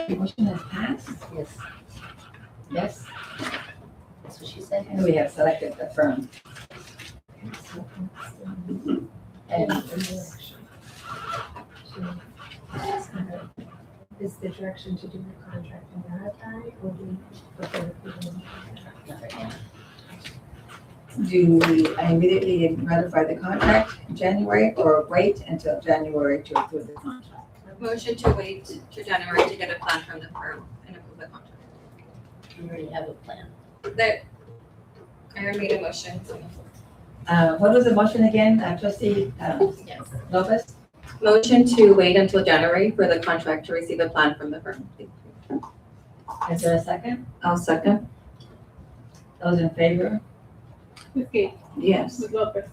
Motion has passed. Yes. Yes. That's what she said. And we have selected the firm. And Is the direction to do the contract and verify, or do we prefer to put it in? Not right now. do we immediately ratify the contract in January or wait until January to approve the contract? Motion to wait to January to get a plan from the firm and approve the contract. We already have a plan. That, I already made a motion. What was the motion again, trustee Yes. Lopez? Motion to wait until January for the contract to receive a plan from the firm. Is there a second? I'll second. Those in favor? Ms. Gates? Yes. Ms. Lopez?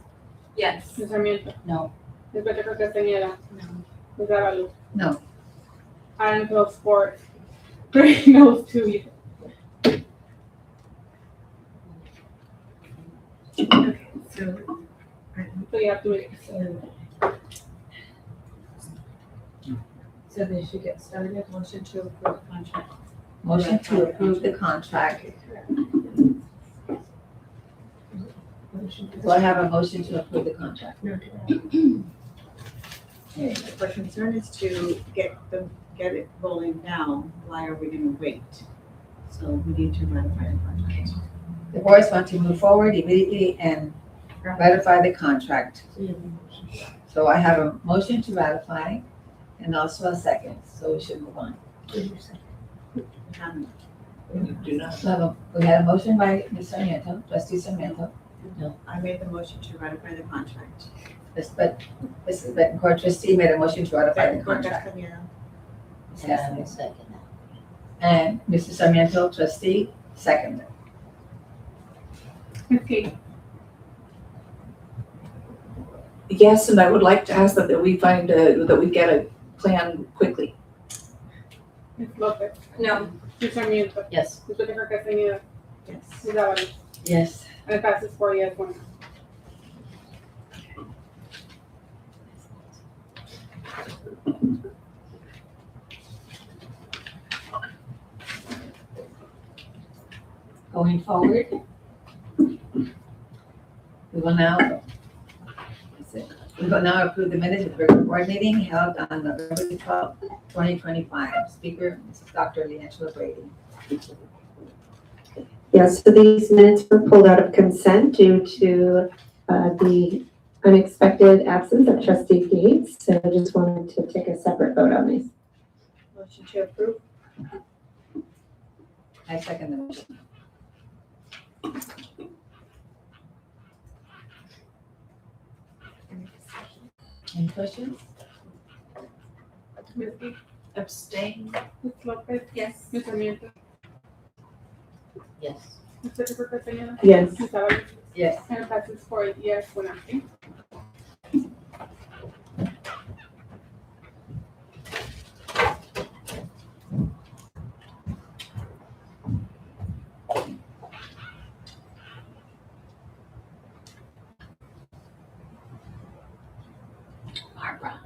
Yes. Ms. Sarmiento? No. Ms. Bettencourt Castaneda? No. Ms. Avalos? No. Item fails 4, 3 no, 2 yes. So you have to wait. So they should get started, motion to approve the contract. Motion to approve the contract. Do I have a motion to approve the contract? Okay, if our concern is to get it rolling now, why are we gonna wait? So we need to ratify the contract. The boards want to move forward immediately and ratify the contract. So I have a motion to ratify and also a second, so we should move on. We had a motion by Ms. Sarmiento, trustee Sarmiento. I made the motion to ratify the contract. Mrs. Bettencourt, trustee, made a motion to ratify the contract. And I will second that. And Mrs. Sarmiento, trustee, second. Ms. Gates? Yes, and I would like to ask that we find, that we get a plan quickly. Ms. Lopez. No. Ms. Sarmiento. Yes. Ms. Whitaker Castañeda. Yes. Ms. Avalos. Yes. And it passes 4 yes, 1 no. Going forward, we will now, approve the minutes of the regular board meeting held on November 12th, 2025. Speaker, Mrs. Dr. Leangela Brady. Yes, so these minutes were pulled out of consent due to the unexpected absence of trustee Gates. So I just wanted to take a separate vote on these. Motion to approve? I second the motion. Any questions? Ms. Deep. Abstain. Ms. Lopez. Yes. Ms. Sarmiento. Yes. Ms. Whitaker Castañeda. Yes. Ms. Avalos. Yes. And it passes 4 yes, 1 abstain. Barbara.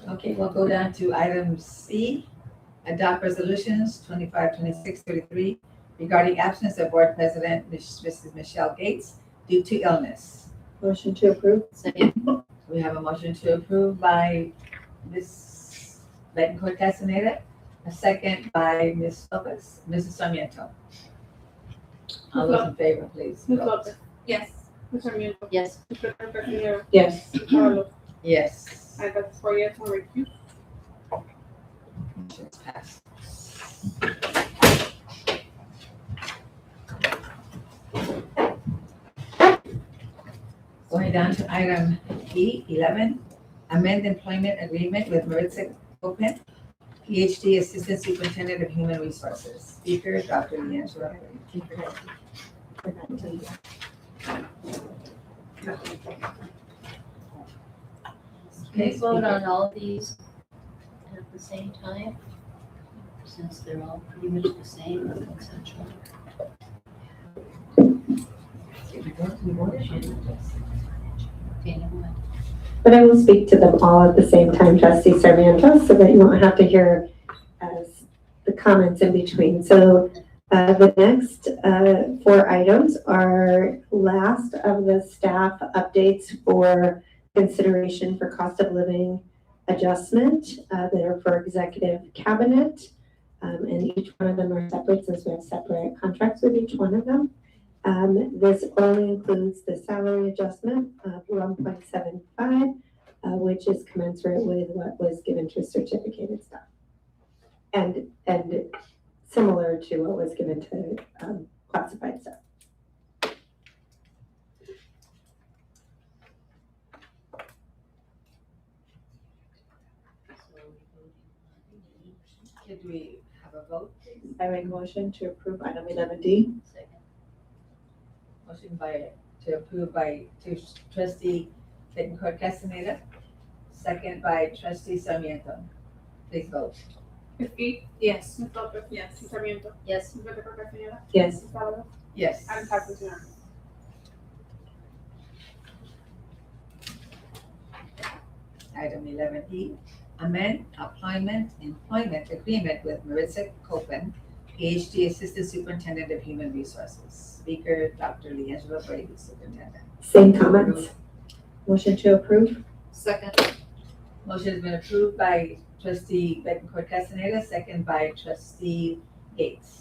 Okay, we'll go down to item C, adopt resolutions 25, 26, 33 regarding absence of board president, Mrs. Michelle Gates, due to illness. Motion to approve? Second. We have a motion to approve by Ms. Betancourt Castaneda, a second by Ms. Lopez, Mrs. Sarmiento. All those in favor, please. Ms. vote. Lopez. Yes. Ms. Sarmiento. Yes. Ms. Whitaker Castañeda. Yes. Ms. Avalos. Yes. And it passes 4 yes, 1 recused. Motion's passed. Going down to item E, 11, amend employment agreement with Maritza Copen, PhD, Assistant Superintendent of Human Resources. Speaker, Dr. Leangela. Can we vote on all of these at the same time? Since they're all pretty much the same, etc. Okay, never mind. But I will speak to them all at the same time, Trustee Sarmiento, so that you won't have to hear the comments in between. So the next 4 items are last of the staff updates for consideration for cost of living adjustment that are for executive cabinet. And each one of them are separate since we have separate contracts with each one of them. This only includes the salary adjustment of 1.75, which is commensurate with what was given to certificated staff. And similar to what was given to classified staff. Could we have a vote, please? I make motion to approve item 11D. Second. Motion to approve by Trustee Betancourt Castaneda, second by Trustee Sarmiento. Please vote. Ms. Deep. Yes. Ms. Lopez. Yes. Ms. Sarmiento. Yes. Ms. Whitaker Castañeda. Yes. Ms. Avalos. Yes. And it passes unanimously. Item 11E, amend employment agreement with Maritza Copen, PhD, Assistant Superintendent of Human Resources. Speaker, Dr. Leangela Brady, Superintendent. Same comments. Motion to approve? Second. Motion has been approved by Trustee Betancourt Castaneda, second by Trustee Gates.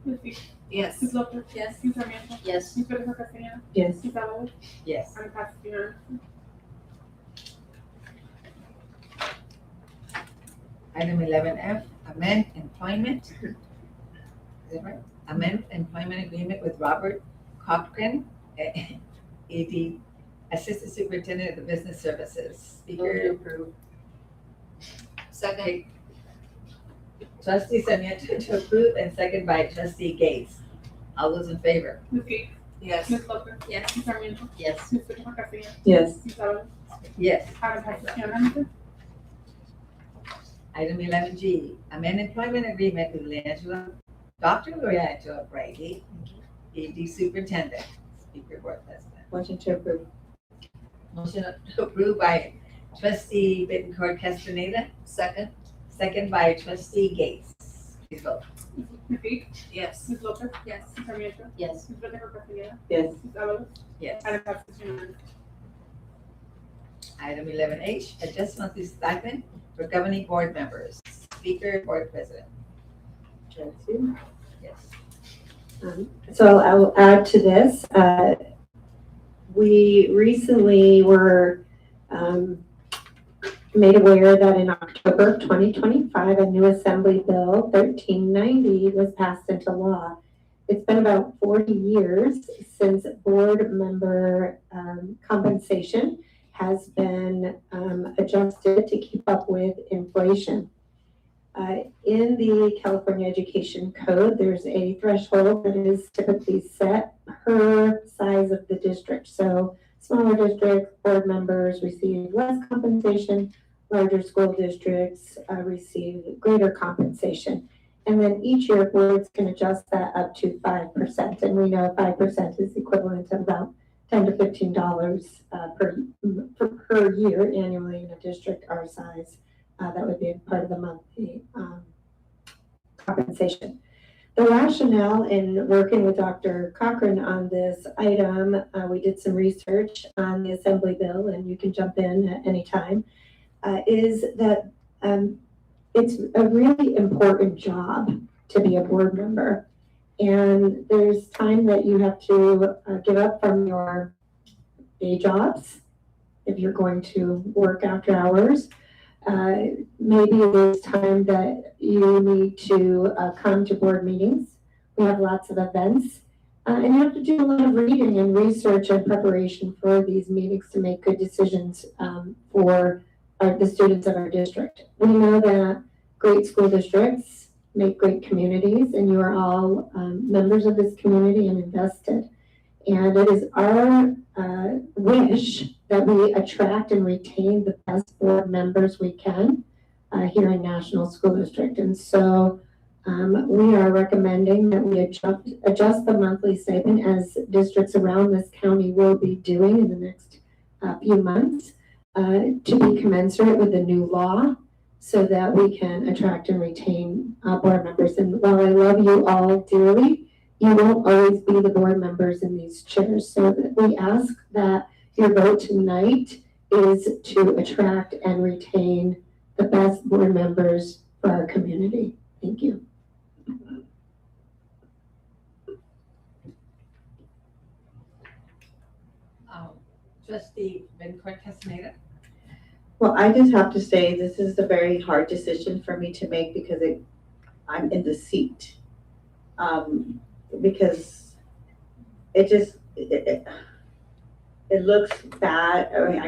Ms. Deep. Yes. Ms. Lopez. Yes. Ms. Sarmiento. Yes. Ms. Whitaker Castañeda. Yes. Ms. Avalos. Yes. And it passes unanimously. Item 11F, amend employment. Is that right? Amend employment agreement with Robert Cochran, AD, Assistant Superintendent of the Business Services. Speaker. Approve. Second. Trustee Sarmiento to approve and second by Trustee Gates. All those in favor? Ms. Gates, Yes. Ms. Lopez, Yes. Ms. Sarmiento, Yes. Ms. Whitmore Castillo, Yes. Ms. Alvarez. Yes. Item passes unanimously. Item 11G, amend employment agreement with Dr. Leangela Brady, ED Superintendent, Speaker Board President. Motion to approve. Motion approved by trustee Bittencourt Castaneda, second by trustee Gates. Please vote. Ms. Gates, Yes. Ms. Lopez, Yes. Ms. Sarmiento, Yes. Ms. Whitmore Castillo, Yes. Ms. Alvarez. Yes. Item passes unanimously. Item 11H, adjust monthly stipend for governing board members, Speaker Board President. Yes. So I will add to this. We recently were made aware that in October of 2025, a new Assembly Bill 1390 was passed into law. It's been about 40 years since board member compensation has been adjusted to keep up with inflation. In the California Education Code, there's a threshold that is typically set per size of the district. So smaller districts, board members receive less compensation, larger school districts receive greater compensation. And then each year boards can adjust that up to 5%. And we know 5% is equivalent to about $10 to $15 per year annually in a district our size. That would be part of the monthly compensation. The rationale in working with Dr. Cochran on this item, we did some research on the Assembly Bill, and you can jump in at any time, is that it's a really important job to be a board member. And there's time that you have to give up from your day jobs if you're going to work after hours. Maybe there's time that you need to come to board meetings. We have lots of events. And you have to do a lot of reading and research and preparation for these meetings to make good decisions for the students of our district. We know that great school districts make great communities, and you are all members of this community and invested. And it is our wish that we attract and retain the best board members we can here in National School District. And so we are recommending that we adjust the monthly stipend, as districts around this county will be doing in the next few months, to be commensurate with the new law, so that we can attract and retain board members. And while I love you all dearly, you won't always be the board members in these chairs. So we ask that your vote tonight is to attract and retain the best board members for our community. Thank you. Trustee Bittencourt Castaneda. Well, I just have to say, this is a very hard decision for me to make because I'm in the seat. Because it looks bad. I mean,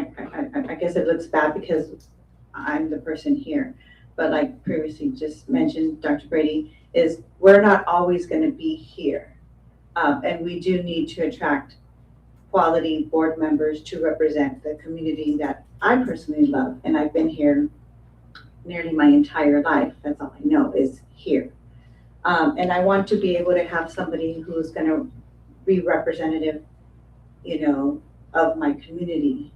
I guess it looks bad because I'm the person here. But like previously just mentioned, Dr. Brady, is we're not always going to be here. And we do need to attract quality board members to represent the community that I personally love. And I've been here nearly my entire life. That's all I know is here. And I want to be able to have somebody who's going to be representative, of my community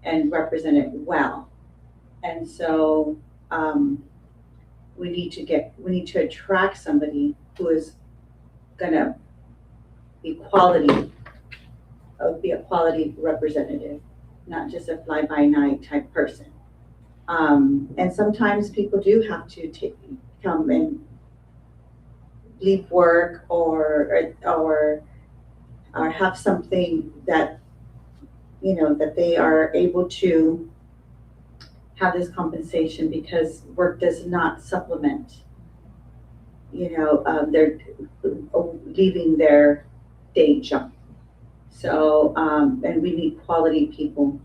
and represent it well. And so we need to attract somebody who is going to be a quality representative, not just a fly-by-night type person. And sometimes people do have to come and leave work or have something that, that they are able to have this compensation because work does not supplement, they're leaving their day job. So, and we need quality people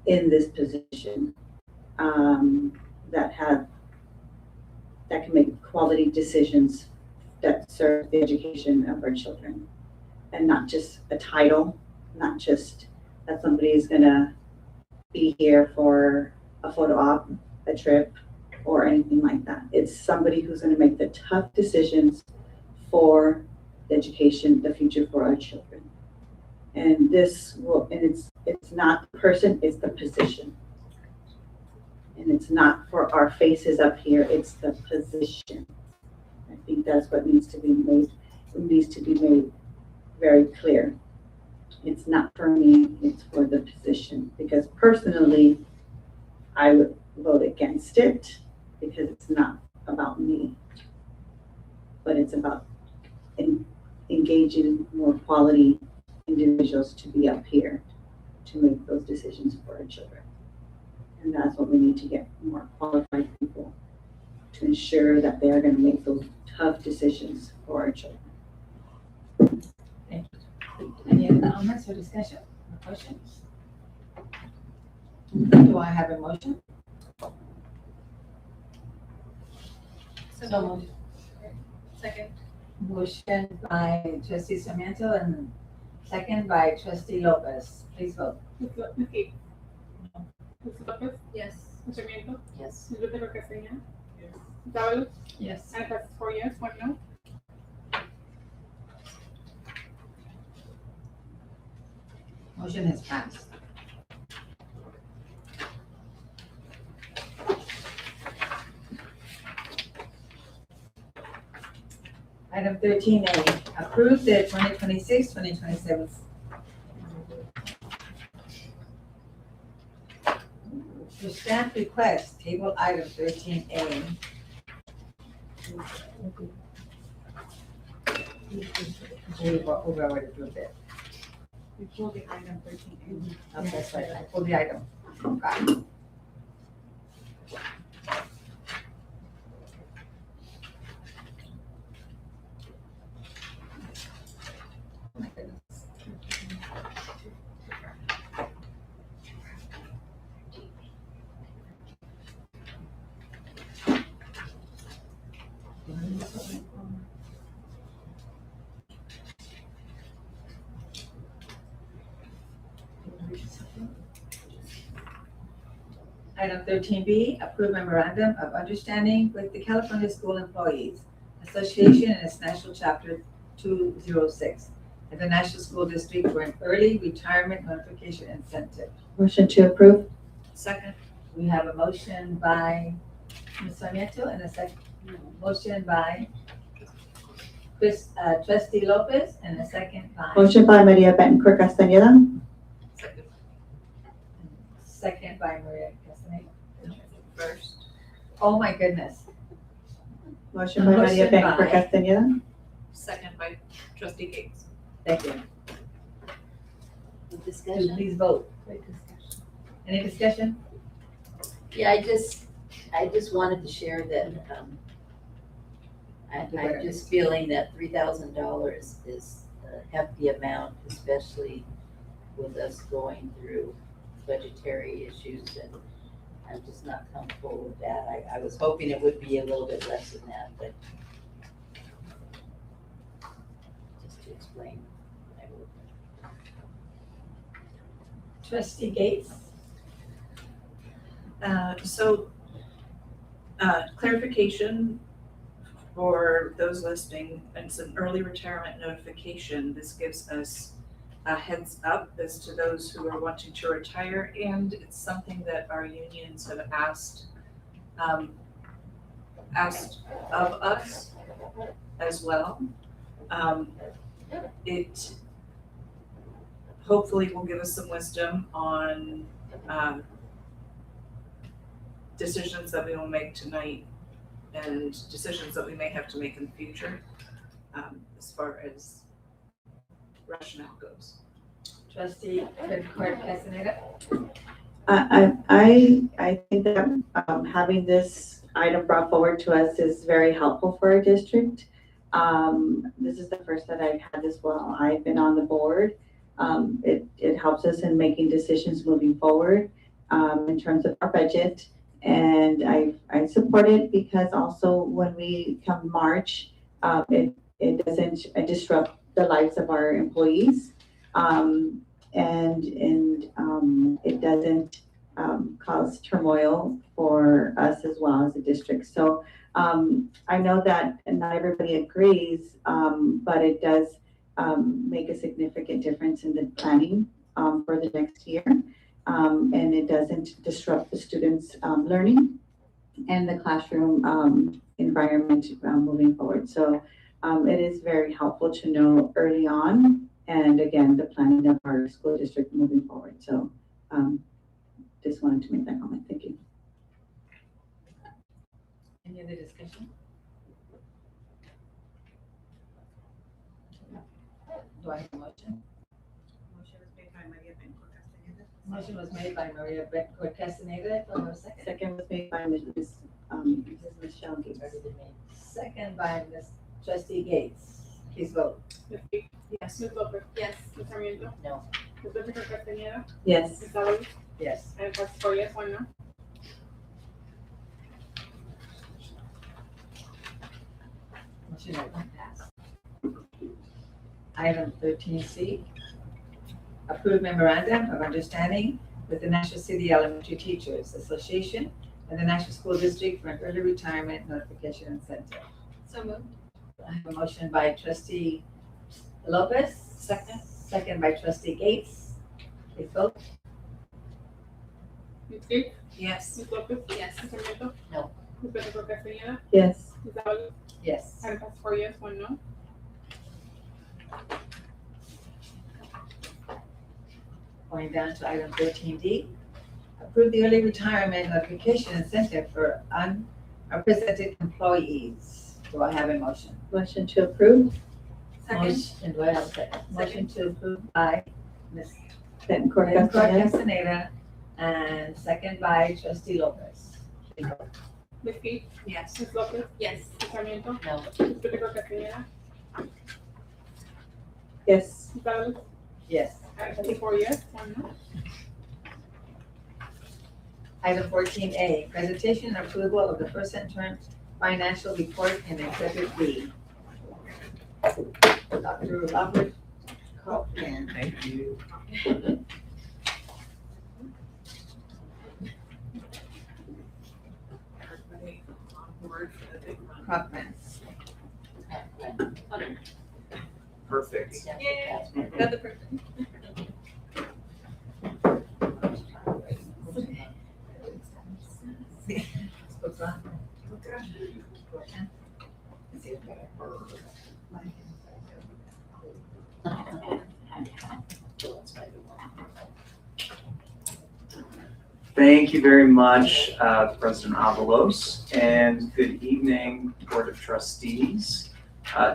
in this position that can make quality decisions that serve the education of our children. And not just a title, not just that somebody is gonna be here for a photo op, a trip, or anything like that. It's somebody who's gonna make the tough decisions for the education, the future for our children. And this will, and it's not the person, it's the position. And it's not for our faces up here, it's the position. I think that's what needs to be made very clear. It's not for me, it's for the position. Because personally, I would vote against it because it's not about me. But it's about engaging more quality individuals to be up here to make those decisions for our children. And that's what we need to get more qualified people to ensure that they are going to make those tough decisions for our children. Thank you. Any other comments or discussion or questions? Do I have a motion? So moved. Second. Motion by trustee Sarmiento and second by trustee Lopez. Please vote. Ms. Gates. Ms. Lopez. Yes. Ms. Sarmiento. Yes. Ms. Lopez Castañeda. Ms. Avalos. Yes. And passes 4 yes, 1 no. Motion has passed. Item 13A, approve the 2026-2027 for staff request, table item 13A. We've already approved it. We pulled the item 13A. Okay, that's right, I pulled the item. Got it. Oh my goodness. Item 13B, approve memorandum of understanding with the California School Employees Association and its national chapter 206 at the National School District for an early retirement notification incentive. Motion to approve? Second. We have a motion by Ms. Sarmiento and a second motion by trustee Lopez and a second by. Motion by Maria Betancourt Castañeda. Second. Second by Maria Castaneda. First. Oh my goodness. Motion by Maria Motion Betancourt by- Castañeda. Second by trustee Gates. Thank you. Discussion? Please vote. Any discussion? Yeah, I just wanted to share that, I'm just feeling that $3,000 is a hefty amount, especially with us going through budgetary issues, and I'm just not comfortable with that. I was hoping it would be a little bit less than that, but just to explain. I will. Trustee Gates? Clarification for those listening, it's an early retirement notification. This gives us a heads up as to those who are wanting to retire, and it's something that our unions have asked of us as well. It hopefully will give us some wisdom on decisions that we will make tonight and decisions that we may have to make in the future, as far as rationale goes. Trustee Betancourt Castaneda? I think that having this item brought forward to us is very helpful for our district. This is the first that I've had as well. I've been on the board. It helps us in making decisions moving forward in terms of our budget. And I support it because also when we come March, it doesn't disrupt the lives of our employees. It doesn't cause turmoil for us as well as a district. So I know that not everybody agrees, but it does make a significant difference in the planning for the next year. And it doesn't disrupt the students' learning and the classroom environment moving forward. So it is very helpful to know early on, and again, the planning of our school district moving forward. So just wanted to make that comment. Thank you. Any other discussion? Do I have a motion? Motion was made by Maria Betancourt Castaneda. Do I have a second? Second was made by Mrs. Michelle Gates. Second by Ms. Trustee Gates. Please vote. Ms. Gates. Yes. Ms. Lopez. Yes. Ms. Sarmiento. No. Ms. Betancourt Castaneda. Yes. Ms. Alvarez. Yes. And it passes 4 yes, 1 no. Motion has been passed. Item 13C, approved memorandum of understanding with the National City Elementary Teachers Association and the National School District for an early retirement notification incentive. So moved. I have a motion by trustee Lopez. Second. Second by trustee Gates. Please vote. Ms. Gates. Yes. Ms. Lopez. Yes. Ms. Sarmiento. No. Ms. Betancourt Castaneda. Yes. Ms. Alvarez. Yes. And it passes 4 yes, 1 no. Going down to item 13D, approve the early retirement notification incentive for unrepresented employees. Do I have a motion? Motion to approve. Second. Motion, do I have a second? Motion to approve by Ms. Betancourt Betancourt Castaneda. Castaneda and second by trustee Lopez. Please vote. Ms. Gates. Yes. Ms. Lopez. Yes. Ms. Sarmiento. No. Ms. Betancourt Castaneda. Yes. Ms. Alvarez. Yes. And it passes 4 yes, 1 no. Item 14A, presentation and approval of the first interim financial report in Exhibit B. Dr. Robert Kaufman. Thank you. Kaufman. Perfect. Yay. Got the perfect. Thank you very much, President Avalos, and good evening, Board of Trustees,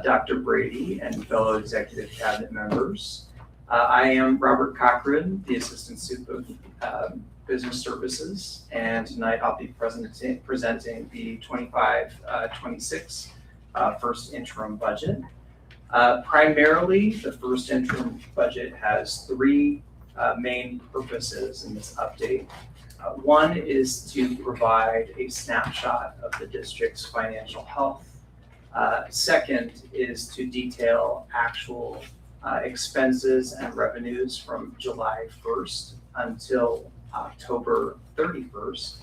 Dr. Brady, and fellow executive cabinet members. I am Robert Cochran, the Assistant Super of Business Services, and tonight I'll be presenting the 25-26 first interim budget. Primarily, the first interim budget has three main purposes in this update. One is to provide a snapshot of the district's financial health. Second is to detail actual expenses and revenues from July 1st until October 31st.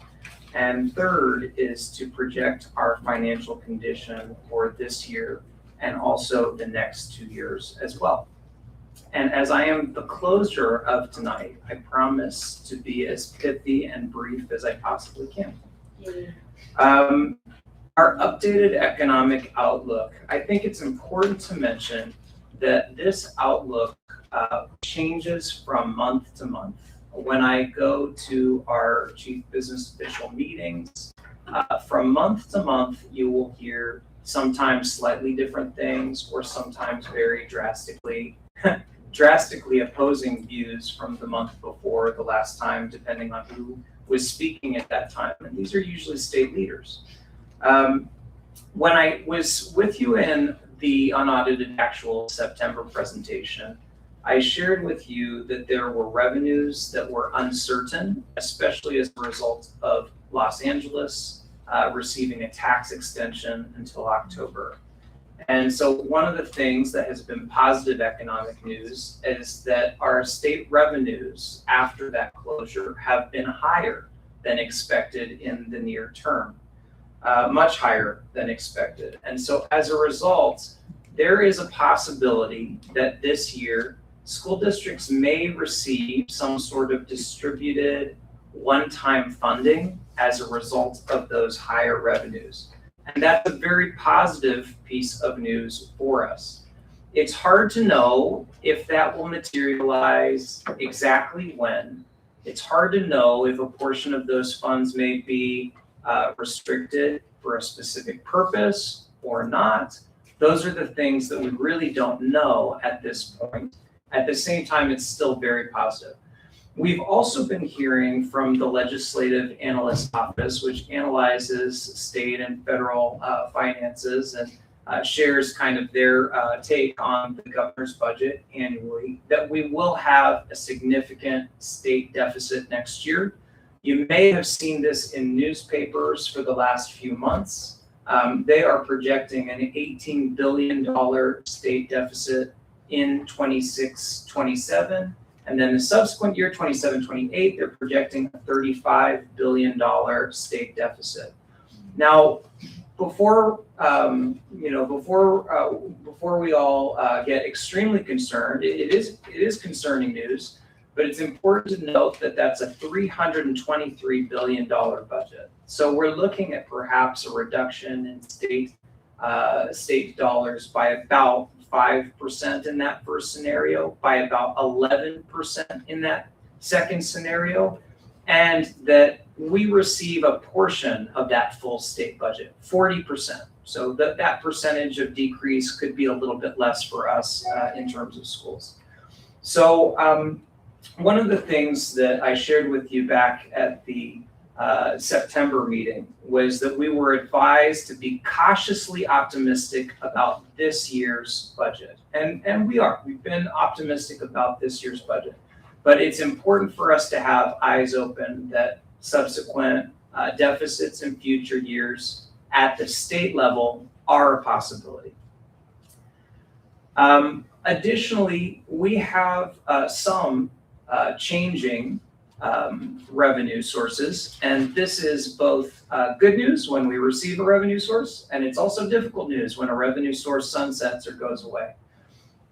And third is to project our financial condition for this year and also the next 2 years as well. And as I am the closer of tonight, I promise to be as pithy and brief as I possibly can. Our updated economic outlook, I think it's important to mention that this outlook changes from month to month. When I go to our chief business official meetings, from month to month, you will hear sometimes slightly different things or sometimes very drastically opposing views from the month before the last time, depending on who was speaking at that time. And these are usually state leaders. When I was with you in the unaudited actual September presentation, I shared with you that there were revenues that were uncertain, especially as a result of Los Angeles receiving a tax extension until October. And so one of the things that has been positive economic news is that our state revenues after that closure have been higher than expected in the near term, much higher than expected. And so as a result, there is a possibility that this year school districts may receive some sort of distributed one-time funding as a result of those higher revenues. And that's a very positive piece of news for us. It's hard to know if that will materialize exactly when. It's hard to know if a portion of those funds may be restricted for a specific purpose or not. Those are the things that we really don't know at this point. At the same time, it's still very positive. We've also been hearing from the Legislative Analyst Office, which analyzes state and federal finances and shares kind of their take on the governor's budget annually, that we will have a significant state deficit next year. You may have seen this in newspapers for the last few months. They are projecting an $18 billion state deficit in 26-27. And then the subsequent year, 27-28, they're projecting a $35 billion state deficit. Now, before we all get extremely concerned, it is concerning news, but it's important to note that that's a $323 billion budget. So we're looking at perhaps a reduction in state dollars by about 5% in that first scenario, by about 11% in that second scenario, and that we receive a portion of that full state budget, 40%. So that percentage of decrease could be a little bit less for us in terms of schools. So one of the things that I shared with you back at the September meeting was that we were advised to be cautiously optimistic about this year's budget. And we've been optimistic about this year's budget. But it's important for us to have eyes open that subsequent deficits in future years at the state level are a possibility. Additionally, we have some changing revenue sources, and this is both good news when we receive a revenue source, and it's also difficult news when a revenue source sunsets or goes away.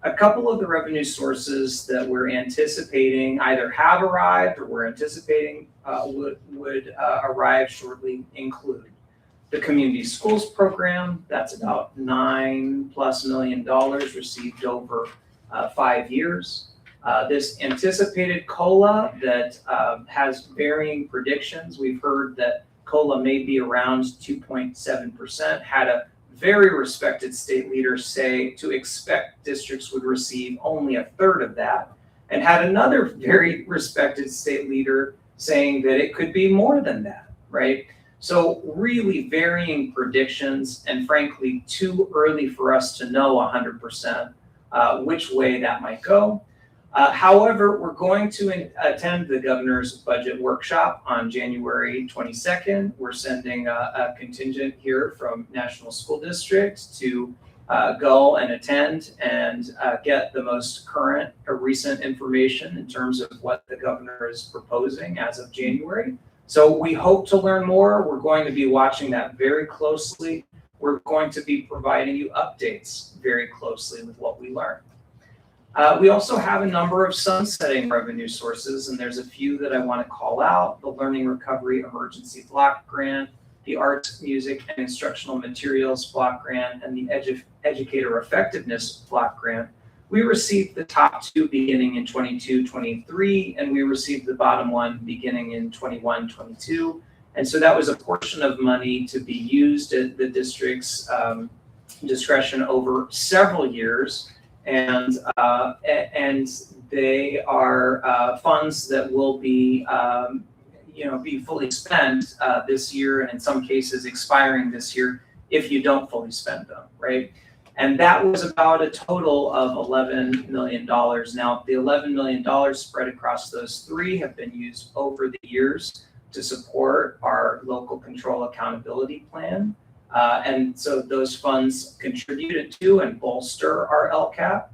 A couple of the revenue sources that we're anticipating either have arrived or we're anticipating would arrive shortly include the Community Schools Program. That's about $9+ million received over 5 years. This anticipated COLA that has varying predictions. We've heard that COLA may be around 2.7%, had a very respected state leader say to expect districts would receive only a third of that, and had another very respected state leader saying that it could be more than that, right? So really varying predictions, and frankly, too early for us to know 100% which way that might go. However, we're going to attend the governor's budget workshop on January 22nd. We're sending a contingent here from National School District to go and attend and get the most current or recent information in terms of what the governor is proposing as of January. So we hope to learn more. We're going to be watching that very closely. We're going to be providing you updates very closely with what we learn. We also have a number of sunsetting revenue sources, and there's a few that I want to call out: the Learning Recovery Emergency Block Grant, the Arts, Music, and Instructional Materials Block Grant, and the Educator Effectiveness Block Grant. We received the top two beginning in 22-23, and we received the bottom one beginning in 21-22. And so that was a portion of money to be used at the district's discretion over several years. And they are funds that will be, be fully spent this year, and in some cases expiring this year if you don't fully spend them, right? And that was about a total of $11 million. Now, the $11 million spread across those three have been used over the years to support our local control accountability plan. And so those funds contributed to and bolster our LCAP.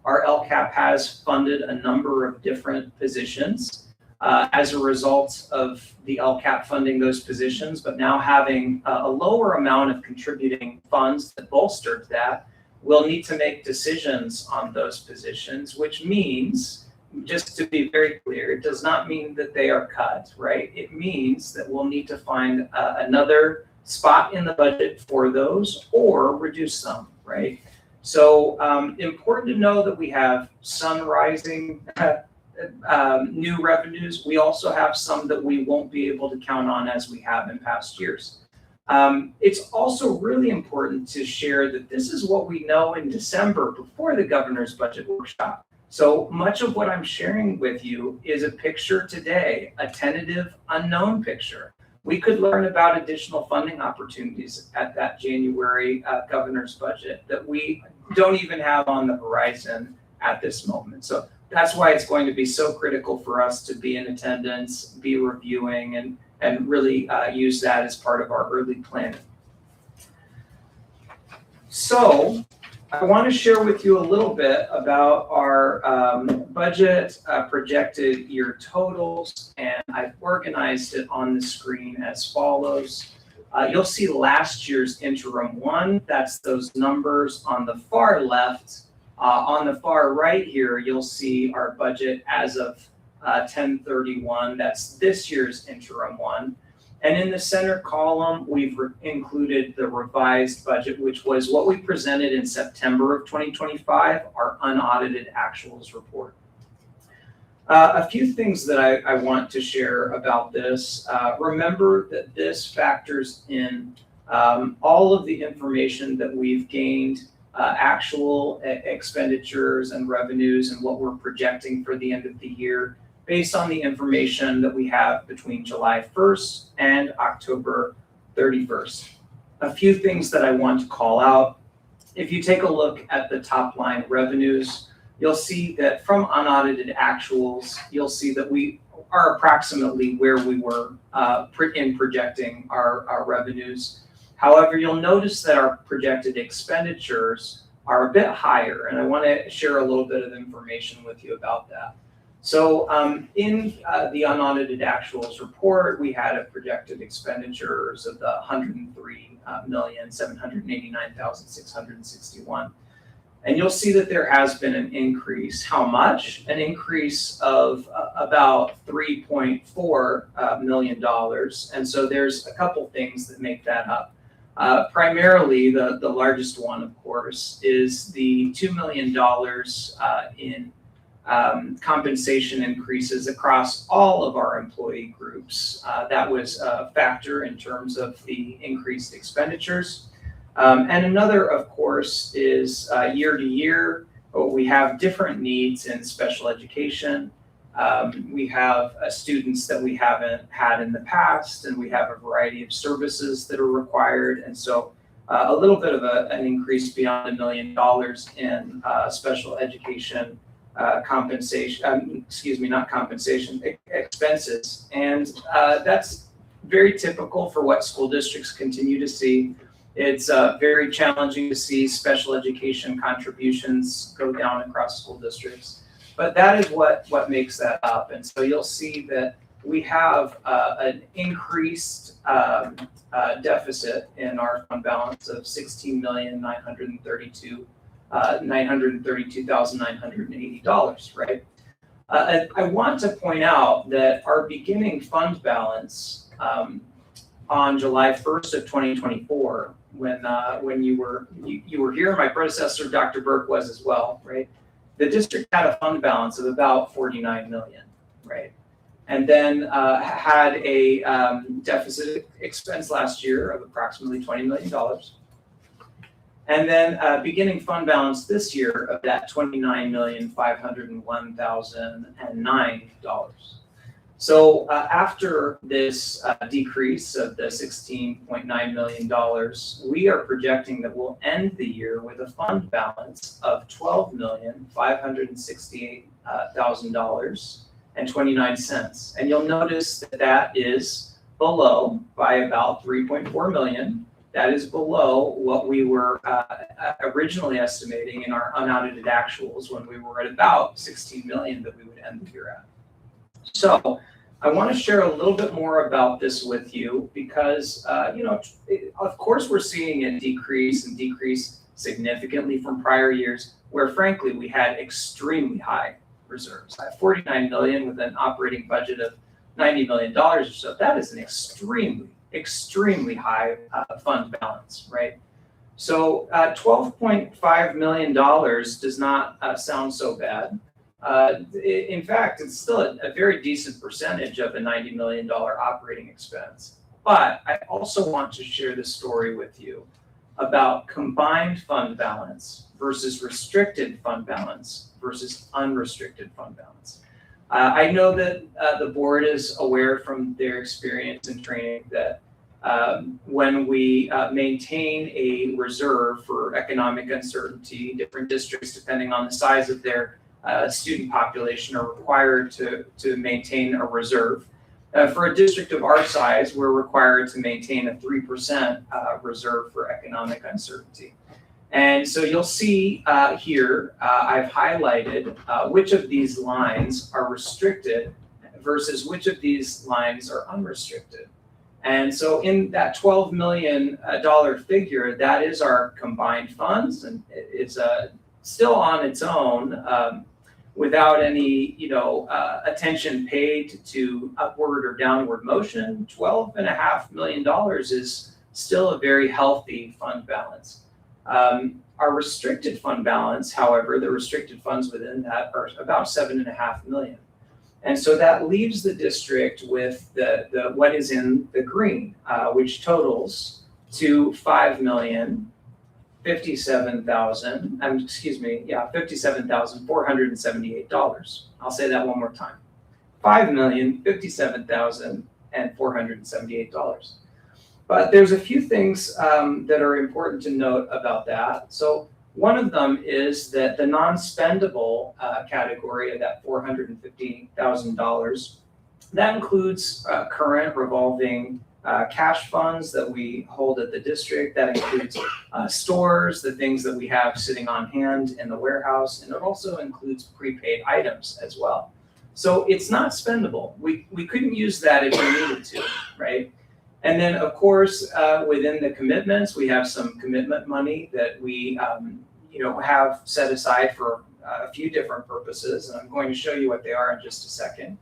Our LCAP has funded a number of different positions as a result of the LCAP funding those positions, but now having a lower amount of contributing funds that bolstered that, we'll need to make decisions on those positions, which means, just to be very clear, it does not mean that they are cut, right? It means that we'll need to find another spot in the budget for those or reduce them, right? So important to know that we have some rising new revenues. We also have some that we won't be able to count on as we have in past years. It's also really important to share that this is what we know in December before the governor's budget workshop. So much of what I'm sharing with you is a picture today, a tentative unknown picture. We could learn about additional funding opportunities at that January governor's budget that we don't even have on the horizon at this moment. So that's why it's going to be so critical for us to be in attendance, be reviewing, and really use that as part of our early planning. So I want to share with you a little bit about our budget projected year totals, and I've organized it on the screen as follows. You'll see last year's interim one. That's those numbers on the far left. On the far right here, you'll see our budget as of 10/31. That's this year's interim one. And in the center column, we've included the revised budget, which was what we presented in September of 2025, our unaudited actuals report. A few things that I want to share about this. Remember that this factors in all of the information that we've gained, actual expenditures and revenues and what we're projecting for the end of the year, based on the information that we have between July 1st and October 31st. A few things that I want to call out. If you take a look at the top line revenues, you'll see that from unaudited actuals, you'll see that we are approximately where we were in projecting our revenues. However, you'll notice that our projected expenditures are a bit higher, and I want to share a little bit of information with you about that. So in the unaudited actuals report, we had a projected expenditures of the $103,789,661. And you'll see that there has been an increase. How much? An increase of about $3.4 million. And so there's a couple things that make that up. Primarily, the largest one, of course, is the $2 million in compensation increases across all of our employee groups. That was a factor in terms of the increased expenditures. And another, of course, is year to year, we have different needs in special education. We have students that we haven't had in the past, and we have a variety of services that are required. And so a little bit of an increase beyond $1 million in special education compensation, expenses. And that's very typical for what school districts continue to see. It's very challenging to see special education contributions go down across school districts. But that is what makes that up. And so you'll see that we have an increased deficit in our fund balance of $16,932,980, right? I want to point out that our beginning fund balance on July 1st of 2024, when you were here, my predecessor, Dr. Burke, was as well, right? The district had a fund balance of about 49 million, right? And then had a deficit expense last year of approximately $20 million. And then beginning fund balance this year of that $29,501,009. So after this decrease of the $16.9 million, we are projecting that we'll end the year with a fund balance of $12,568,000.29. And you'll notice that that is below by about $3.4 million That is below what we were originally estimating in our unaudited actuals when we were at about 16 million that we would end the year at. So I want to share a little bit more about this with you because, of course, we're seeing it decrease significantly from prior years where, frankly, we had extremely high reserves. I have 49 million with an operating budget of $90 million or so. That is an extremely high fund balance, right? So $12.5 million does not sound so bad. In fact, it's still a very decent percentage of a $90 million operating expense. But I also want to share this story with you about combined fund balance versus restricted fund balance versus unrestricted fund balance. I know that the board is aware from their experience and training that when we maintain a reserve for economic uncertainty, different districts, depending on the size of their student population, are required to maintain a reserve. For a district of our size, we're required to maintain a 3% reserve for economic uncertainty. And so you'll see here, I've highlighted which of these lines are restricted versus which of these lines are unrestricted. And so in that $12 million figure, that is our combined funds, and it's still on its own without any attention paid to upward or downward motion. $12.5 million is still a very healthy fund balance. Our restricted fund balance, however, the restricted funds within that are about $7.5 million. And so that leaves the district with the what is in the green, which totals to $57,478. I'll say that one more time. $5,057,478. But there's a few things that are important to note about that. So one of them is that the non-spendable category of that $450,000, that includes current revolving cash funds that we hold at the district. That includes stores, the things that we have sitting on hand in the warehouse, and it also includes prepaid items as well. So it's not spendable. We couldn't use that if we needed to, right? And then, of course, within the commitments, we have some commitment money that we, have set aside for a few different purposes, and I'm going to show you what they are in just a second.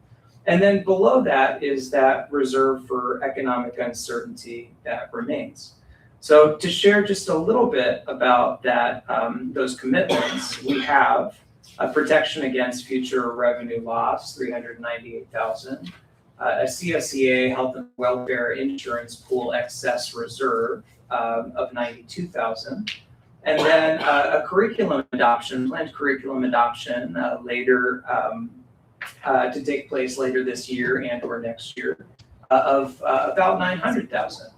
And then below that is that reserve for economic uncertainty that remains. So to share just a little bit about that, those commitments, we have a protection against future revenue loss, $398,000. A CSEA health and welfare insurance pool excess reserve of $92,000, and then a curriculum adoption, planned curriculum adoption later to take place later this year and or next year of about $900,000.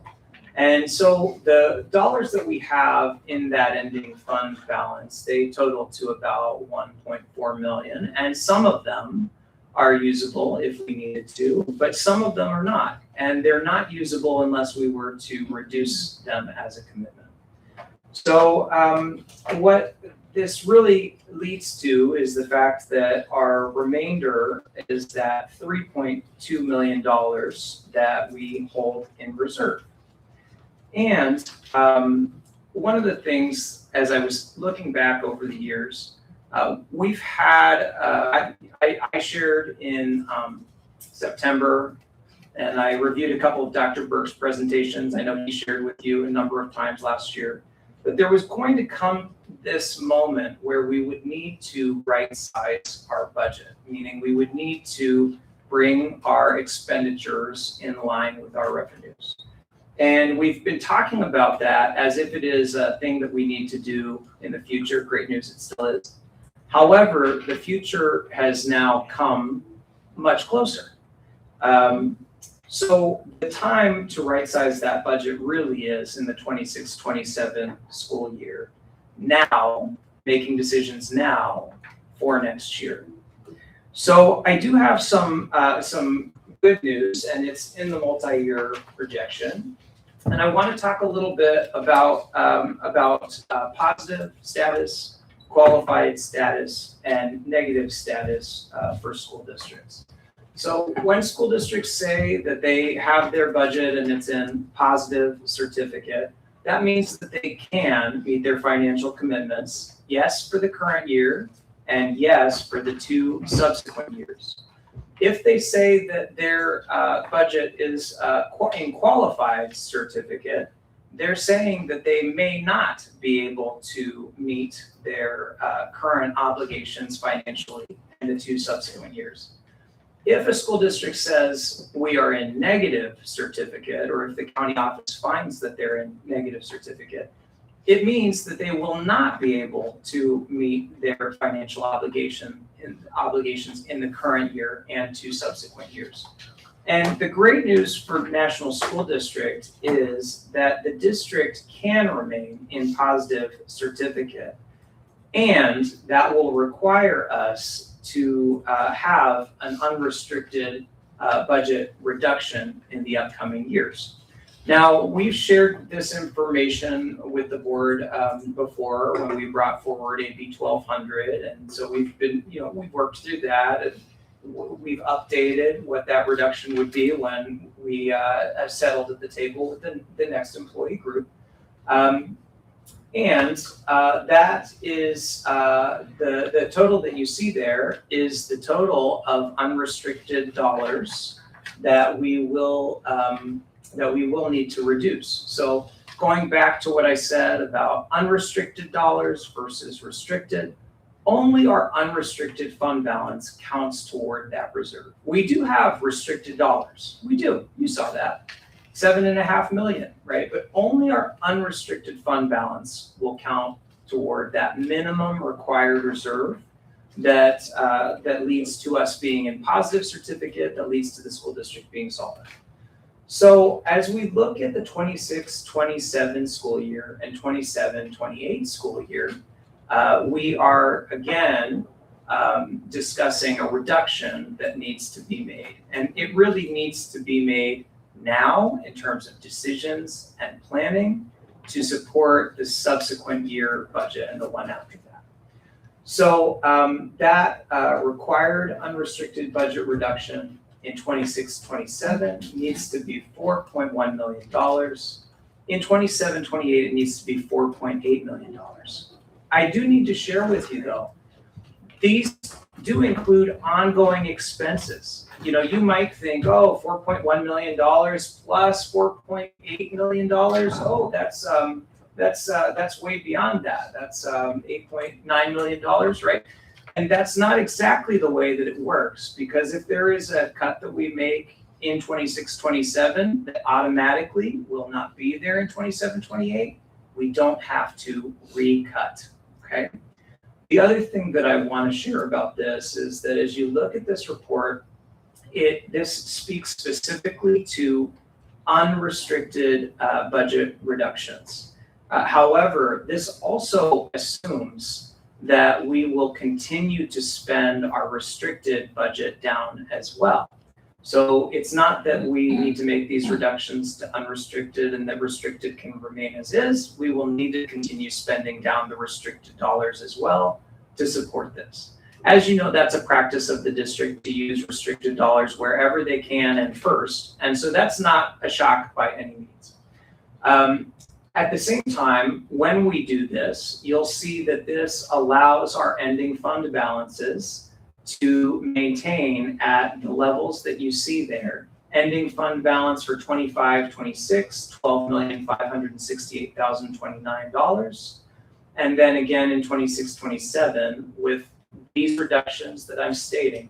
And so the dollars that we have in that ending fund balance, they total to about 1.4 million, and some of them are usable if we needed to, but some of them are not. And they're not usable unless we were to reduce them as a commitment. So what this really leads to is the fact that our remainder is that $3.2 million that we hold in reserve. And one of the things, as I was looking back over the years, we've had, I shared in September, and I reviewed a couple of Dr. Burke's presentations. I know he shared with you a number of times last year, but there was going to come this moment where we would need to right-size our budget, meaning we would need to bring our expenditures in line with our revenues. And we've been talking about that as if it is a thing that we need to do in the future. Great news, it still is. However, the future has now come much closer. So the time to right-size that budget really is in the 26-27 school year. Now, making decisions now for next year. So I do have some good news, and it's in the multi-year projection. And I want to talk a little bit about positive status, qualified status, and negative status for school districts. So when school districts say that they have their budget and it's in positive certificate, that means that they can meet their financial commitments, yes, for the current year, and yes, for the 2 subsequent years. If they say that their budget is in qualified certificate, they're saying that they may not be able to meet their current obligations financially in the 2 subsequent years. If a school district says we are in negative certificate, or if the county office finds that they're in negative certificate, it means that they will not be able to meet their financial obligations in the current year and 2 subsequent years. And the great news for National School District is that the district can remain in positive certificate, and that will require us to have an unrestricted budget reduction in the upcoming years. Now, we've shared this information with the board before when we brought forward AB 1200, and so we've worked through that, and we've updated what that reduction would be when we settled at the table with the next employee group. And that is the total that you see there is the total of unrestricted dollars that we will need to reduce. So going back to what I said about unrestricted dollars versus restricted, only our unrestricted fund balance counts toward that reserve. We do have restricted dollars. We do. You saw that. 7.5 million, right? But only our unrestricted fund balance will count toward that minimum required reserve that leads to us being in positive certificate, that leads to the school district being solvent. So as we look at the 26-27 school year and 27-28 school year, we are again discussing a reduction that needs to be made. And it really needs to be made now in terms of decisions and planning to support the subsequent year budget and the one after that. So that required unrestricted budget reduction in 26-27 needs to be $4.1 million. In 27-28, it needs to be $4.8 million. I do need to share with you though, these do include ongoing expenses. You know, you might think, oh, $4.1 million plus $4.8 million. Oh, that's way beyond that. That's $8.9 million, right? And that's not exactly the way that it works, because if there is a cut that we make in 26-27 that automatically will not be there in 27-28, we don't have to recut, okay? The other thing that I want to share about this is that as you look at this report, this speaks specifically to unrestricted budget reductions. However, this also assumes that we will continue to spend our restricted budget down as well. So it's not that we need to make these reductions to unrestricted and that restricted can remain as is. We will need to continue spending down the restricted dollars as well to support this. As you know, that's a practice of the district to use restricted dollars wherever they can and first. And so that's not a shock by any means. At the same time, when we do this, you'll see that this allows our ending fund balances to maintain at the levels that you see there. Ending fund balance for 25-26, $12,568,029. And then again in 26-27 with these reductions that I'm stating,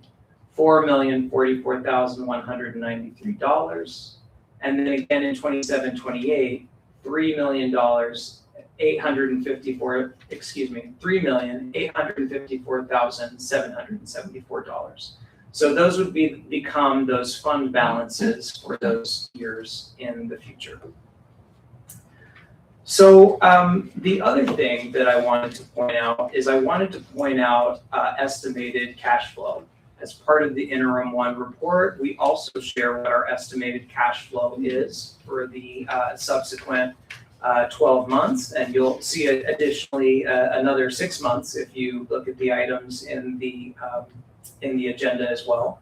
$4,044,193. And then again in 27-28, $3,854,774. So those would become those fund balances for those years in the future. So the other thing that I wanted to point out is estimated cash flow. as part of the interim one report, we also share what our estimated cash flow is for the subsequent 12 months. And you'll see additionally another 6 months if you look at the items in the agenda as well.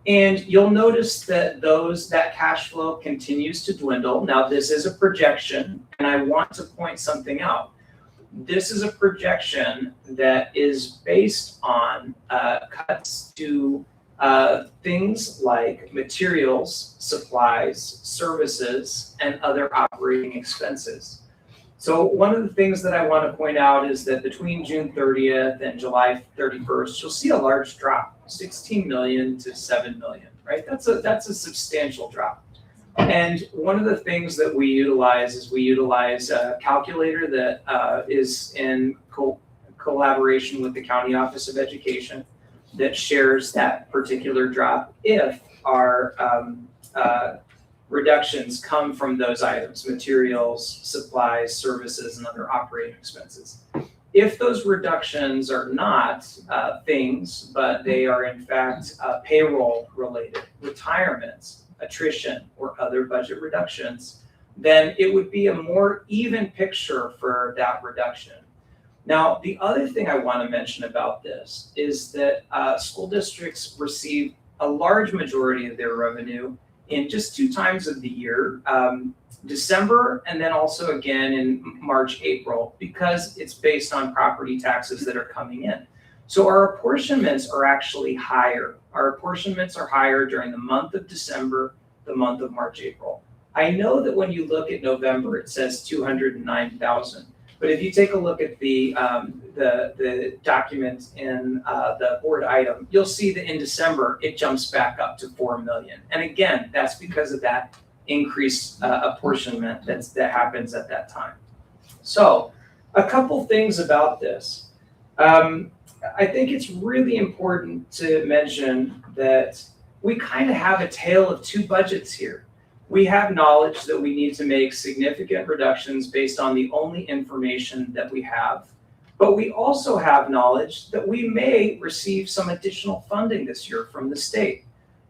And you'll notice that that cash flow continues to dwindle. Now, this is a projection, and I want to point something out. This is a projection that is based on cuts to things like materials, supplies, services, and other operating expenses. So one of the things that I want to point out is that between June 30th and July 31st, you'll see a large drop, 16 million to 7 million, right? That's a substantial drop. And one of the things that we utilize is a calculator that is in collaboration with the County Office of Education that shares that particular drop if our reductions come from those items, materials, supplies, services, and other operating expenses. If those reductions are not things, but they are in fact payroll related, retirements, attrition, or other budget reductions, then it would be a more even picture for that reduction. Now, the other thing I want to mention about this is that school districts receive a large majority of their revenue in just 2 times of the year, December and then also again in March, April, because it's based on property taxes that are coming in. So our apportionments are actually higher. Our apportionments are higher during the month of December, the month of March, April. I know that when you look at November, it says 209,000. But if you take a look at the document in the board item, you'll see that in December, it jumps back up to 4 million. And again, that's because of that increased apportionment that happens at that time. So a couple things about this. I think it's really important to mention that we kind of have a tale of 2 budgets here. We have knowledge that we need to make significant reductions based on the only information that we have, but we also have knowledge that we may receive some additional funding this year from the state.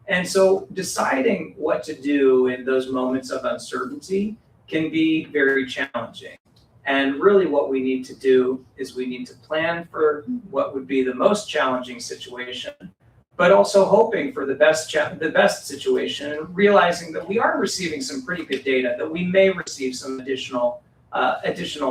And so deciding what to do in those moments of uncertainty can be very challenging. And really what we need to do is we need to plan for what would be the most challenging situation, but also hoping for the best situation and realizing that we are receiving some pretty good data, that we may receive some additional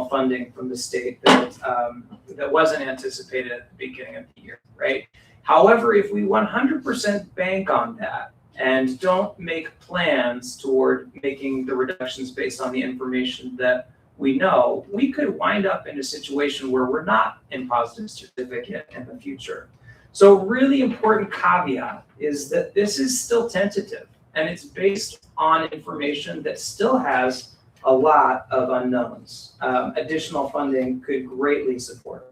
funding from the state that wasn't anticipated at the beginning of the year, right? However, if we 100% bank on that and don't make plans toward making the reductions based on the information that we know, we could wind up in a situation where we're not in positive certificate in the future. So really important caveat is that this is still tentative and it's based on information that still has a lot of unknowns. Additional funding could greatly support.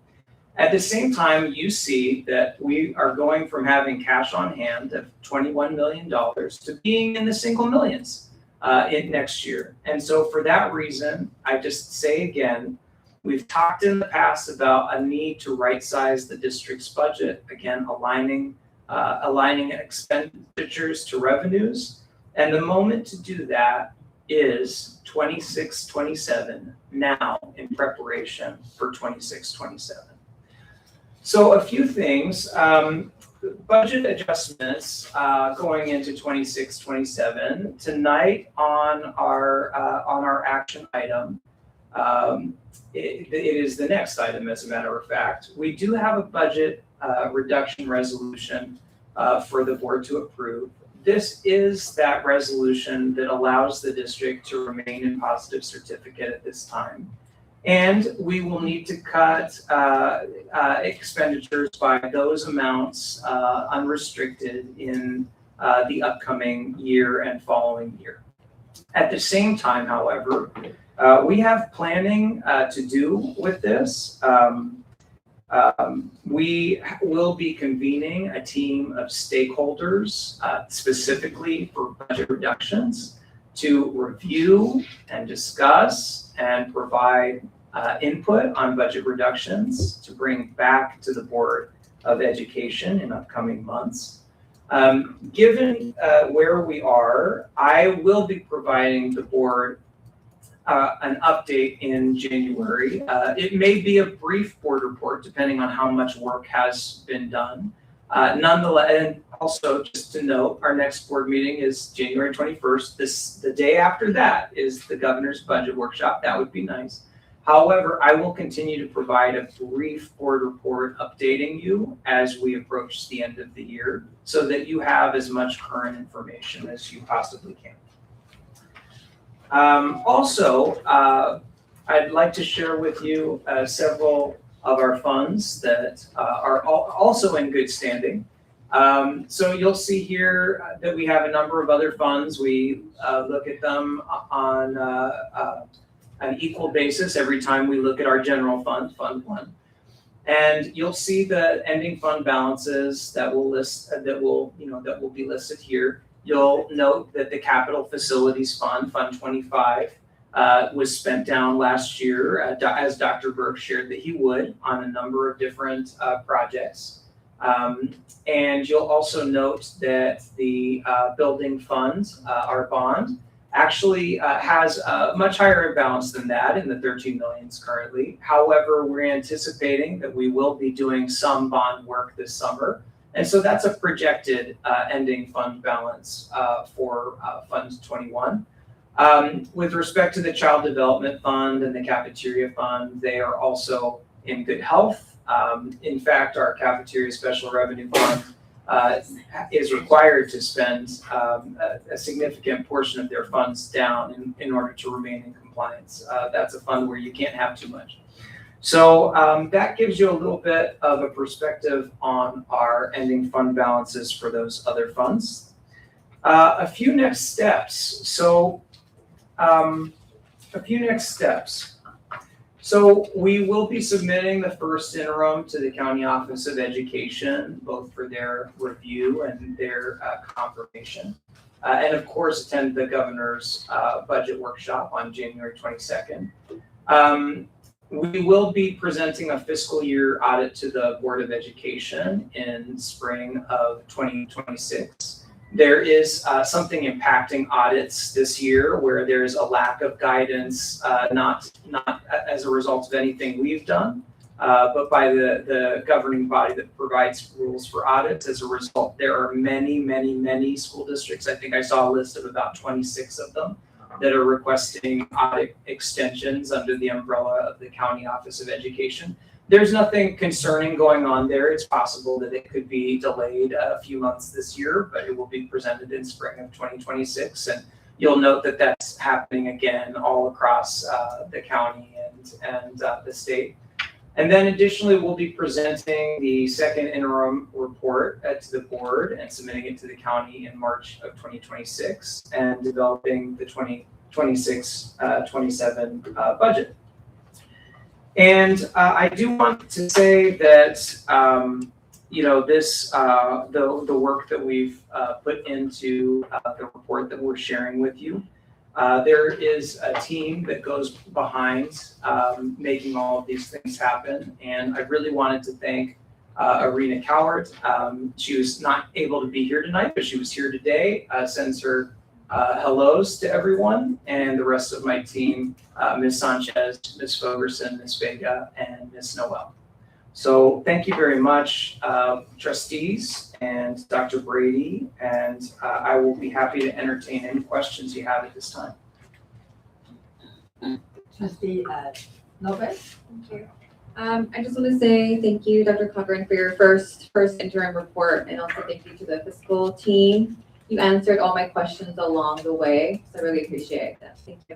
At the same time, you see that we are going from having cash on hand of $21 million to being in the single millions in next year. And so for that reason, I just say again, we've talked in the past about a need to right-size the district's budget, again, aligning expenditures to revenues. And the moment to do that is 26-27 now in preparation for 26-27. So a few things, budget adjustments going into 26-27. Tonight on our action item, it is the next item, as a matter of fact. We do have a budget reduction resolution for the board to approve. This is that resolution that allows the district to remain in positive certificate at this time. And we will need to cut expenditures by those amounts unrestricted in the upcoming year and following year. At the same time, however, we have planning to do with this. We will be convening a team of stakeholders specifically for budget reductions to review and discuss and provide input on budget reductions to bring back to the board of Education in upcoming months. Given where we are, I will be providing the board an update in January. It may be a brief board report depending on how much work has been done. Nonetheless, and also just to note, our next board meeting is January 21st. The day after that is the governor's budget workshop. That would be nice. However, I will continue to provide a brief board report updating you as we approach the end of the year so that you have as much current information as you possibly can. I'd like to share with you several of our funds that are also in good standing. So you'll see here that we have a number of other funds. We look at them on an equal basis every time we look at our general fund, Fund 1. And you'll see the ending fund balances that will be listed here. You'll note that the Capital Facilities Fund, Fund 25, was spent down last year, as Dr. Burke shared that he would, on a number of different projects. And you'll also note that the building fund, our bond, actually has a much higher balance than that in the 13 millions currently. However, we're anticipating that we will be doing some bond work this summer. And so that's a projected ending fund balance for Fund 21. With respect to the Child Development Fund and the Cafeteria Fund, they are also in good health. In fact, our Cafeteria Special Revenue Fund is required to spend a significant portion of their funds down in order to remain in compliance. That's a fund where you can't have too much. So that gives you a little bit of a perspective on our ending fund balances for those other funds. A few next steps. So we will be submitting the first interim to the County Office of Education, both for their review and their confirmation. And of course, attend the governor's budget workshop on January 22nd. We will be presenting a fiscal year audit to the Board of Education in spring of 2026. There is something impacting audits this year where there's a lack of guidance, not as a result of anything we've done, but by the governing body that provides rules for audits. As a result, there are many school districts. I think I saw a list of about 26 of them that are requesting audit extensions under the umbrella of the County Office of Education. There's nothing concerning going on there. It's possible that it could be delayed a few months this year, but it will be presented in spring of 2026. And you'll note that that's happening again all across the county and the state. And then additionally, we'll be presenting the second interim report to the board and submitting it to the county in March of 2026 and developing the 2026-27 budget. And I do want to say that, this, the work that we've put into the report that we're sharing with you, there is a team that goes behind making all of these things happen. And I really wanted to thank Arena Cowart. She was not able to be here tonight, but she was here today. Sends her hellos to everyone and the rest of my team, Ms. Sanchez, Ms. Fogerson, Ms. Vega, and Ms. Noel. So thank you very much, trustees and Dr. Brady, and I will be happy to entertain any questions you have at this time. Trustee Lopez? Thank you. I just want to say thank you, Dr. Cochran, for your first interim report, and also thank you to the fiscal team. You answered all my questions along the way, so I really appreciate that. Thank you.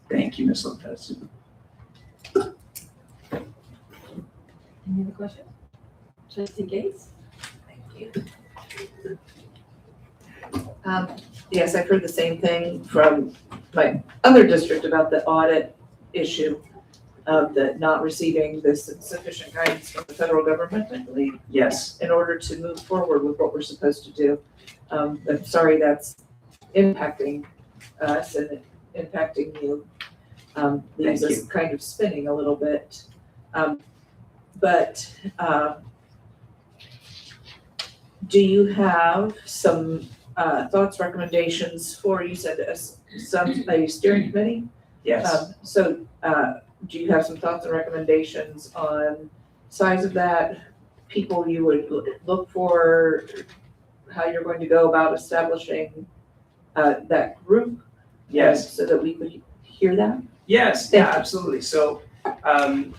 Thank you, Ms. Lopez. Any other questions? Trustee Gates? Thank you. Yes, I've heard the same thing from my other district about the audit issue of the not receiving this sufficient guidance from the federal government, I believe. Yes. In order to move forward with what we're supposed to do. I'm sorry that's impacting us and impacting you. Leaves us kind of spinning a little bit. do you have some thoughts, recommendations for, you said a steering committee? Yes. So do you have some thoughts and recommendations on size of that, people you would look for, how you're going to go about establishing that group? Yes. So that we could hear that? Yes, Thank yeah, you. absolutely. So, I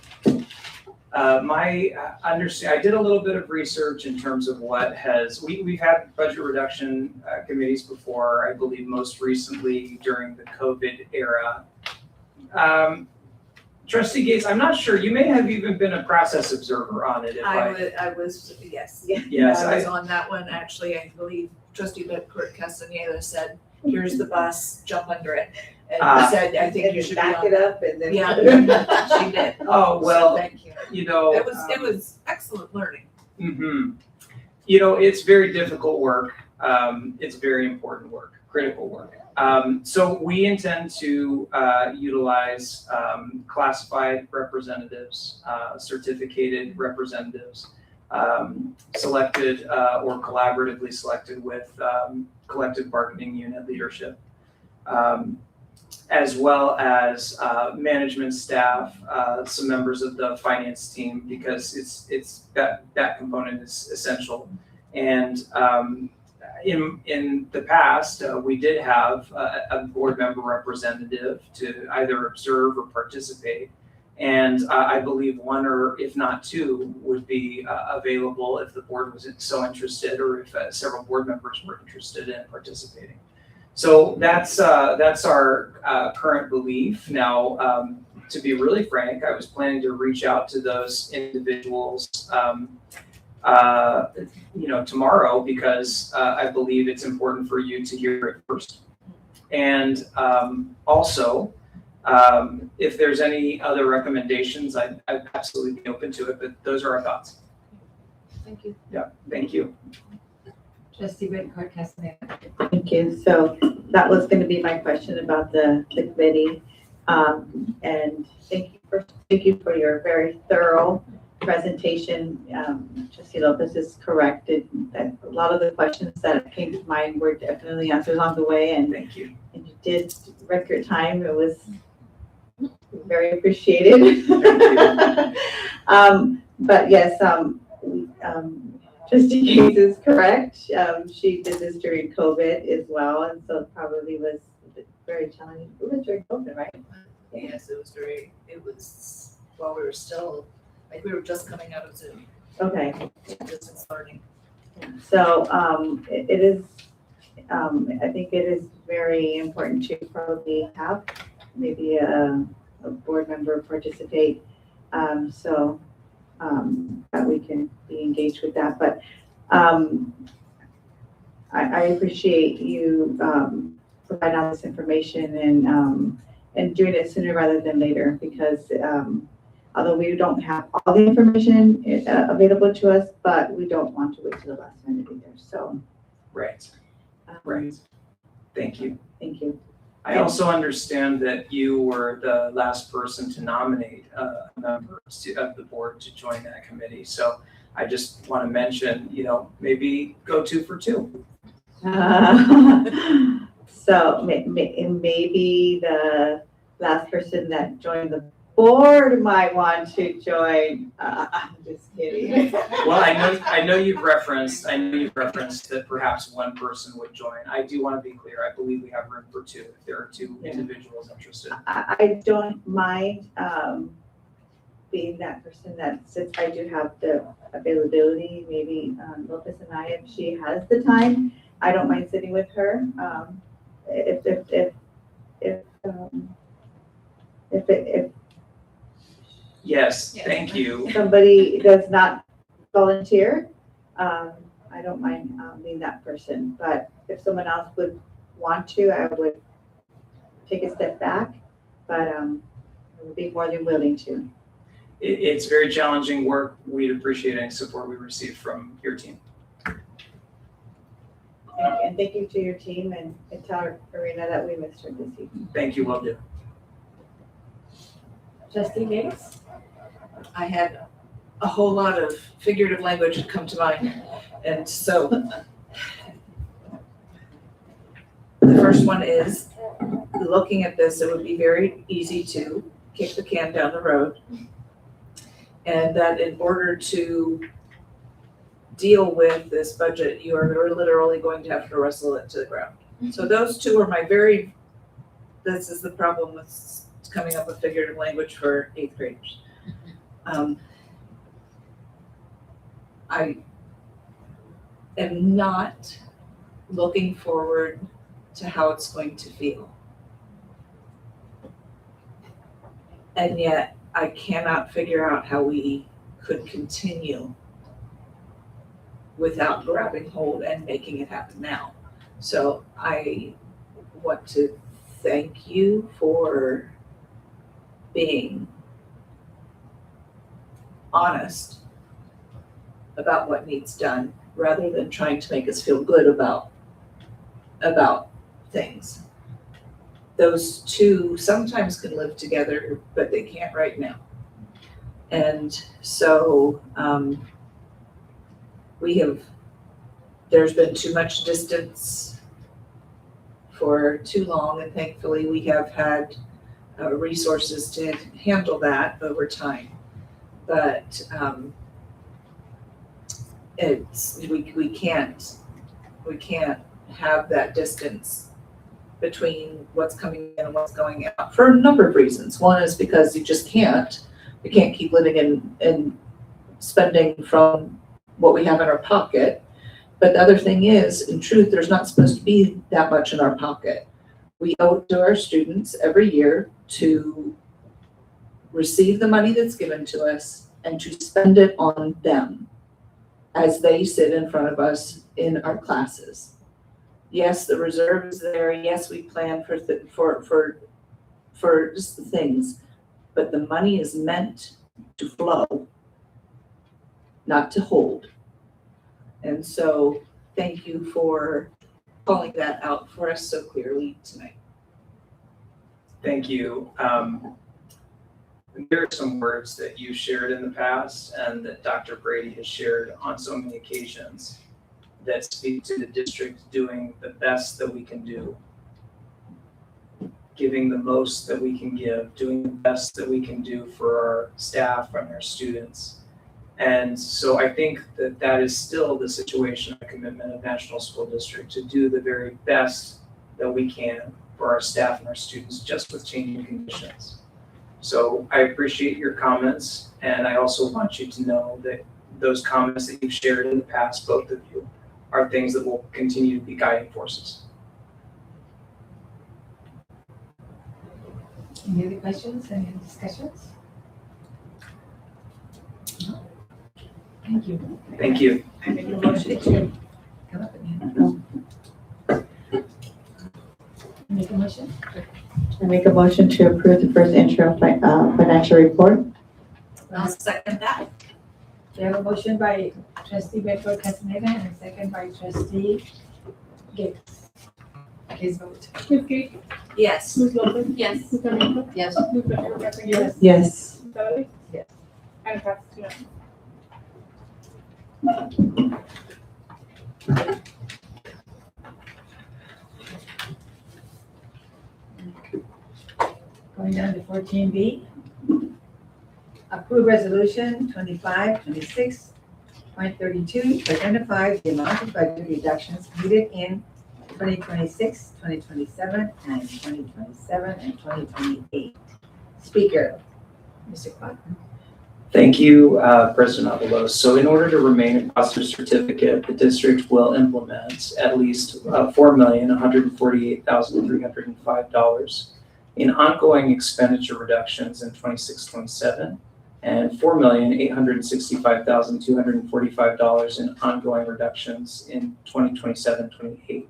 did a little bit of research in terms of we've had budget reduction committees before, I believe most recently during the COVID era. Trustee Gates, I'm not sure, you may have even been a process observer on it. I was, yes. Yes, I was on that one, actually. I believe trustee Kurt Castaneda said, here's the bus, jump under it. And he said, I think you should be back on it up and then. Yeah, she did. Oh, well, So thank you. you know. It was excellent learning. Mm-hmm. You know, it's very difficult work. It's very important work, critical work. So we intend to utilize classified representatives, certificated representatives, selected or collaboratively selected with collective bargaining unit leadership, as well as management staff, some members of the finance team, because it's that component is essential. And in the past, we did have a board member representative to either observe or participate. And I believe one or if not two would be available if the board was so interested, or if several board members were interested in participating. So that's our current belief. Now, to be really frank, I was planning to reach out to those individuals tomorrow, because I believe it's important for you to hear it first. And also, if there's any other recommendations, I'd absolutely be open to it, but those are our thoughts. Thank you. Yeah, thank you. Trustee Whitcomb Castaneda. Thank you. So that was going to be my question about the committee. And thank you for your very thorough presentation. Trustee Lopez is correct that a lot of the questions that came to mind were definitely answered along the way. And thank you. And you did record time. It was very appreciated. But yes, Trustee Gates is correct. She did this during COVID as well, and so it probably was very challenging. It was during COVID, right? Yes, it was while we were still, like we were just coming out of Zoom. Okay. Distance learning. So it is, I think it is very important to probably have maybe a board member participate, so that we can be engaged with that. But I appreciate you providing all this information and doing it sooner rather than later, because although we don't have all the information available to us, but we don't want to wait till the last minute either. So, right. Right. Thank you. Thank you. I also understand that you were the last person to nominate a member of the board to join that committee. So I just want to mention, maybe go 2 for 2. So maybe the last person that joined the board might want to join. I'm just kidding. Well, I know you've referenced that perhaps one person would join. I do want to be clear. I believe we have room for 2 if there are 2 individuals interested. I don't mind being that person that, since I do have the availability, maybe Lopez and I, if she has the time, I don't mind sitting with her. If Yes, thank you. somebody does not volunteer, I don't mind being that person. But if someone else would want to, I would take a step back, but I would be more than willing to. It's very challenging work. We'd appreciate any support we receive from your team. And thank you to your team, and tell Karina that we missed her this evening. Thank you, will do. Trustee Gates. I had a whole lot of figurative language had come to mind. And so the first one is, looking at this, it would be very easy to kick the can down the road. And that in order to deal with this budget, you are literally going to have to wrestle it to the ground. So those two are this is the problem with coming up with figurative language for 8th graders. I am not looking forward to how it's going to feel. And yet I cannot figure out how we could continue without grabbing hold and making it happen now. So I want to thank you for being honest about what needs done, rather than trying to make us feel good about things. Those two sometimes can live together, but they can't right now. And so there's been too much distance for too long, and thankfully we have had resources to handle that over time. But we can't have that distance between what's coming in and what's going out for a number of reasons. One is because we can't keep living in spending from what we have in our pocket. But the other thing is, in truth, there's not supposed to be that much in our pocket. We owe it to our students every year to receive the money that's given to us and to spend it on them as they sit in front of us in our classes. Yes, the reserve is there. Yes, we plan for just the things, but the money is meant to flow, not to hold. And so thank you for calling that out for us so clearly tonight. Thank you. There are some words that you shared in the past and that Dr. Brady has shared on so many occasions that speak to the district doing the best that we can do, giving the most that we can give, doing the best that we can do for our staff and our students. And so I think that that is still the situation and commitment of National School District, to do the very best that we can for our staff and our students, just with changing conditions. So I appreciate your comments, and I also want you to know that those comments that you've shared in the past, both of you, are things that will continue to be guiding forces. Any other questions, any other discussions? No? Thank you. Thank you. I make a motion to come up again. Make a motion? I make a motion to approve the first interim financial report. I'll second that. We have a motion by trustee Bedford Castaneda and a second by trustee Gibbs. Please vote. Ms. Gates, Yes. Ms. Lopez, Yes. Ms. D'Amico, Yes. Ms. Becerra Rodriguez, Yes. Yes. Ms. Dudley. Yes. And it passes unanimously. Going down to 14B. Approve resolution 2526.32 to identify the amount of budget reductions needed in 2026, 2027, and 2027 and 2028. Speaker, Mr. Quattro. Thank you, President Avalos. So in order to remain a positive certificate, the district will implement at least $4,148,305 in ongoing expenditure reductions in 26-27, and $4,865,245 in ongoing reductions in 2027-28.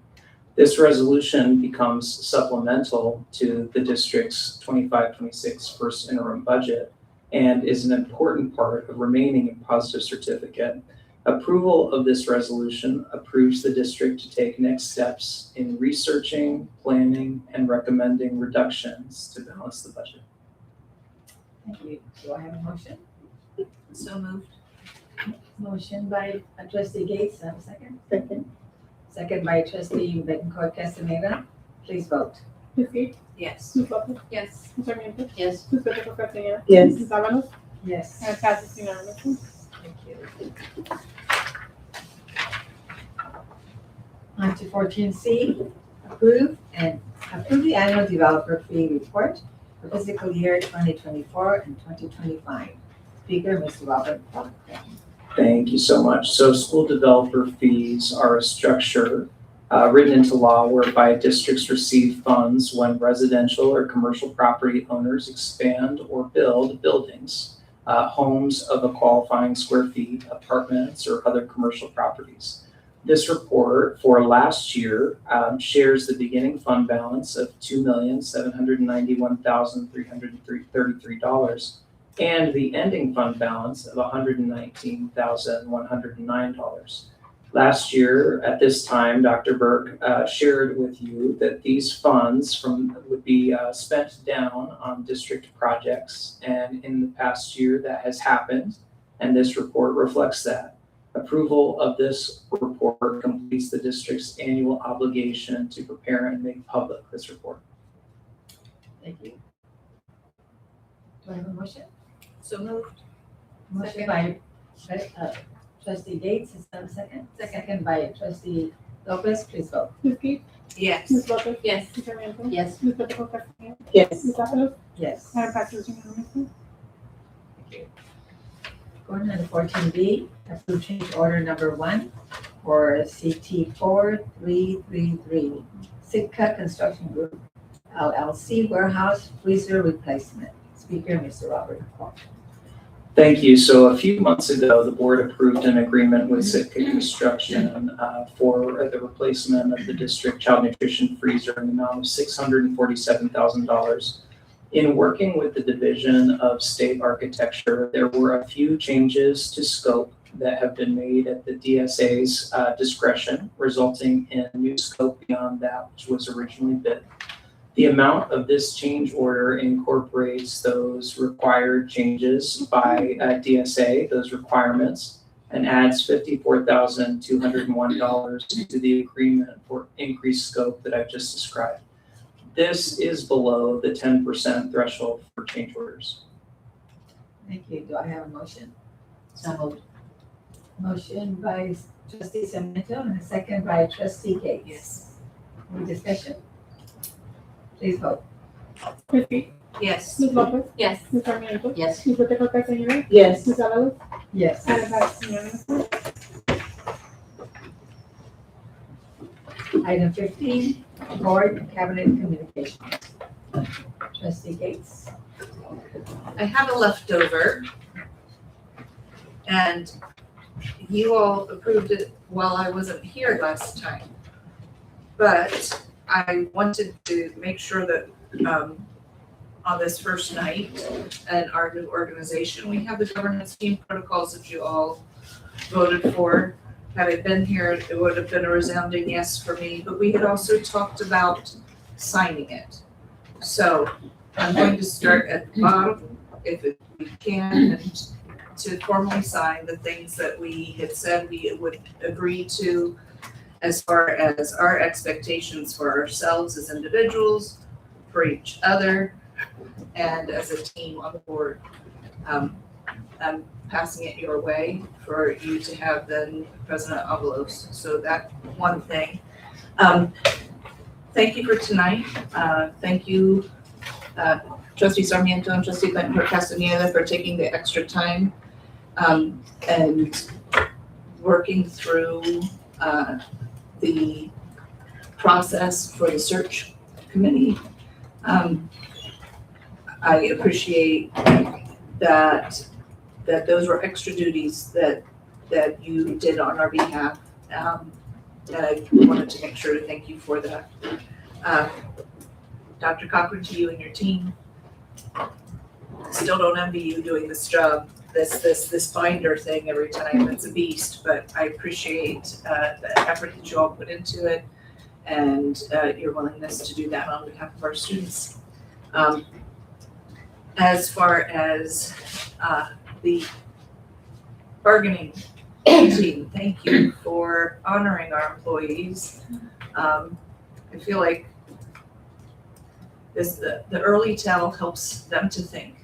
This resolution becomes supplemental to the district's 25-26 first interim budget and is an important part of remaining a positive certificate. Approval of this resolution approves the district to take next steps in researching, planning, and recommending reductions to balance the budget. Thank you. Do I have a motion? So moved. Motion by trustee Gates, have a second? Second. Second by trustee Bettencourt Castaneda. Please vote. Ms. Gates, Yes. Ms. Lopez, Yes. Ms. Sarmiento, Yes. Ms. Petro Castaneda, Yes. Ms. Avalos, Yes. and it passes unanimously. Thank you. On to 14C, approve the annual developer fee report for fiscal year 2024 and 2025. Speaker, Mr. Robert Clark. Thank you so much. So school developer fees are a structure written into law whereby districts receive funds when residential or commercial property owners expand or build buildings, homes of a qualifying square feet, apartments, or other commercial properties. This report for last year shares the beginning fund balance of $2,791,333 and the ending fund balance of $119,109. Last year, at this time, Dr. Burke shared with you that these funds would be spent down on district projects, and in the past year that has happened, and this report reflects that. Approval of this report completes the district's annual obligation to prepare and make public this report. Thank you. Do I have a motion? So moved. Motion by trustee Gates, is there a second? Second by trustee Lopez, please vote. Ms. Gates, Yes. Ms. Lopez, Yes. Ms. Sarmiento, Yes. Ms. Petro Castaneda, Yes. Ms. Avalos, Yes. and it passes unanimously. Going on to 14B, approve change order number 1 for CT 4333, Sitka Construction Group, LLC warehouse freezer replacement. Speaker, Mr. Robert Clark. Thank you. So a few months ago, the board approved an agreement with Sitka Construction for the replacement of the district child nutrition freezer in the amount of $647,000. In working with the Division of State Architecture, there were a few changes to scope that have been made at the DSA's discretion, resulting in a new scope beyond that which was originally bid. The amount of this change order incorporates those required changes by DSA, those requirements, and adds $54,201 to the agreement for increased scope that I've just described. This is below the 10% threshold for change orders. Thank you. Do I have a motion? So moved. Motion by trustee Sarmiento and a second by trustee Gates. Yes. Any discussion? Please vote. Ms. Gates, Yes. Ms. Lopez, Yes. Ms. Sarmiento, Yes. Ms. Petro Castaneda, Yes. Ms. Avalos, Yes. and it passes unanimously. Item 15, board and cabinet communications. Trustee Gates. I have a leftover. And you all approved it while I wasn't here last time. But I wanted to make sure that on this first night and our new organization, we have the governance team protocols that you all voted for. Had I been here, it would have been a resounding yes for me, but we had also talked about signing it. So I'm going to start at the bottom, if we can, and to formally sign the things that we had said we would agree to as far as our expectations for ourselves as individuals, for each other, and as a team on the board. I'm passing it your way for you to have then President Avalos. So that one thing. Thank you for tonight. Thank you, Trustee Sarmiento and Trustee Bettencourt Castaneda for taking the extra time and working through the process for the search committee. I appreciate that those were extra duties that you did on our behalf. And I wanted to make sure to thank you for that. Dr. Cochran, to you and your team, still don't envy you doing this job, this binder thing every time. It's a beast, but I appreciate the effort that you all put into it and your willingness to do that on behalf of our students. As far as the bargaining team, thank you for honoring our employees. I feel like the early tell helps them to think,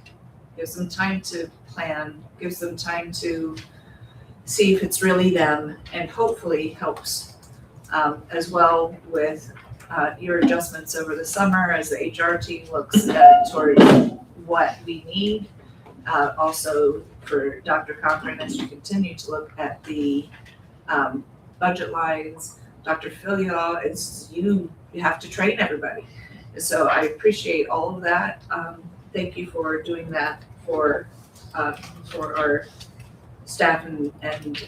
gives them time to plan, gives them time to see if it's really them, and hopefully helps as well with your adjustments over the summer as the HR team looks toward what we need. Also for Dr. Cochran, as you continue to look at the budget lines, Dr. Filia, it's you have to train everybody. So I appreciate all of that. Thank you for doing that for our staff and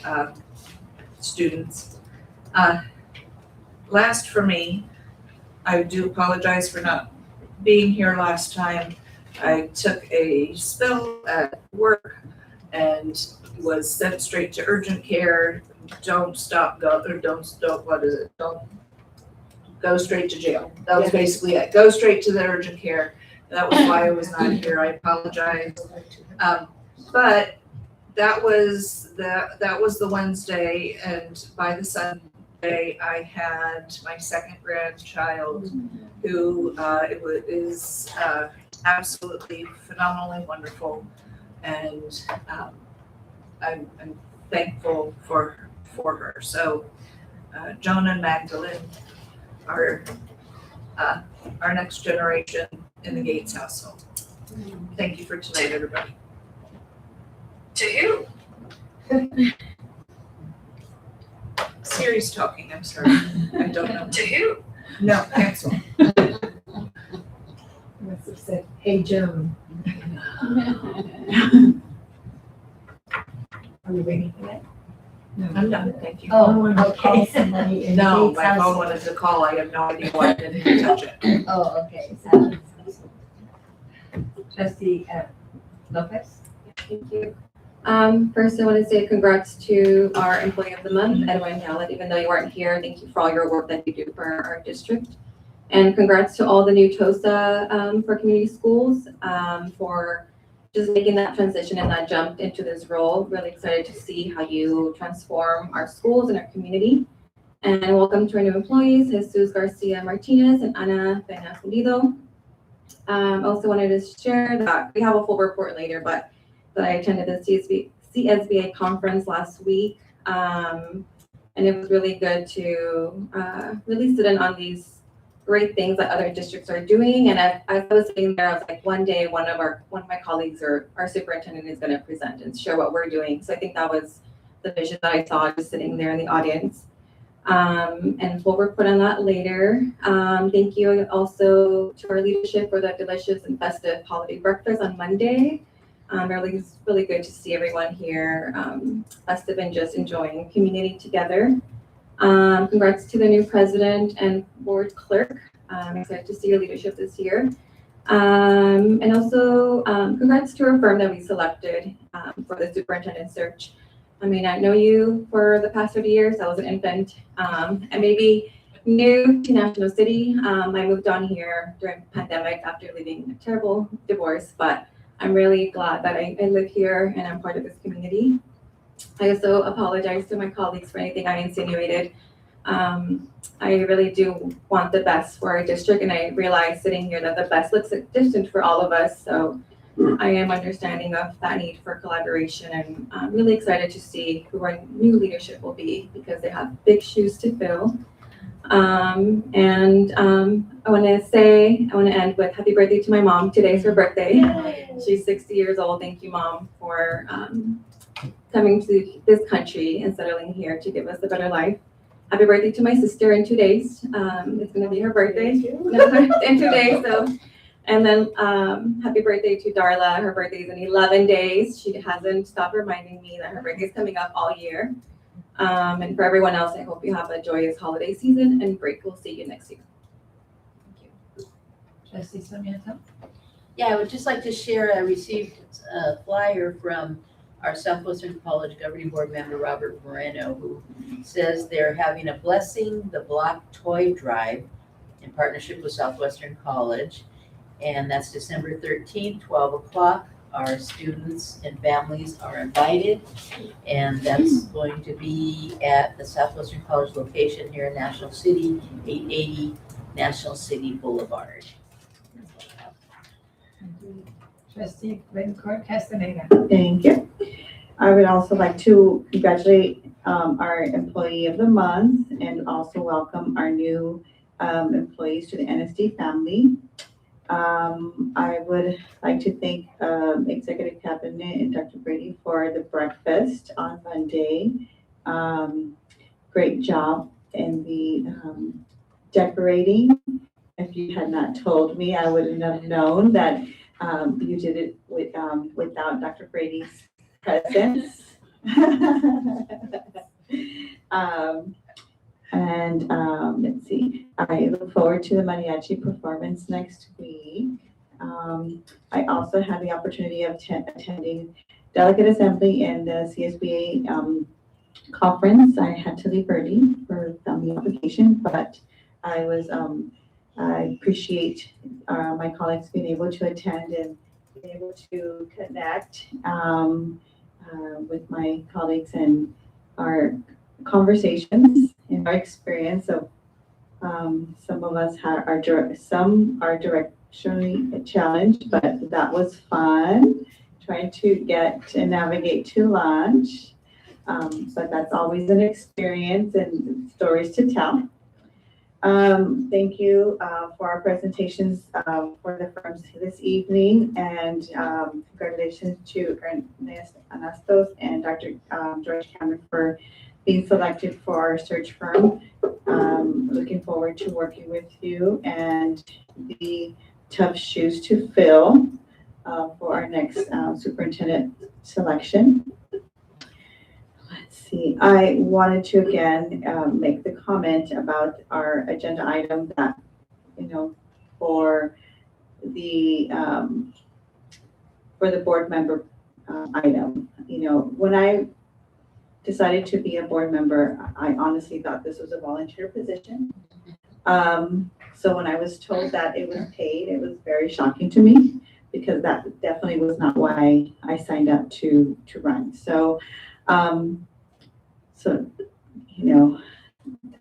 students. Last for me, I do apologize for not being here last time. I took a spill at work and was sent straight to urgent care. Don't go straight to jail. That was basically it. Go straight to the urgent care. That was why I was not here. I apologize. But that was the Wednesday, and by the Sunday I had my second grandchild, who is absolutely phenomenally wonderful, and I'm thankful for her. So Joan and Magdalene are our next generation in the Gates household. Thank you for tonight, everybody. To you. Serious talking, I'm sorry. I don't know. To you. No, cancel. Must have said, hey, Joan. Are we ready for that? No, I'm done, thank you. Oh, okay. Somebody in No, Gates my house. phone wanted to call, I have no idea why I didn't touch it. Oh, okay. So- Trustee Lopez? Thank you. First, I want to say congrats to our Employee of the Month, Edwin Gallet. Even though you weren't here, thank you for all your work that you do for our district. And congrats to all the new TOSA for community schools for just making that transition and that jump into this role. Really excited to see how you transform our schools and our community. And welcome to our new employees, Jesus Garcia Martinez and Ana Pena Pulido. Also wanted to share that we have a full report later, but that I attended the CSBA conference last week. And it was really good to really sit in on these great things that other districts are doing. And as I was sitting there, I was like, one day one of my colleagues or our superintendent is going to present and share what we're doing. So I think that was the vision that I saw just sitting there in the audience. And we'll report on that later. Thank you also to our leadership for that delicious and festive holiday breakfast on Monday. It's really good to see everyone here, festive and just enjoying community together. Congrats to the new president and board clerk. I'm excited to see your leadership this year. And also congrats to our firm that we selected for the superintendent search. I mean, I know you for the past 30 years. I was an infant and maybe new to National City. I moved on here during the pandemic after leaving a terrible divorce, but I'm really glad that I live here and I'm part of this community. I also apologize to my colleagues for anything I insinuated. I really do want the best for our district, and I realize sitting here that the best looks distant for all of us. So I am understanding of that need for collaboration, and I'm really excited to see who our new leadership will be because they have big shoes to fill. I want to end with happy birthday to my mom. Today's her birthday. She's 60 years old. Thank you, Mom, for coming to this country and settling here to give us a better life. Happy birthday to my sister in 2 days. It's going to be her birthday in 2 days. So, and then happy birthday to Darla. Her birthday is in 11 days. She hasn't stopped reminding me that her birthday is coming up all year. And for everyone else, I hope you have a joyous holiday season and break. We'll see you next year. Thank you. Trustee Sarmiento? Yeah, I would just like to share, I received a flyer from our Southwestern College Governing Board member, Robert Moreno, who says they're having a Blessing the Block Toy Drive in partnership with Southwestern College. And that's December 13th, 12 o'clock our students and families are invited. And that's going to be at the Southwestern College location here in National City, 880 National City Boulevard. Trustee Bettencourt Castaneda. Thank you. I would also like to congratulate our employee of the month and also welcome our new employees to the NSD family. I would like to thank Executive Cabinet and Dr. Brady for the breakfast on Monday. Great job in the decorating. If you had not told me, I wouldn't have known that you did it without Dr. Brady's presence. Let's see, I look forward to the mariachi performance next week. I also had the opportunity of attending Delegate Assembly and the CSBA conference. I had to leave early for family obligation, but I appreciate my colleagues being able to attend and being able to connect with my colleagues and our conversations and our experience of some of us some are directionally challenged, but that was fun trying to get and navigate to lunch. But that's always an experience and stories to tell. Thank you for our presentations for the firms this evening, and congratulations to Ernest Anastos and Dr. George Cameron for being selected for our search firm. Looking forward to working with you and the tough shoes to fill for our next superintendent selection. Let's see, I wanted to again make the comment about our agenda item that, for the board member item. When I decided to be a board member, I honestly thought this was a volunteer position. So when I was told that it was paid, it was very shocking to me because that definitely was not why I signed up to run. So,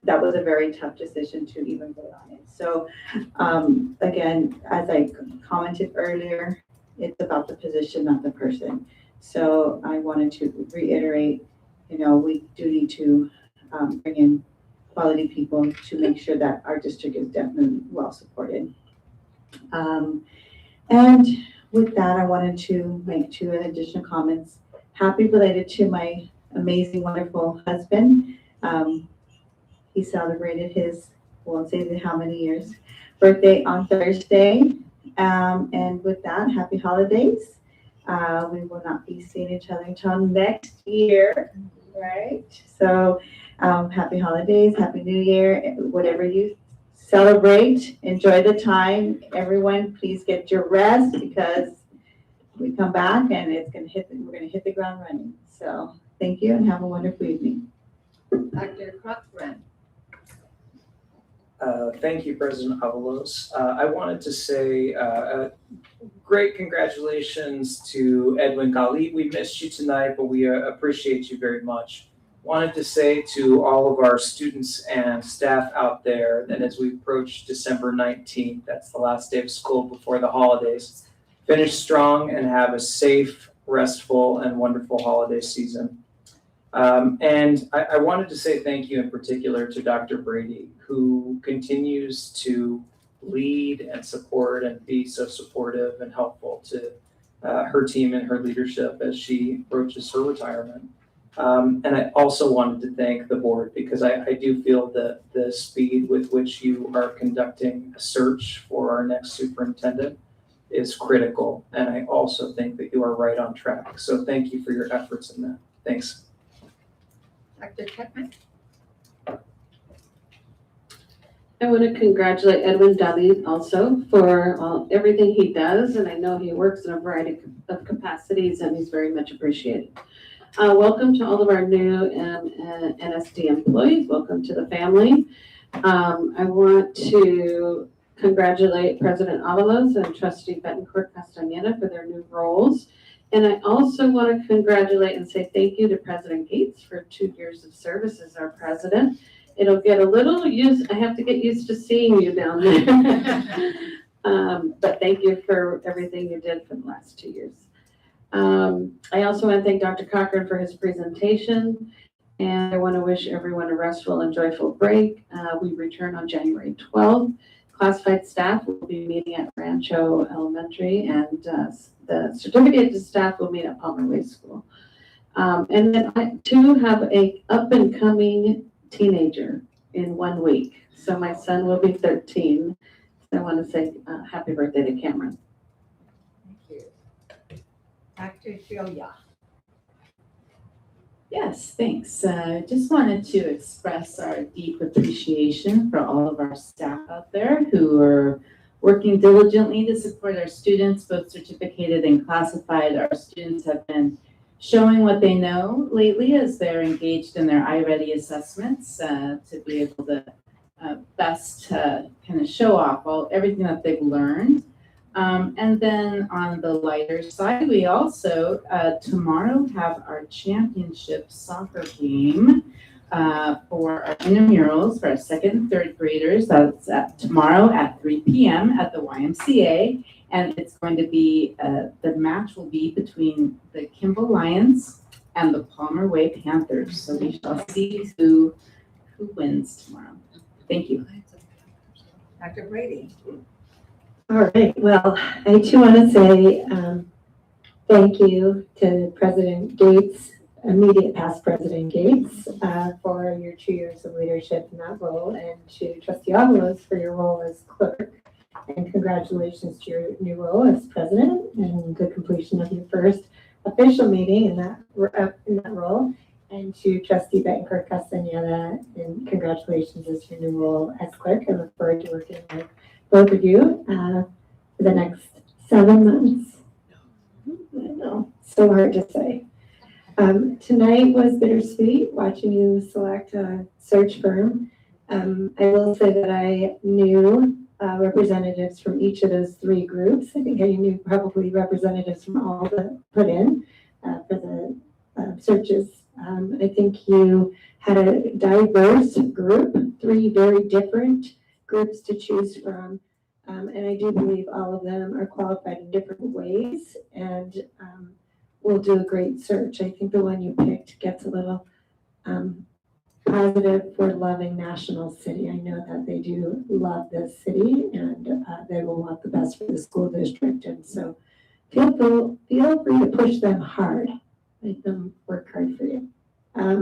that was a very tough decision to even vote on it. So, again, as I commented earlier, it's about the position, not the person. So I wanted to reiterate, we do need to bring in quality people to make sure that our district is definitely well supported. And with that, I wanted to make two additional comments. Happy related to my amazing, wonderful husband. He celebrated his, won't say how many years, birthday on Thursday. And with that, happy holidays. We will not be seeing each other until next year, right? So happy holidays, happy new year, whatever you celebrate, enjoy the time. Everyone, please get your rest because we come back and we're gonna hit the ground running. So thank you and have a wonderful evening. Dr. Cochran. Thank you, President Avalos. I wanted to say great congratulations to Edwin Gali. We missed you tonight, but we appreciate you very much. Wanted to say to all of our students and staff out there that as we approach December 19th, that's the last day of school before the holidays, finish strong and have a safe, restful, and wonderful holiday season. And I wanted to say thank you in particular to Dr. Brady, who continues to lead and support and be so supportive and helpful to her team and her leadership as she approaches her retirement. And I also wanted to thank the board because I do feel that the speed with which you are conducting a search for our next superintendent is critical. And I also think that you are right on track. So thank you for your efforts in that. Thanks. Dr. Chapman. I want to congratulate Edwin Daly also for everything he does, and I know he works in a variety of capacities, and he's very much appreciated. Welcome to all of our new NSD employees. Welcome to the family. I want to congratulate President Avalos and Trustee Bettencourt Castaneda for their new roles. And I also want to congratulate and say thank you to President Gates for 2 years of service as our president. It'll get a little used, I have to get used to seeing you down there. But thank you for everything you did for the last 2 years. I also want to thank Dr. Cochran for his presentation. And I want to wish everyone a restful and joyful break. We return on January 12th. Classified staff will be meeting at Rancho Elementary, and the certificated staff will meet at Palmer Way School. And then I too have a up and coming teenager in 1 week. So my son will be 13. So I want to say happy birthday to Cameron. Thank you. Dr. Julia. Yes, thanks. Just wanted to express our deep appreciation for all of our staff out there who are working diligently to support our students, both certificated and classified. Our students have been showing what they know lately as they're engaged in their iReady assessments to be able to best kind of show off everything that they've learned. And then on the lighter side, we also tomorrow have our championship soccer game for our intramurals for our 2nd and 3rd graders. That's tomorrow at 3 p.m. at the YMCA. And it's going to be, the match will be between the Kimball Lions and the Palmer Way Panthers. So we shall see who wins tomorrow. Thank you. Dr. Brady. All right, well, I too want to say thank you to President Gates, immediate past President Gates, for your 2 years of leadership in that role, and to Trustee Avalos for your role as clerk. And congratulations to your new role as president and the completion of your first official meeting in that role. And to Trustee Betancourt Castañeda, and congratulations as your new role as clerk. I look forward to working with both of you for the next 7 months. I know, so hard to say. Tonight was bittersweet watching you select a search firm. I will say that I knew representatives from each of those 3 groups. I think I knew probably representatives from all that put in for the searches. I think you had a diverse group, 3 very different groups to choose from. And I do believe all of them are qualified in different ways and will do a great search. I think the one you picked gets a little positive for loving National City. I know that they do love this city and they will want the best for the school district. And so feel free to push them hard. Make them work hard for you. I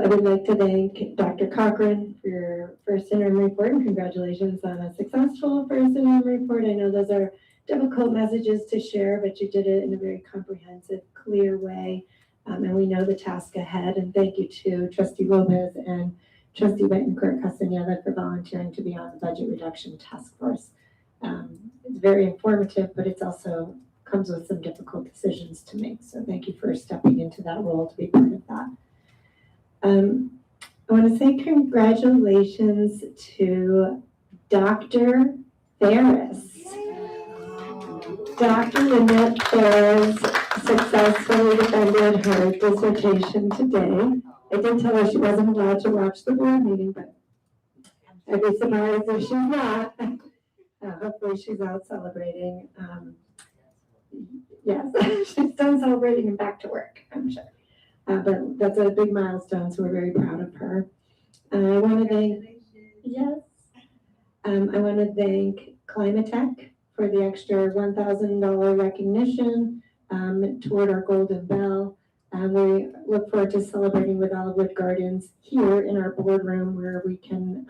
would like to thank Dr. Cochran for your first interim report, and congratulations on a successful first interim report. I know those are difficult messages to share, but you did it in a very comprehensive, clear way. And we know the task ahead. And thank you to Trustee Lopez and Trustee Betancourt Castañeda for volunteering to be on the Budget Reduction Task Force. It's very informative, but it's also comes with some difficult decisions to make. So thank you for stepping into that role to be part of that. I want to say congratulations to Dr. Ferris. Dr. Lynette Ferris successfully defended her dissertation today. I did tell her she wasn't allowed to watch the board meeting, but I'd be surprised if she's not. Hopefully she's out celebrating. Yes, she's done celebrating and back to work, I'm sure. But that's a big milestone, so we're very proud of her. I want to thank, yes, I want to thank Climatech for the extra $1,000 recognition toward our Golden Bell. We look forward to celebrating with Olive Gardens here in our boardroom, where we can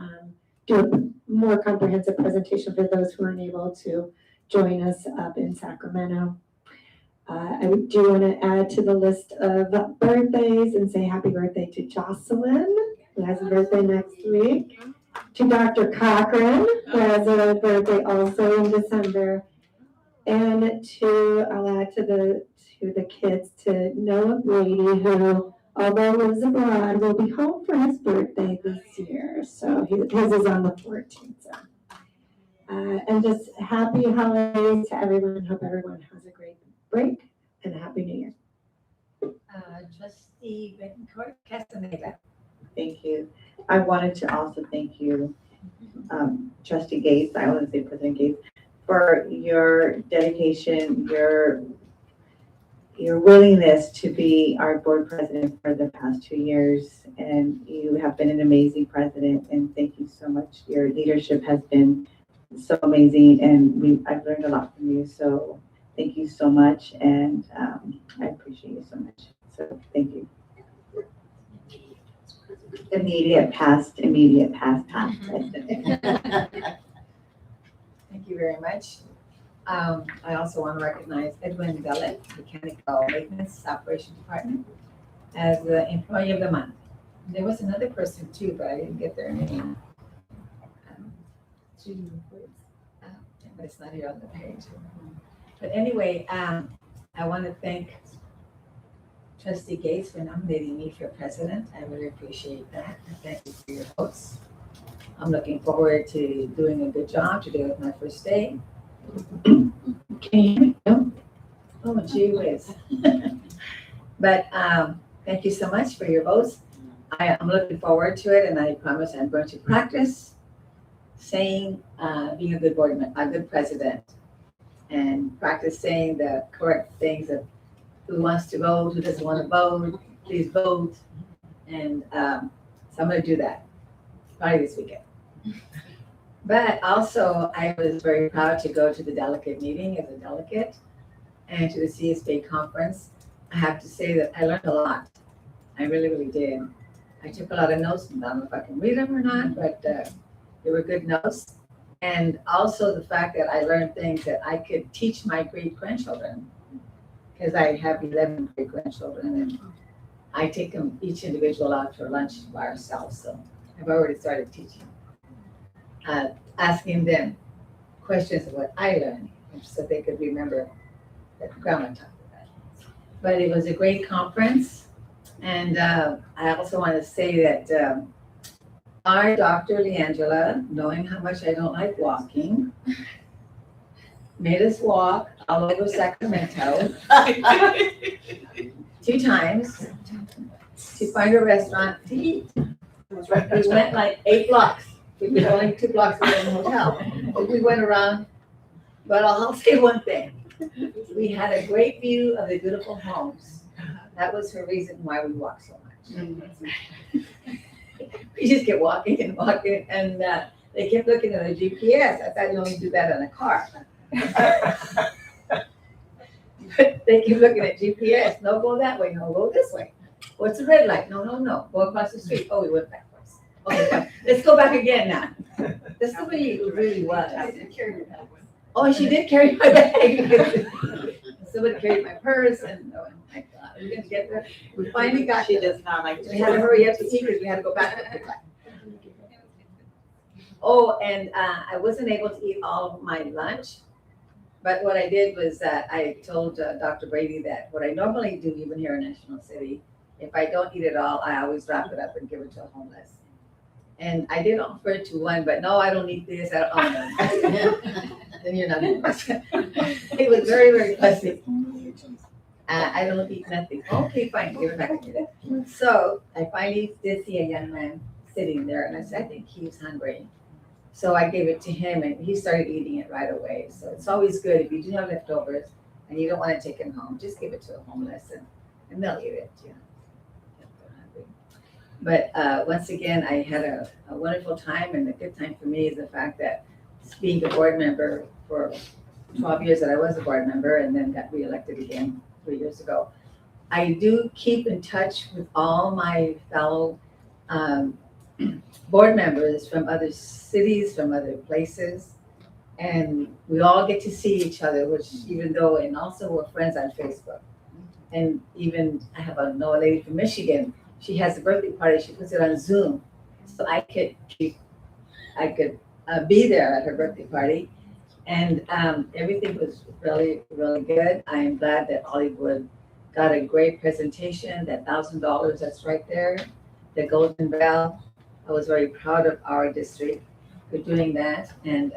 do a more comprehensive presentation for those who aren't able to join us up in Sacramento. I do want to add to the list of birthdays and say happy birthday to Jocelyn, who has a birthday next week, to Dr. Cochran, who has a birthday also in December, and I'll add to the kids, to Noah Brady, who, although lives abroad, will be home for his birthday this year. So his is on the 14th. So. And just happy holidays to everyone. Hope everyone has a great break and a Happy New Year. Trustee Bettencourt Castaneda. Thank you. I wanted to also thank you, Trustee Gates, I want to say President Gates, for your dedication, your willingness to be our board president for the past 2 years. And you have been an amazing president, and thank you so much. Your leadership has been so amazing, and I've learned a lot from you. So thank you so much, and I appreciate you so much. So thank you. Immediate past. Thank you very much. I also want to recognize Edwin Bellet, Mechanical Maintenance Operation Department, as the Employee of the Month. There was another person too, but I didn't get their name. But it's not here on the page. But anyway, I want to thank Trustee Gates for nominating me for president. I really appreciate that. Thank you for your votes. I'm looking forward to doing a good job. Today was my first day. Can you hear me? No? Oh, gee whiz. But thank you so much for your votes. I'm looking forward to it, and I promise I'm going to practice saying, being a good president, and practice saying the correct things of who wants to vote, who doesn't want to vote, please vote. And so I'm going to do that probably this weekend. But also, I was very proud to go to the delegate meeting as a delegate and to the CSBA conference. I have to say that I learned a lot. I really, really did. I took a lot of notes. I don't know if I can read them or not, but they were good notes. And also the fact that I learned things that I could teach my great-grandchildren, because I have 11 great-grandchildren, and I take them each individual out for lunch by ourselves. So I've already started teaching. Asking them questions of what I learned so they could remember that grandma talked about. But it was a great conference. And I also want to say that our Dr. Leangela, knowing how much I don't like walking, made us walk all over Sacramento 2 times to find a restaurant to eat. We went like 8 blocks. We were only 2 blocks away from the hotel. But we went around. But I'll say one thing. We had a great view of the beautiful homes. That was her reason why we walked so much. We just kept walking and walking, and they kept looking at the GPS. I thought you only do that in a car. But they kept looking at GPS. No, go that way. No, go this way. What's the red light? No, no, no. Go across the street. Oh, we went backwards. Okay, fine. Let's go back again now. That's the way it really was. Oh, she did carry my bag. Somebody carried my purse, and oh my God, are we gonna get there? We finally got there. She does not like to. We had to hurry up to eat because we had to go back. Oh, and I wasn't able to eat all of my lunch, but what I did was that I told Dr. Brady that what I normally do, even here in National City, if I don't eat it all, I always wrap it up and give it to a homeless. And I did offer it to one, but no, I don't need this. I don't. Then you're not homeless. It was very, very fussy. I don't eat nothing. Okay, fine, give it back to me. So I finally did see a young man sitting there, and I said, I think he's hungry. So I gave it to him, and he started eating it right away. So it's always good if you do have leftovers and you don't want to take them home, just give it to a homeless, and they'll eat it. You know. But once again, I had a wonderful time, and a good time for me is the fact that being a board member for 12 years that I was a board member and then got reelected again 3 years ago. I do keep in touch with all my fellow board members from other cities, from other places, and we all get to see each other, which even though, and also we're friends on Facebook. And even I have a lady from Michigan, she has a birthday party, she puts it on Zoom. So I could be there at her birthday party. And everything was really, really good. I am glad that Hollywood got a great presentation, that $1,000 that's right there, the Golden Bell. I was very proud of our district for doing that. And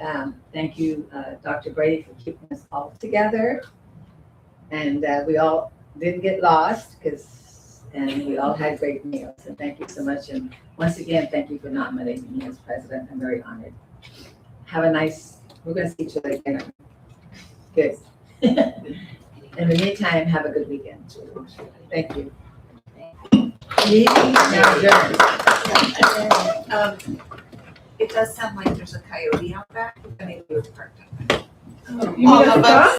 thank you, Dr. Brady, for keeping us all together. And we all didn't get lost and we all had great meals. And thank you so much. And once again, thank you for nominating me as president. I'm very honored. Have a nice, we're going to see each other again. Good. In the meantime, have a good weekend. Thank you. Meeting now adjourned. It does sound like there's a coyote out back. I mean, it was parked up. You mean All of us.